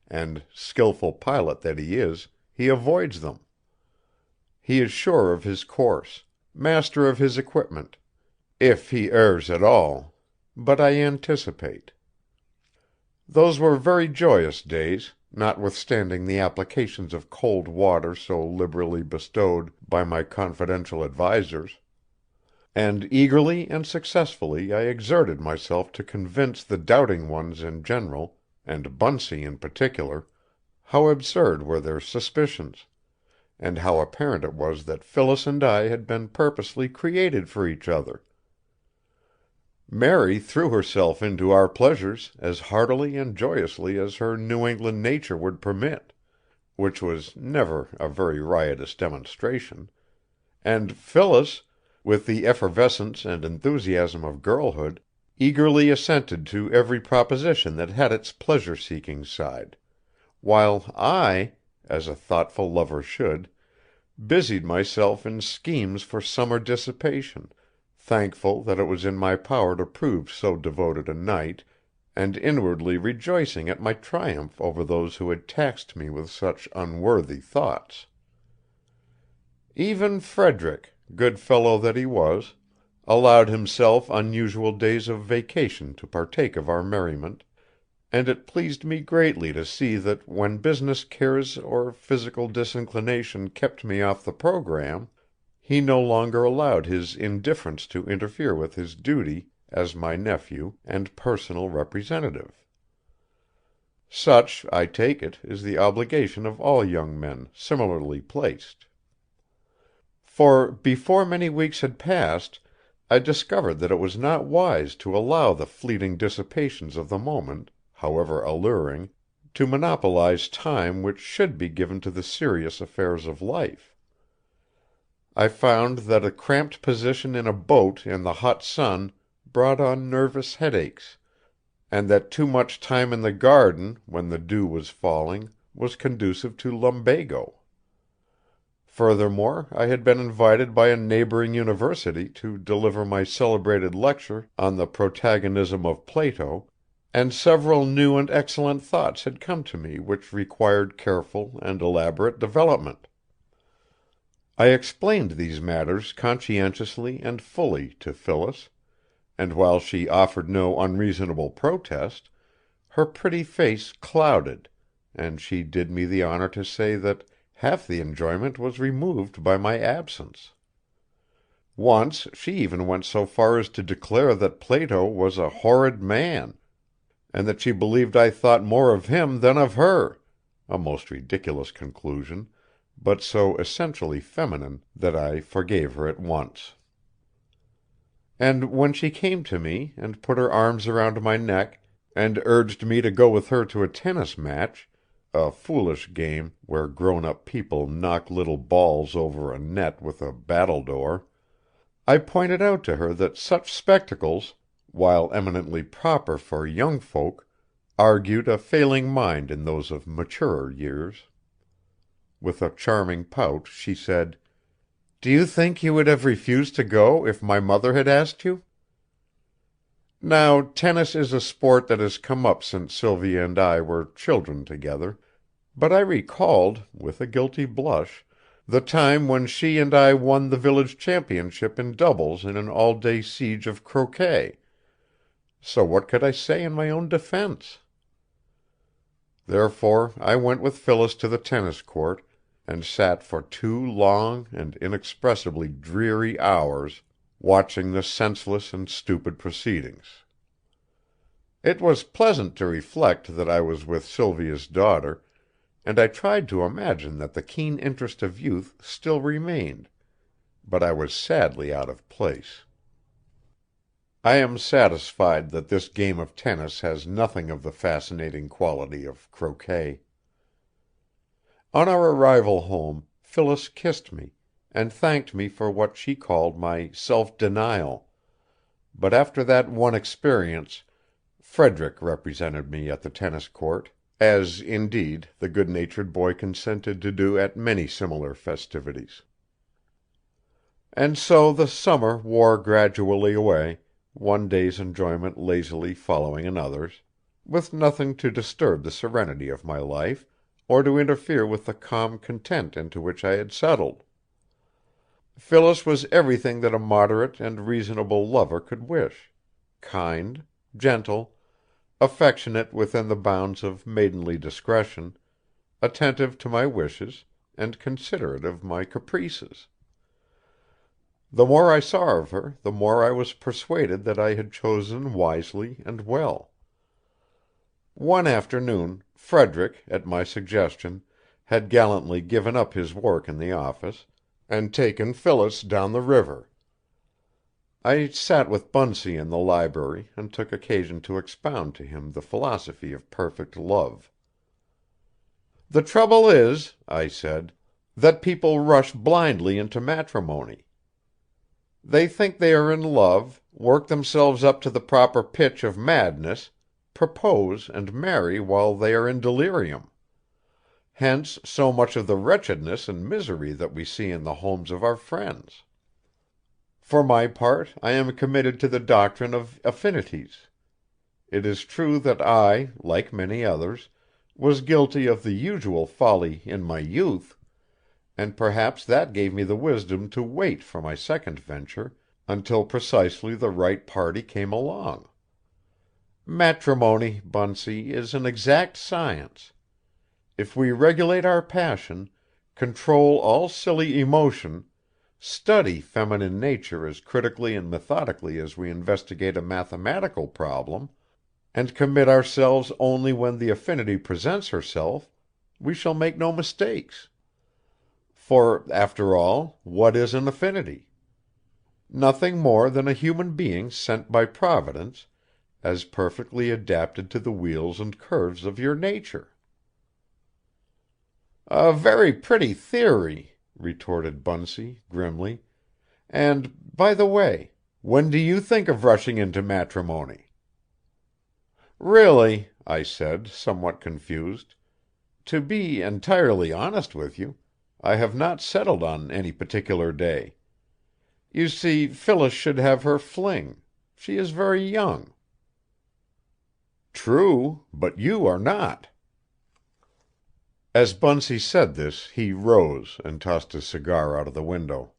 and, skilful pilot that he is, he avoids them. He is sure of his course, master of his equipment, if he errs at all, but I anticipate. Those were very joyous days, notwithstanding the applications of cold water so liberally bestowed by my confidential advisers. And eagerly and successfully I exerted myself to convince the doubting ones in general, and Bunsey in particular, how absurd were their suspicions, and how apparent it was that Phyllis and I had been purposely created for each other. Mary threw herself into our pleasures as heartily and joyously as her New England nature would permit, which was never a very riotous demonstration, and Phyllis, with the effervescence and enthusiasm of girlhood, eagerly assented to every proposition that had its pleasure-seeking side, while I, as a thoughtful lover should, busied myself in schemes for summer dissipation, thankful that it was in my power to prove so devoted a knight, and inwardly rejoicing at my triumph over those who had taxed me with such unworthy thoughts. Even Frederick, good fellow that he was, allowed himself unusual days of vacation to partake of our merriment, and it pleased me greatly to see that when business cares or physical disinclination kept me off the program, he no longer allowed his indifference to interfere with his duty as my nephew and personal representative. Such, I take it, is the obligation of all young men similarly placed. For before many weeks had passed, I discovered that it was not wise to allow the fleeting dissipations of the moment, however alluring, to monopolize time which should be given to the serious affairs of life. I found that a cramped position in a boat in the hot sun brought on nervous headaches, and that too much time in the garden, when the dew was falling, was conducive to lumbago. Furthermore, I had been invited by a neighboring university to deliver my celebrated lecture on the protagonism of Plato, and several new and excellent thoughts had come to me which required careful and elaborate development. I explained these matters conscientiously and fully to Phyllis, and while she offered no unreasonable protest, her pretty face clouded, and she did me the honor to say that half the enjoyment was removed by my absence. Once she even went so far as to declare that Plato was a horrid man, and that she believed I thought more of him than of her, a most ridiculous conclusion, but so essentially feminine that I forgave her at once. And when she came to me and put her arms around my neck and urged me to go with her to a tennis match, a foolish game where grown-up people knock little balls over a net with a battledore, I pointed out to her that such spectacles, while eminently proper for young folk, argued a failing mind in those of maturer years. With a charming pout, she said, "Do you think you would have refused to go if my mother had asked you?" Now, tennis is a sport that has come up since Sylvia and I were children together, but I recalled, with a guilty blush, the time when she and I won the village championship in doubles in an all-day siege of croquet. So what could I say in my own defense? Therefore I went with Phyllis to the tennis court, and sat for 2 long and inexpressibly dreary hours watching the senseless and stupid proceedings. It was pleasant to reflect that I was with Sylvia's daughter, and I tried to imagine that the keen interest of youth still remained, but I was sadly out of place. I am satisfied that this game of tennis has nothing of the fascinating quality of croquet. On our arrival home, Phyllis kissed me, and thanked me for what she called my self-denial, but after that one experience, Frederick represented me at the tennis court, as, indeed, the good-natured boy consented to do at many similar festivities. And so the summer wore gradually away, one day's enjoyment lazily following another's, with nothing to disturb the serenity of my life, or to interfere with the calm content into which I had settled. Phyllis was everything that a moderate and reasonable lover could wish: kind, gentle, affectionate within the bounds of maidenly discretion, attentive to my wishes, and considerate of my caprices. The more I saw of her, the more I was persuaded that I had chosen wisely and well. One afternoon, Frederick, at my suggestion, had gallantly given up his work in the office, and taken Phyllis down the river. I sat with Bunsey in the library and took occasion to expound to him the philosophy of perfect love. "The trouble is," I said, "that people rush blindly into matrimony. They think they are in love, work themselves up to the proper pitch of madness, propose and marry while they are in delirium. Hence so much of the wretchedness and misery that we see in the homes of our friends. For my part, I am committed to the doctrine of affinities. It is true that I, like many others, was guilty of the usual folly in my youth, and perhaps that gave me the wisdom to wait for my second venture until precisely the right party came along. Matrimony, Bunsey, is an exact science. If we regulate our passion, control all silly emotion, study feminine nature as critically and methodically as we investigate a mathematical problem, and commit ourselves only when the affinity presents herself, we shall make no mistakes. For, after all, what is an affinity? Nothing more than a human being sent by Providence, as perfectly adapted to the wheels and curves of your nature." "A very pretty theory," retorted Bunsey, grimly. "And, by the way, when do you think of rushing into matrimony?" "Really," I said, somewhat confused, "to be entirely honest with you, I have not settled on any particular day. You see, Phyllis should have her fling. She is very young." "True, but you are not." As Bunsey said this he rose and tossed his cigar out of the window.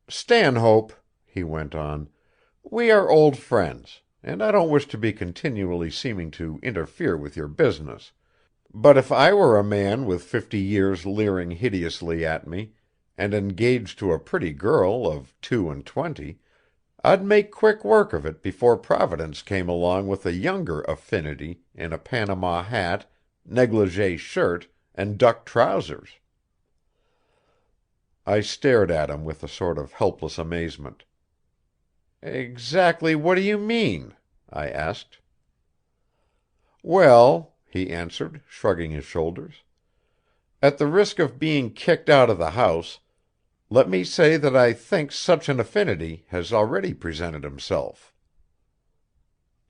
"Stanhope," he went on, "we are old friends, and I don't wish to be continually seeming to interfere with your business, but if I were a man with 50 years leering hideously at me, and engaged to a pretty girl of 22, I'd make quick work of it before Providence came along with a younger affinity in a Panama hat, negligee shirt, and duck trousers." I stared at him with a sort of helpless amazement. "Exactly what do you mean?" I asked. "Well," he answered, shrugging his shoulders, "at the risk of being kicked out of the house, let me say that I think such an affinity has already presented himself."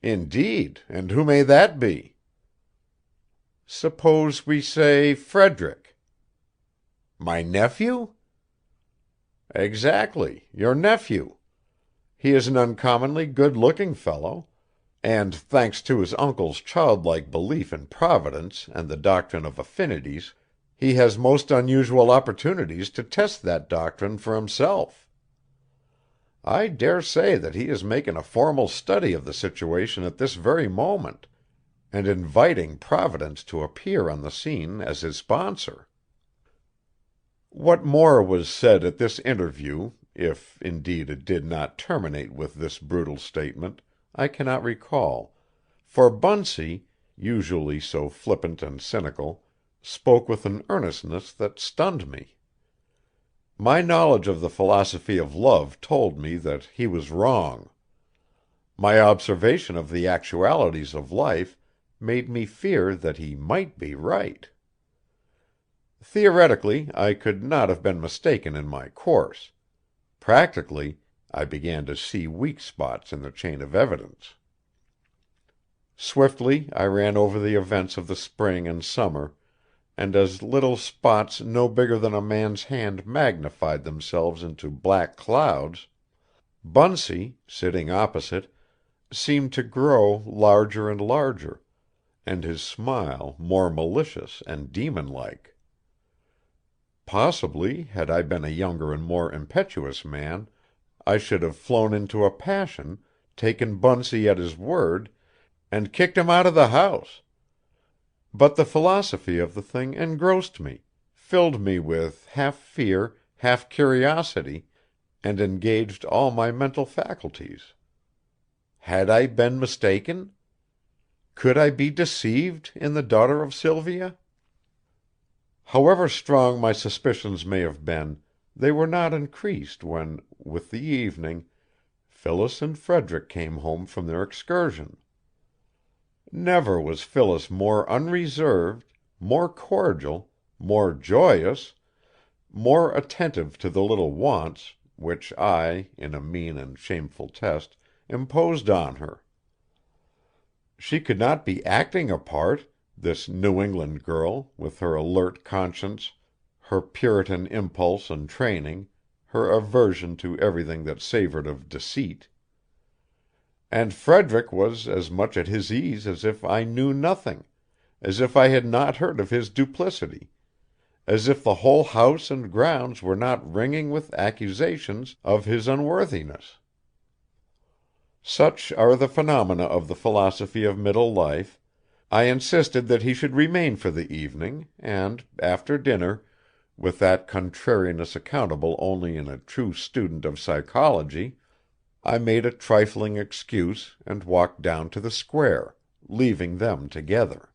"Indeed, and who may that be?" "Suppose we say Frederick." "My nephew?" "Exactly, your nephew. He is an uncommonly good-looking fellow, and, thanks to his uncle's childlike belief in Providence and the doctrine of affinities, he has most unusual opportunities to test that doctrine for himself. I dare say that he is making a formal study of the situation at this very moment, and inviting Providence to appear on the scene as his sponsor." What more was said at this interview, if, indeed, it did not terminate with this brutal statement, I cannot recall, for Bunsey, usually so flippant and cynical, spoke with an earnestness that stunned me. My knowledge of the philosophy of love told me that he was wrong. My observation of the actualities of life made me fear that he might be right. Theoretically, I could not have been mistaken in my course. Practically, I began to see weak spots in the chain of evidence. Swiftly I ran over the events of the spring and summer, and as little spots no bigger than a man's hand magnified themselves into black clouds, Bunsey, sitting opposite, seemed to grow larger and larger, and his smile more malicious and demon-like. Possibly, had I been a younger and more impetuous man, I should have flown into a passion, taken Bunsey at his word, and kicked him out of the house. But the philosophy of the thing engrossed me, filled me with half fear, half curiosity, and engaged all my mental faculties. Had I been mistaken? Could I be deceived in the daughter of Sylvia? However strong my suspicions may have been, they were not increased when, with the evening, Phyllis and Frederick came home from their excursion. Never was Phyllis more unreserved, more cordial, more joyous, more attentive to the little wants, which I, in a mean and shameful test, imposed on her. She could not be acting a part, this New England girl, with her alert conscience, her Puritan impulse and training, her aversion to everything that savored of deceit. And Frederick was as much at his ease as if I knew nothing, as if I had not heard of his duplicity, as if the whole house and grounds were not ringing with accusations of his unworthiness. Such are the phenomena of the philosophy of middle life. I insisted that he should remain for the evening, and, after dinner, with that contrariness accountable only in a true student of psychology, I made a trifling excuse and walked down to the square, leaving them together.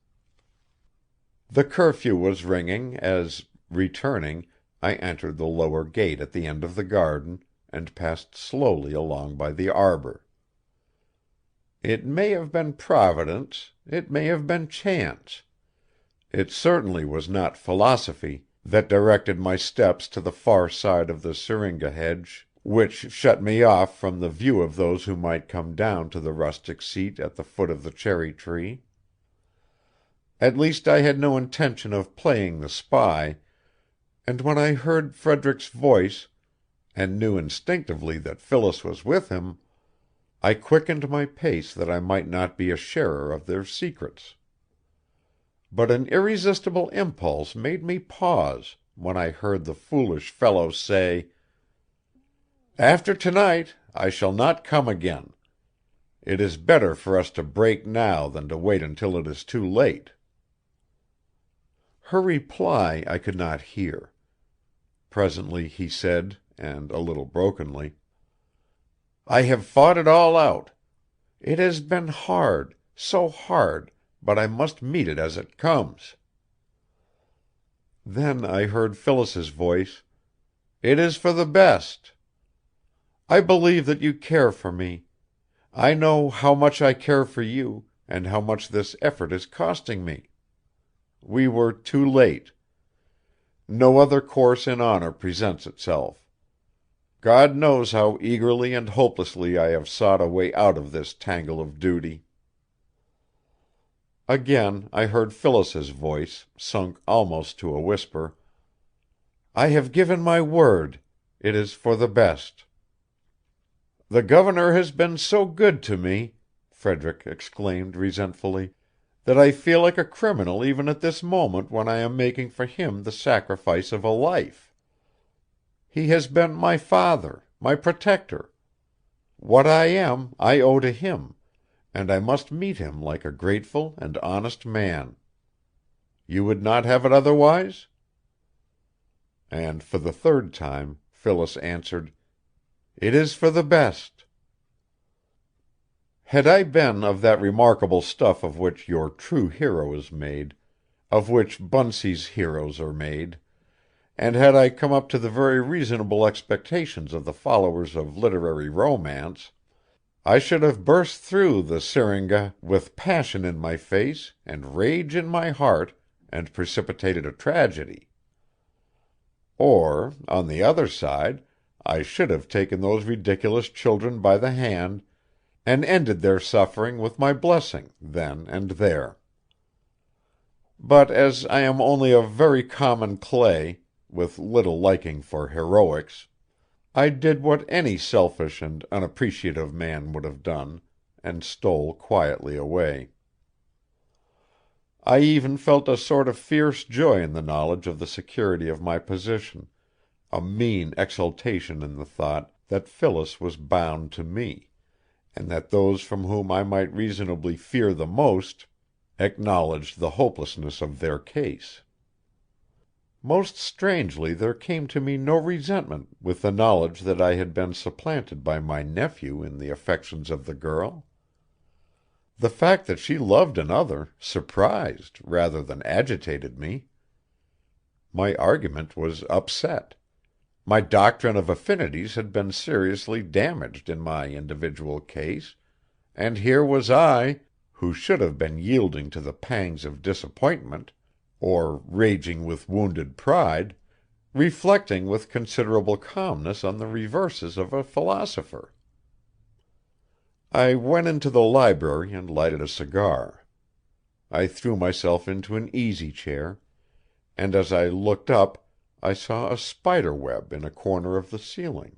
The curfew was ringing as, returning, I entered the lower gate at the end of the garden, and passed slowly along by the arbor. It may have been Providence, it may have been chance. It certainly was not philosophy that directed my steps to the far side of the syringa hedge, which shut me off from the view of those who might come down to the rustic seat at the foot of the cherry tree. At least I had no intention of playing the spy, and when I heard Frederick's voice, and knew instinctively that Phyllis was with him, I quickened my pace that I might not be a sharer of their secrets. But an irresistible impulse made me pause when I heard the foolish fellow say: "After tonight I shall not come again. It is better for us to break now than to wait until it is too late." Her reply I could not hear. Presently he said, and a little brokenly: "I have fought it all out. It has been hard, so hard, but I must meet it as it comes." Then I heard Phyllis's voice: "It is for the best. I believe that you care for me. I know how much I care for you, and how much this effort is costing me. We were too late. No other course in honor presents itself. God knows how eagerly and hopelessly I have sought a way out of this tangle of duty." Again I heard Phyllis's voice, sunk almost to a whisper: "I have given my word. It is for the best." "The governor has been so good to me," Frederick exclaimed resentfully, "that I feel like a criminal even at this moment when I am making for him the sacrifice of a life. He has been my father, my protector. What I am I owe to him, and I must meet him like a grateful and honest man. You would not have it otherwise?" And for the third time Phyllis answered: "It is for the best." Had I been of that remarkable stuff of which your true hero is made, of which Bunsey's heroes are made, and had I come up to the very reasonable expectations of the followers of literary romance, I should have burst through the syringa with passion in my face and rage in my heart, and precipitated a tragedy. Or, on the other side, I should have taken those ridiculous children by the hand, and ended their suffering with my blessing then and there. But as I am only of very common clay, with little liking for heroics, I did what any selfish and unappreciative man would have done, and stole quietly away. I even felt a sort of fierce joy in the knowledge of the security of my position, a mean exultation in the thought that Phyllis was bound to me, and that those from whom I might reasonably fear the most acknowledged the hopelessness of their case. Most strangely there came to me no resentment with the knowledge that I had been supplanted by my nephew in the affections of the girl. The fact that she loved another surprised rather than agitated me. My argument was upset. My doctrine of affinities had been seriously damaged in my individual case, and here was I, who should have been yielding to the pangs of disappointment, or raging with wounded pride, reflecting with considerable calmness on the reverses of a philosopher. I went into the library and lighted a cigar. I threw myself into an easy chair, and as I looked up I saw a spider web in a corner of the ceiling.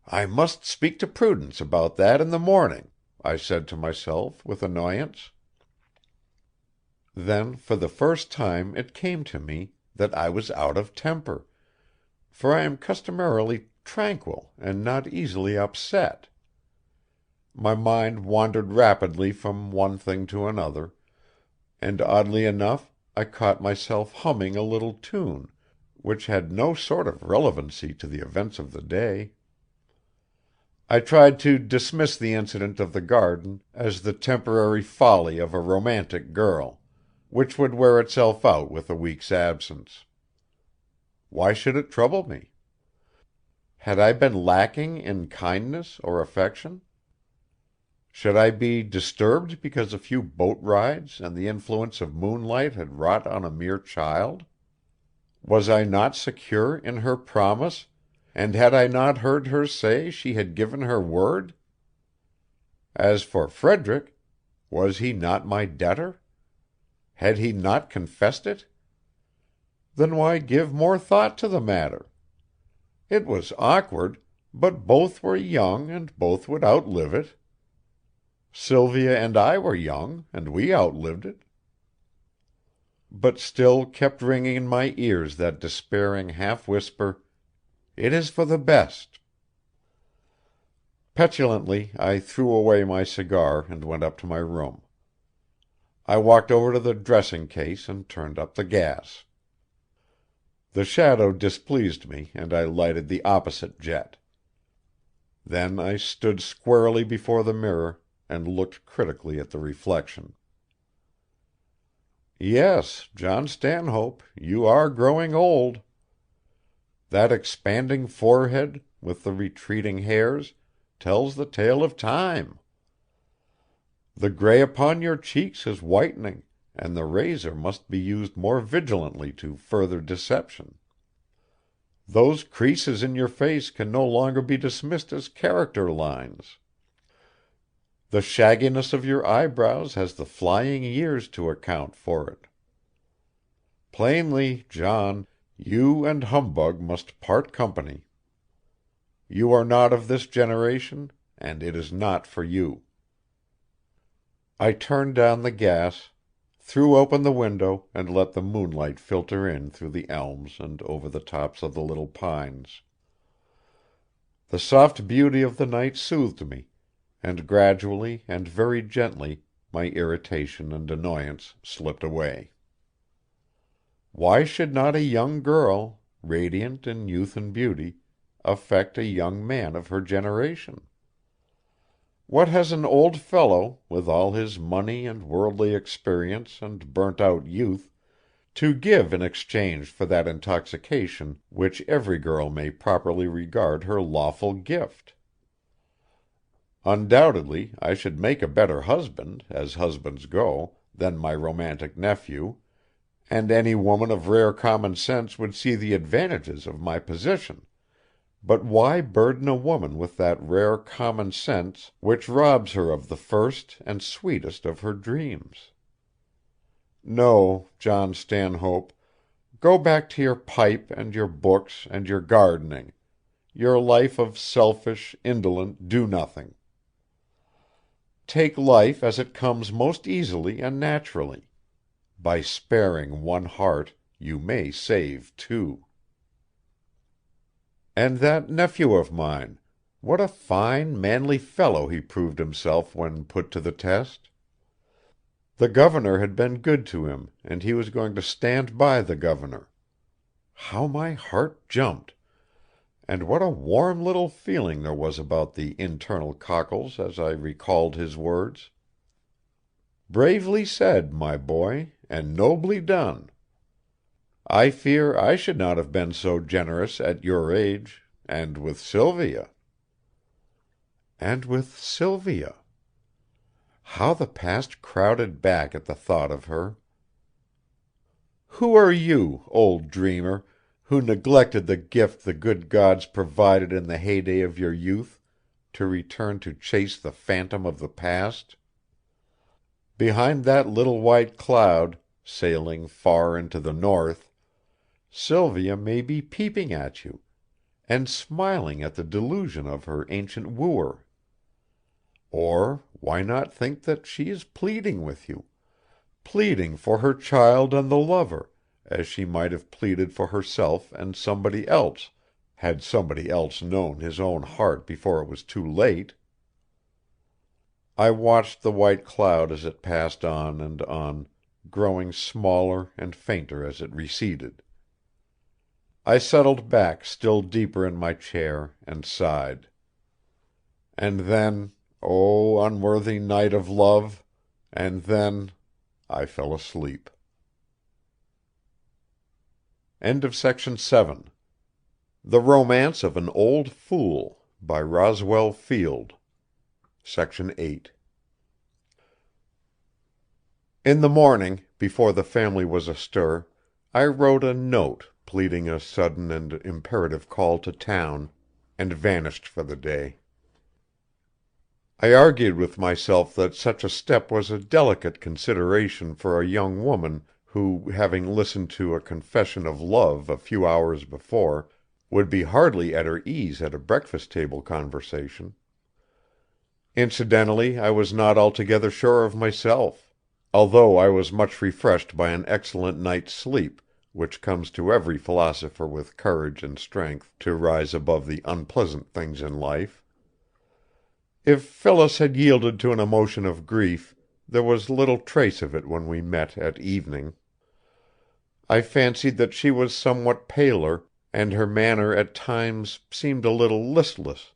"I must speak to Prudence about that in the morning," I said to myself with annoyance. Then for the first time it came to me that I was out of temper, for I am customarily tranquil and not easily upset. My mind wandered rapidly from one thing to another, and oddly enough I caught myself humming a little tune, which had no sort of relevancy to the events of the day. I tried to dismiss the incident of the garden as the temporary folly of a romantic girl, which would wear itself out with a week's absence. Why should it trouble me? Had I been lacking in kindness or affection? Should I be disturbed because a few boat rides and the influence of moonlight had wrought on a mere child? Was I not secure in her promise, and had I not heard her say she had given her word? As for Frederick, was he not my debtor? Had he not confessed it? Then why give more thought to the matter? It was awkward, but both were young and both would outlive it. Sylvia and I were young, and we outlived it. But still kept ringing in my ears that despairing half whisper, "It is for the best." Petulantly I threw away my cigar and went up to my room. I walked over to the dressing case and turned up the gas. The shadow displeased me, and I lighted the opposite jet. Then I stood squarely before the mirror and looked critically at the reflection. Yes, John Stanhope, you are growing old. That expanding forehead, with the retreating hairs, tells the tale of time. The gray upon your cheeks is whitening, and the razor must be used more vigilantly to further deception. Those creases in your face can no longer be dismissed as character lines. The shagginess of your eyebrows has the flying years to account for it. Plainly, John, you and humbug must part company. You are not of this generation, and it is not for you. I turned down the gas, threw open the window and let the moonlight filter in through the elms and over the tops of the little pines. The soft beauty of the night soothed me, and gradually and very gently my irritation and annoyance slipped away. Why should not a young girl, radiant in youth and beauty, affect a young man of her generation? What has an old fellow, with all his money and worldly experience and burnt-out youth, to give in exchange for that intoxication which every girl may properly regard her lawful gift? Undoubtedly I should make a better husband, as husbands go, than my romantic nephew, and any woman of rare common sense would see the advantages of my position. But why burden a woman with that rare common sense which robs her of the first and sweetest of her dreams? No, John Stanhope, go back to your pipe and your books and your gardening, your life of selfish, indolent do-nothing. Take life as it comes most easily and naturally. By sparing one heart, you may save two. And that nephew of mine, what a fine, manly fellow he proved himself when put to the test. The governor had been good to him, and he was going to stand by the governor. How my heart jumped, and what a warm little feeling there was about the internal cockles as I recalled his words. Bravely said, my boy, and nobly done. I fear I should not have been so generous at your age, and with Sylvia. And with Sylvia. How the past crowded back at the thought of her. Who are you, old dreamer, who neglected the gift the good gods provided in the heyday of your youth, to return to chase the phantom of the past? Behind that little white cloud, sailing far into the north, Sylvia may be peeping at you, and smiling at the delusion of her ancient wooer. Or why not think that she is pleading with you, pleading for her child and the lover, as she might have pleaded for herself and somebody else, had somebody else known his own heart before it was too late? I watched the white cloud as it passed on, growing smaller and fainter as it receded. I settled back still deeper in my chair and sighed. And then, O unworthy knight of love, and then I fell asleep. End of section 7. The Romance of an Old Fool by Roswell Field. Section 8. In the morning, before the family was astir, I wrote a note pleading a sudden and imperative call to town, and vanished for the day. I argued with myself that such a step was a delicate consideration for a young woman who, having listened to a confession of love a few hours before, would be hardly at her ease at a breakfast-table conversation. Incidentally, I was not altogether sure of myself, although I was much refreshed by an excellent night's sleep, which comes to every philosopher with courage and strength to rise above the unpleasant things in life. If Phyllis had yielded to an emotion of grief, there was little trace of it when we met at evening. I fancied that she was somewhat paler, and her manner at times seemed a little listless,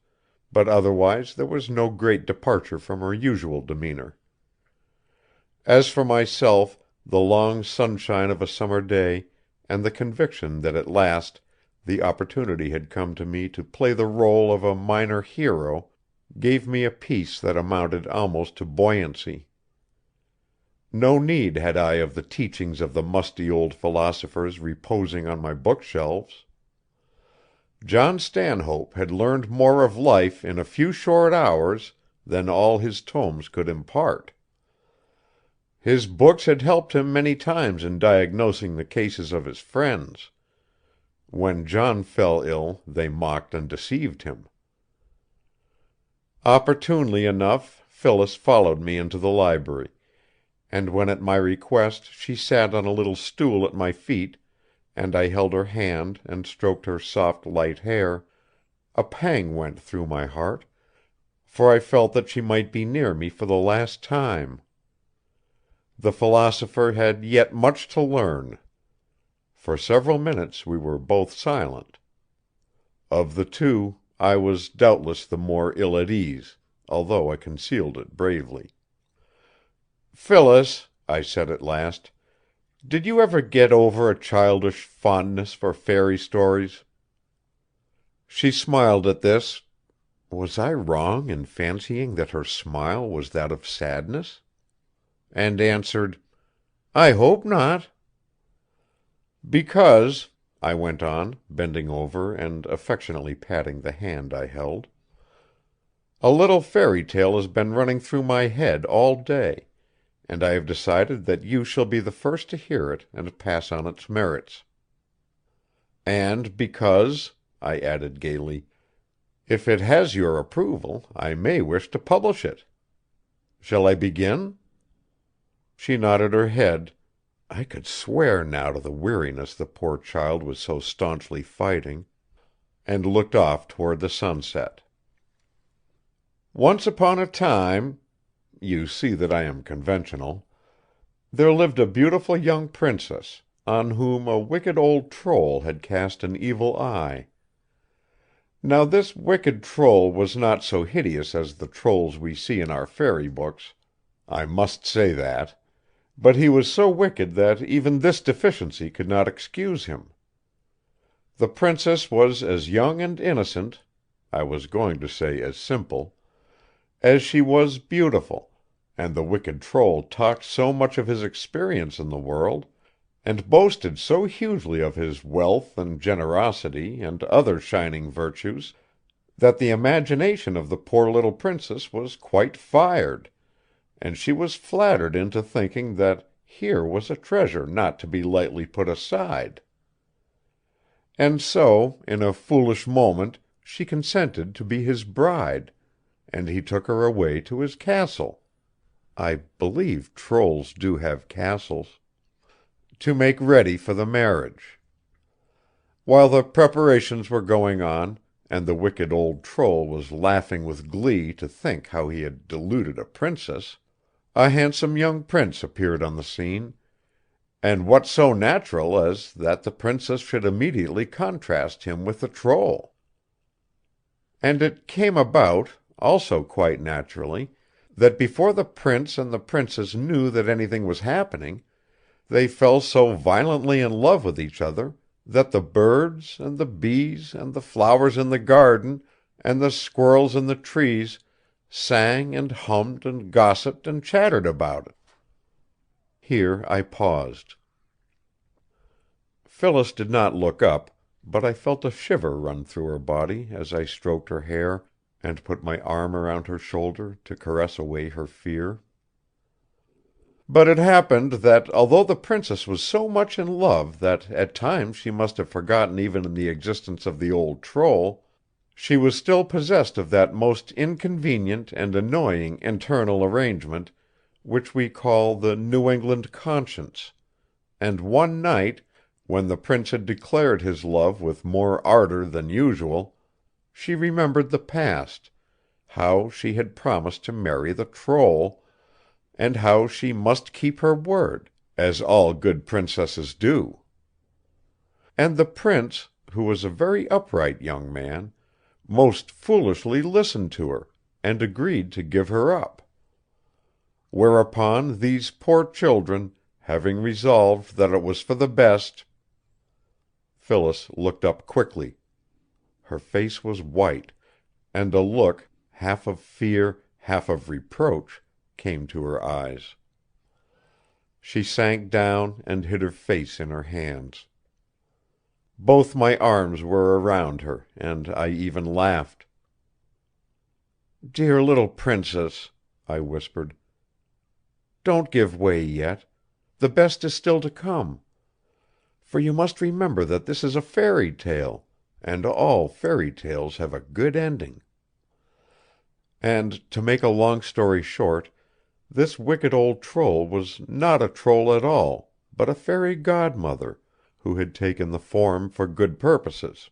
but otherwise there was no great departure from her usual demeanor. As for myself, the long sunshine of a summer day, and the conviction that at last the opportunity had come to me to play the rôle of a minor hero, gave me a peace that amounted almost to buoyancy. No need had I of the teachings of the musty old philosophers reposing on my bookshelves. John Stanhope had learned more of life in a few short hours than all his tomes could impart. His books had helped him many times in diagnosing the cases of his friends. When John fell ill, they mocked and deceived him. Opportunely enough, Phyllis followed me into the library, and when at my request she sat on a little stool at my feet, and I held her hand and stroked her soft light hair, a pang went through my heart, for I felt that she might be near me for the last time. The philosopher had yet much to learn. For several minutes we were both silent. Of the two, I was doubtless the more ill at ease, although I concealed it bravely. "Phyllis," I said at last, "did you ever get over a childish fondness for fairy stories?" She smiled at this. Was I wrong in fancying that her smile was that of sadness? And answered, "I hope not." "Because," I went on, bending over and affectionately patting the hand I held, "a little fairy tale has been running through my head all day, and I have decided that you shall be the first to hear it and pass on its merits. And because," I added gaily, "if it has your approval, I may wish to publish it. Shall I begin?" She nodded her head. I could swear now to the weariness the poor child was so staunchly fighting, and looked off toward the sunset. "Once upon a time, you see that I am conventional, there lived a beautiful young princess, on whom a wicked old troll had cast an evil eye. Now this wicked troll was not so hideous as the trolls we see in our fairy books. I must say that. But he was so wicked that even this deficiency could not excuse him. The princess was as young and innocent, I was going to say as simple, as she was beautiful, and the wicked troll talked so much of his experience in the world, and boasted so hugely of his wealth and generosity and other shining virtues, that the imagination of the poor little princess was quite fired, and she was flattered into thinking that here was a treasure not to be lightly put aside. And so, in a foolish moment, she consented to be his bride, and he took her away to his castle (I believe trolls do have castles) to make ready for the marriage. While the preparations were going on, and the wicked old troll was laughing with glee to think how he had deluded a princess, a handsome young prince appeared on the scene, and what so natural as that the princess should immediately contrast him with the troll? And it came about, also quite naturally, that before the prince and the princess knew that anything was happening, they fell so violently in love with each other that the birds and the bees and the flowers in the garden and the squirrels in the trees sang and hummed and gossiped and chattered about it. Here I paused. Phyllis did not look up, but I felt a shiver run through her body as I stroked her hair and put my arm around her shoulder to caress away her fear. But it happened that although the princess was so much in love that at times she must have forgotten even the existence of the old troll, she was still possessed of that most inconvenient and annoying internal arrangement which we call the New England conscience, and one night, when the prince had declared his love with more ardor than usual, she remembered the past, how she had promised to marry the troll, and how she must keep her word, as all good princesses do. And the prince, who was a very upright young man, most foolishly listened to her, and agreed to give her up. Whereupon these poor children, having resolved that it was for the best—" Phyllis looked up quickly. Her face was white, and a look, half of fear, half of reproach, came to her eyes. She sank down and hid her face in her hands. Both my arms were around her, and I even laughed. "Dear little princess," I whispered, "don't give way yet. The best is still to come. For you must remember that this is a fairy tale, and all fairy tales have a good ending. And, to make a long story short, this wicked old troll was not a troll at all, but a fairy godmother, who had taken the form for good purposes.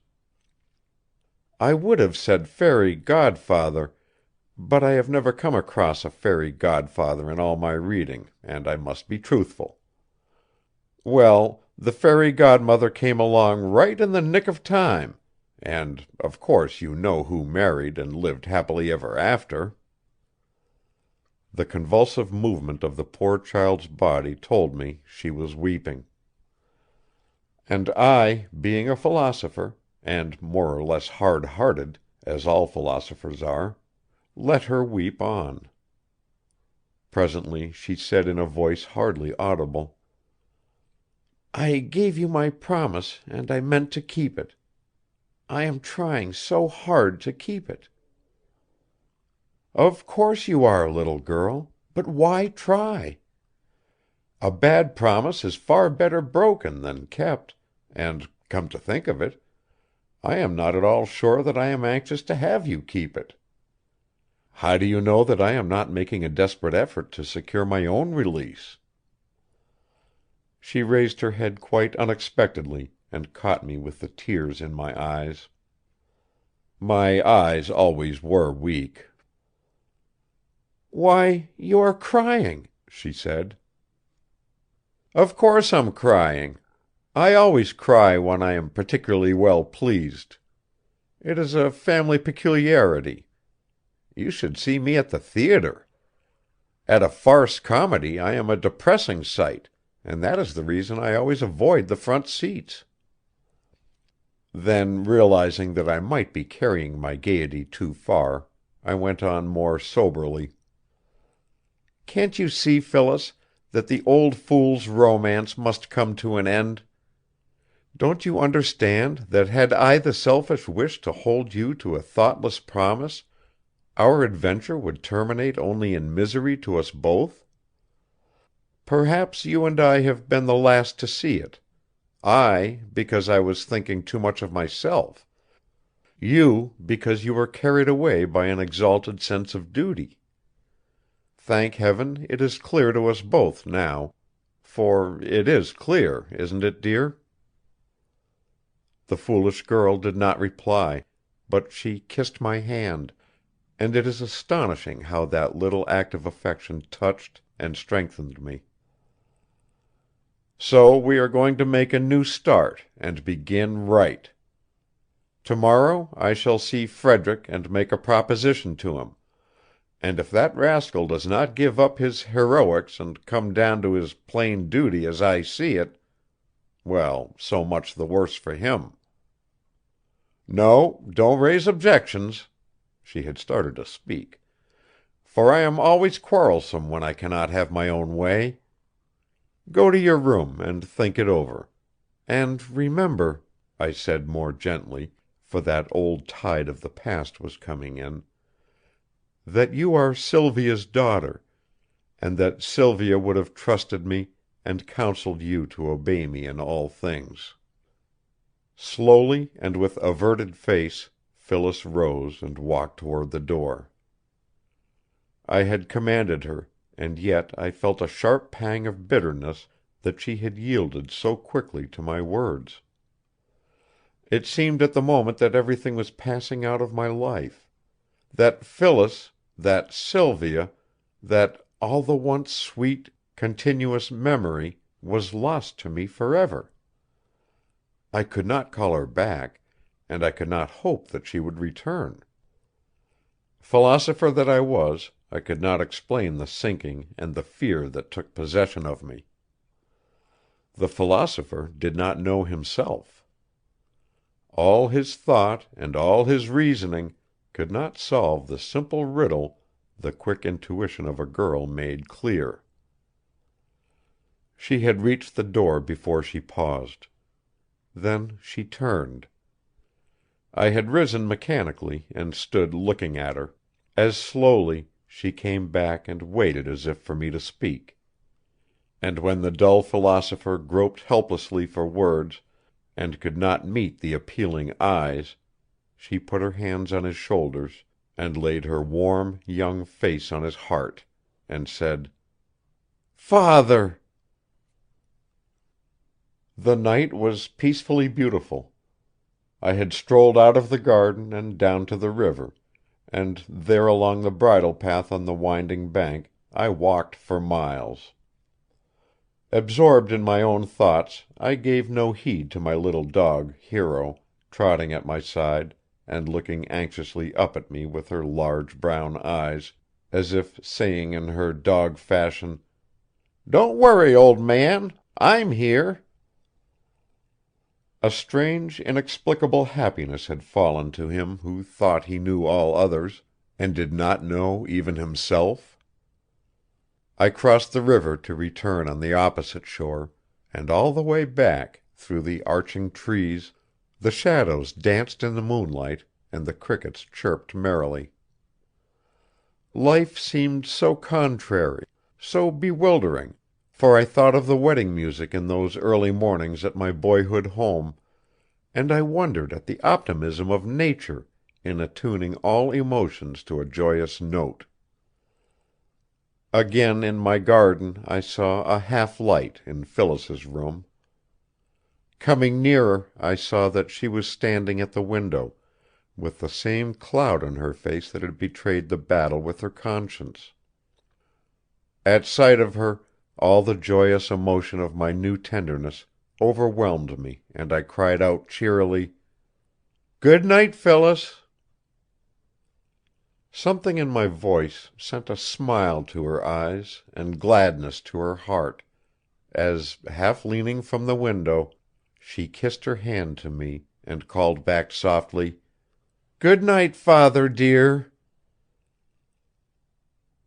I would have said fairy godfather, but I have never come across a fairy godfather in all my reading, and I must be truthful. Well, the fairy godmother came along right in the nick of time, and, of course, you know who married and lived happily ever after." The convulsive movement of the poor child's body told me she was weeping. And I, being a philosopher, and more or less hard-hearted, as all philosophers are, let her weep on. Presently she said in a voice hardly audible: "I gave you my promise, and I meant to keep it. I am trying so hard to keep it." "Of course you are, little girl. But why try? A bad promise is far better broken than kept, and, come to think of it, I am not at all sure that I am anxious to have you keep it. How do you know that I am not making a desperate effort to secure my own release?" She raised her head quite unexpectedly, and caught me with the tears in my eyes. My eyes always were weak. "Why, you are crying," she said. "Of course I'm crying. I always cry when I am particularly well pleased. It is a family peculiarity. You should see me at the theatre. At a farce comedy I am a depressing sight, and that is the reason I always avoid the front seats." Then, realizing that I might be carrying my gaiety too far, I went on more soberly: "Can't you see, Phyllis, that the old fool's romance must come to an end? Don't you understand that had I the selfish wish to hold you to a thoughtless promise, our adventure would terminate only in misery to us both? Perhaps you and I have been the last to see it. I, because I was thinking too much of myself; you, because you were carried away by an exalted sense of duty. Thank heaven, it is clear to us both now. For it is clear, isn't it, dear?" The foolish girl did not reply, but she kissed my hand, and it is astonishing how that little act of affection touched and strengthened me. "So we are going to make a new start, and begin right. Tomorrow I shall see Frederick and make a proposition to him, and if that rascal does not give up his heroics and come down to his plain duty as I see it, well, so much the worse for him. No, don't raise objections," she had started to speak, "for I am always quarrelsome when I cannot have my own way. Go to your room and think it over. And remember," I said more gently, for that old tide of the past was coming in, "that you are Sylvia's daughter, and that Sylvia would have trusted me and counseled you to obey me in all things." Slowly and with averted face, Phyllis rose and walked toward the door. I had commanded her, and yet I felt a sharp pang of bitterness that she had yielded so quickly to my words. It seemed at the moment that everything was passing out of my life; that Phyllis, that Sylvia, that all the once sweet, continuous memory was lost to me forever. I could not call her back, and I could not hope that she would return. Philosopher that I was, I could not explain the sinking and the fear that took possession of me. The philosopher did not know himself. All his thought and all his reasoning could not solve the simple riddle the quick intuition of a girl made clear. She had reached the door before she paused. Then she turned. I had risen mechanically and stood looking at her, as slowly she came back and waited as if for me to speak. And when the dull philosopher groped helplessly for words and could not meet the appealing eyes, she put her hands on his shoulders and laid her warm, young face on his heart, and said, "Father!" The night was peacefully beautiful. I had strolled out of the garden and down to the river, and there along the bridle path on the winding bank I walked for miles. Absorbed in my own thoughts, I gave no heed to my little dog, Hero, trotting at my side and looking anxiously up at me with her large brown eyes, as if saying in her dog fashion, "Don't worry, old man. I'm here." A strange, inexplicable happiness had fallen to him who thought he knew all others, and did not know even himself. I crossed the river to return on the opposite shore, and all the way back, through the arching trees, the shadows danced in the moonlight, and the crickets chirped merrily. Life seemed so contrary, so bewildering, for I thought of the wedding music in those early mornings at my boyhood home, and I wondered at the optimism of nature in attuning all emotions to a joyous note. Again in my garden I saw a half light in Phyllis's room. Coming nearer I saw that she was standing at the window, with the same cloud on her face that had betrayed the battle with her conscience. At sight of her, all the joyous emotion of my new tenderness overwhelmed me, and I cried out cheerily, "Good night, Phyllis." Something in my voice sent a smile to her eyes and gladness to her heart, as, half leaning from the window, she kissed her hand to me and called back softly, "Good night, father dear."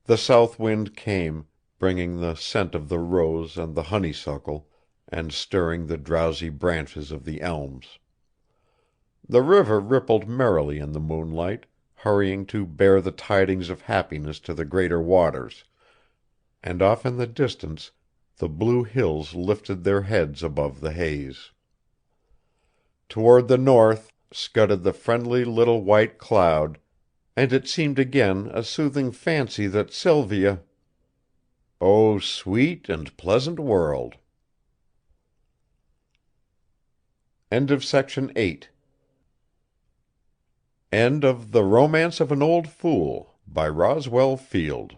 The south wind came, bringing the scent of the rose and the honeysuckle, and stirring the drowsy branches of the elms. The river rippled merrily in the moonlight, hurrying to bear the tidings of happiness to the greater waters, and off in the distance the blue hills lifted their heads above the haze. Toward the north scudded the friendly little white cloud, and it seemed again a soothing fancy that Sylvia— Oh, sweet and pleasant world! End of Section 8. End of The Romance of an Old Fool by Roswell Field.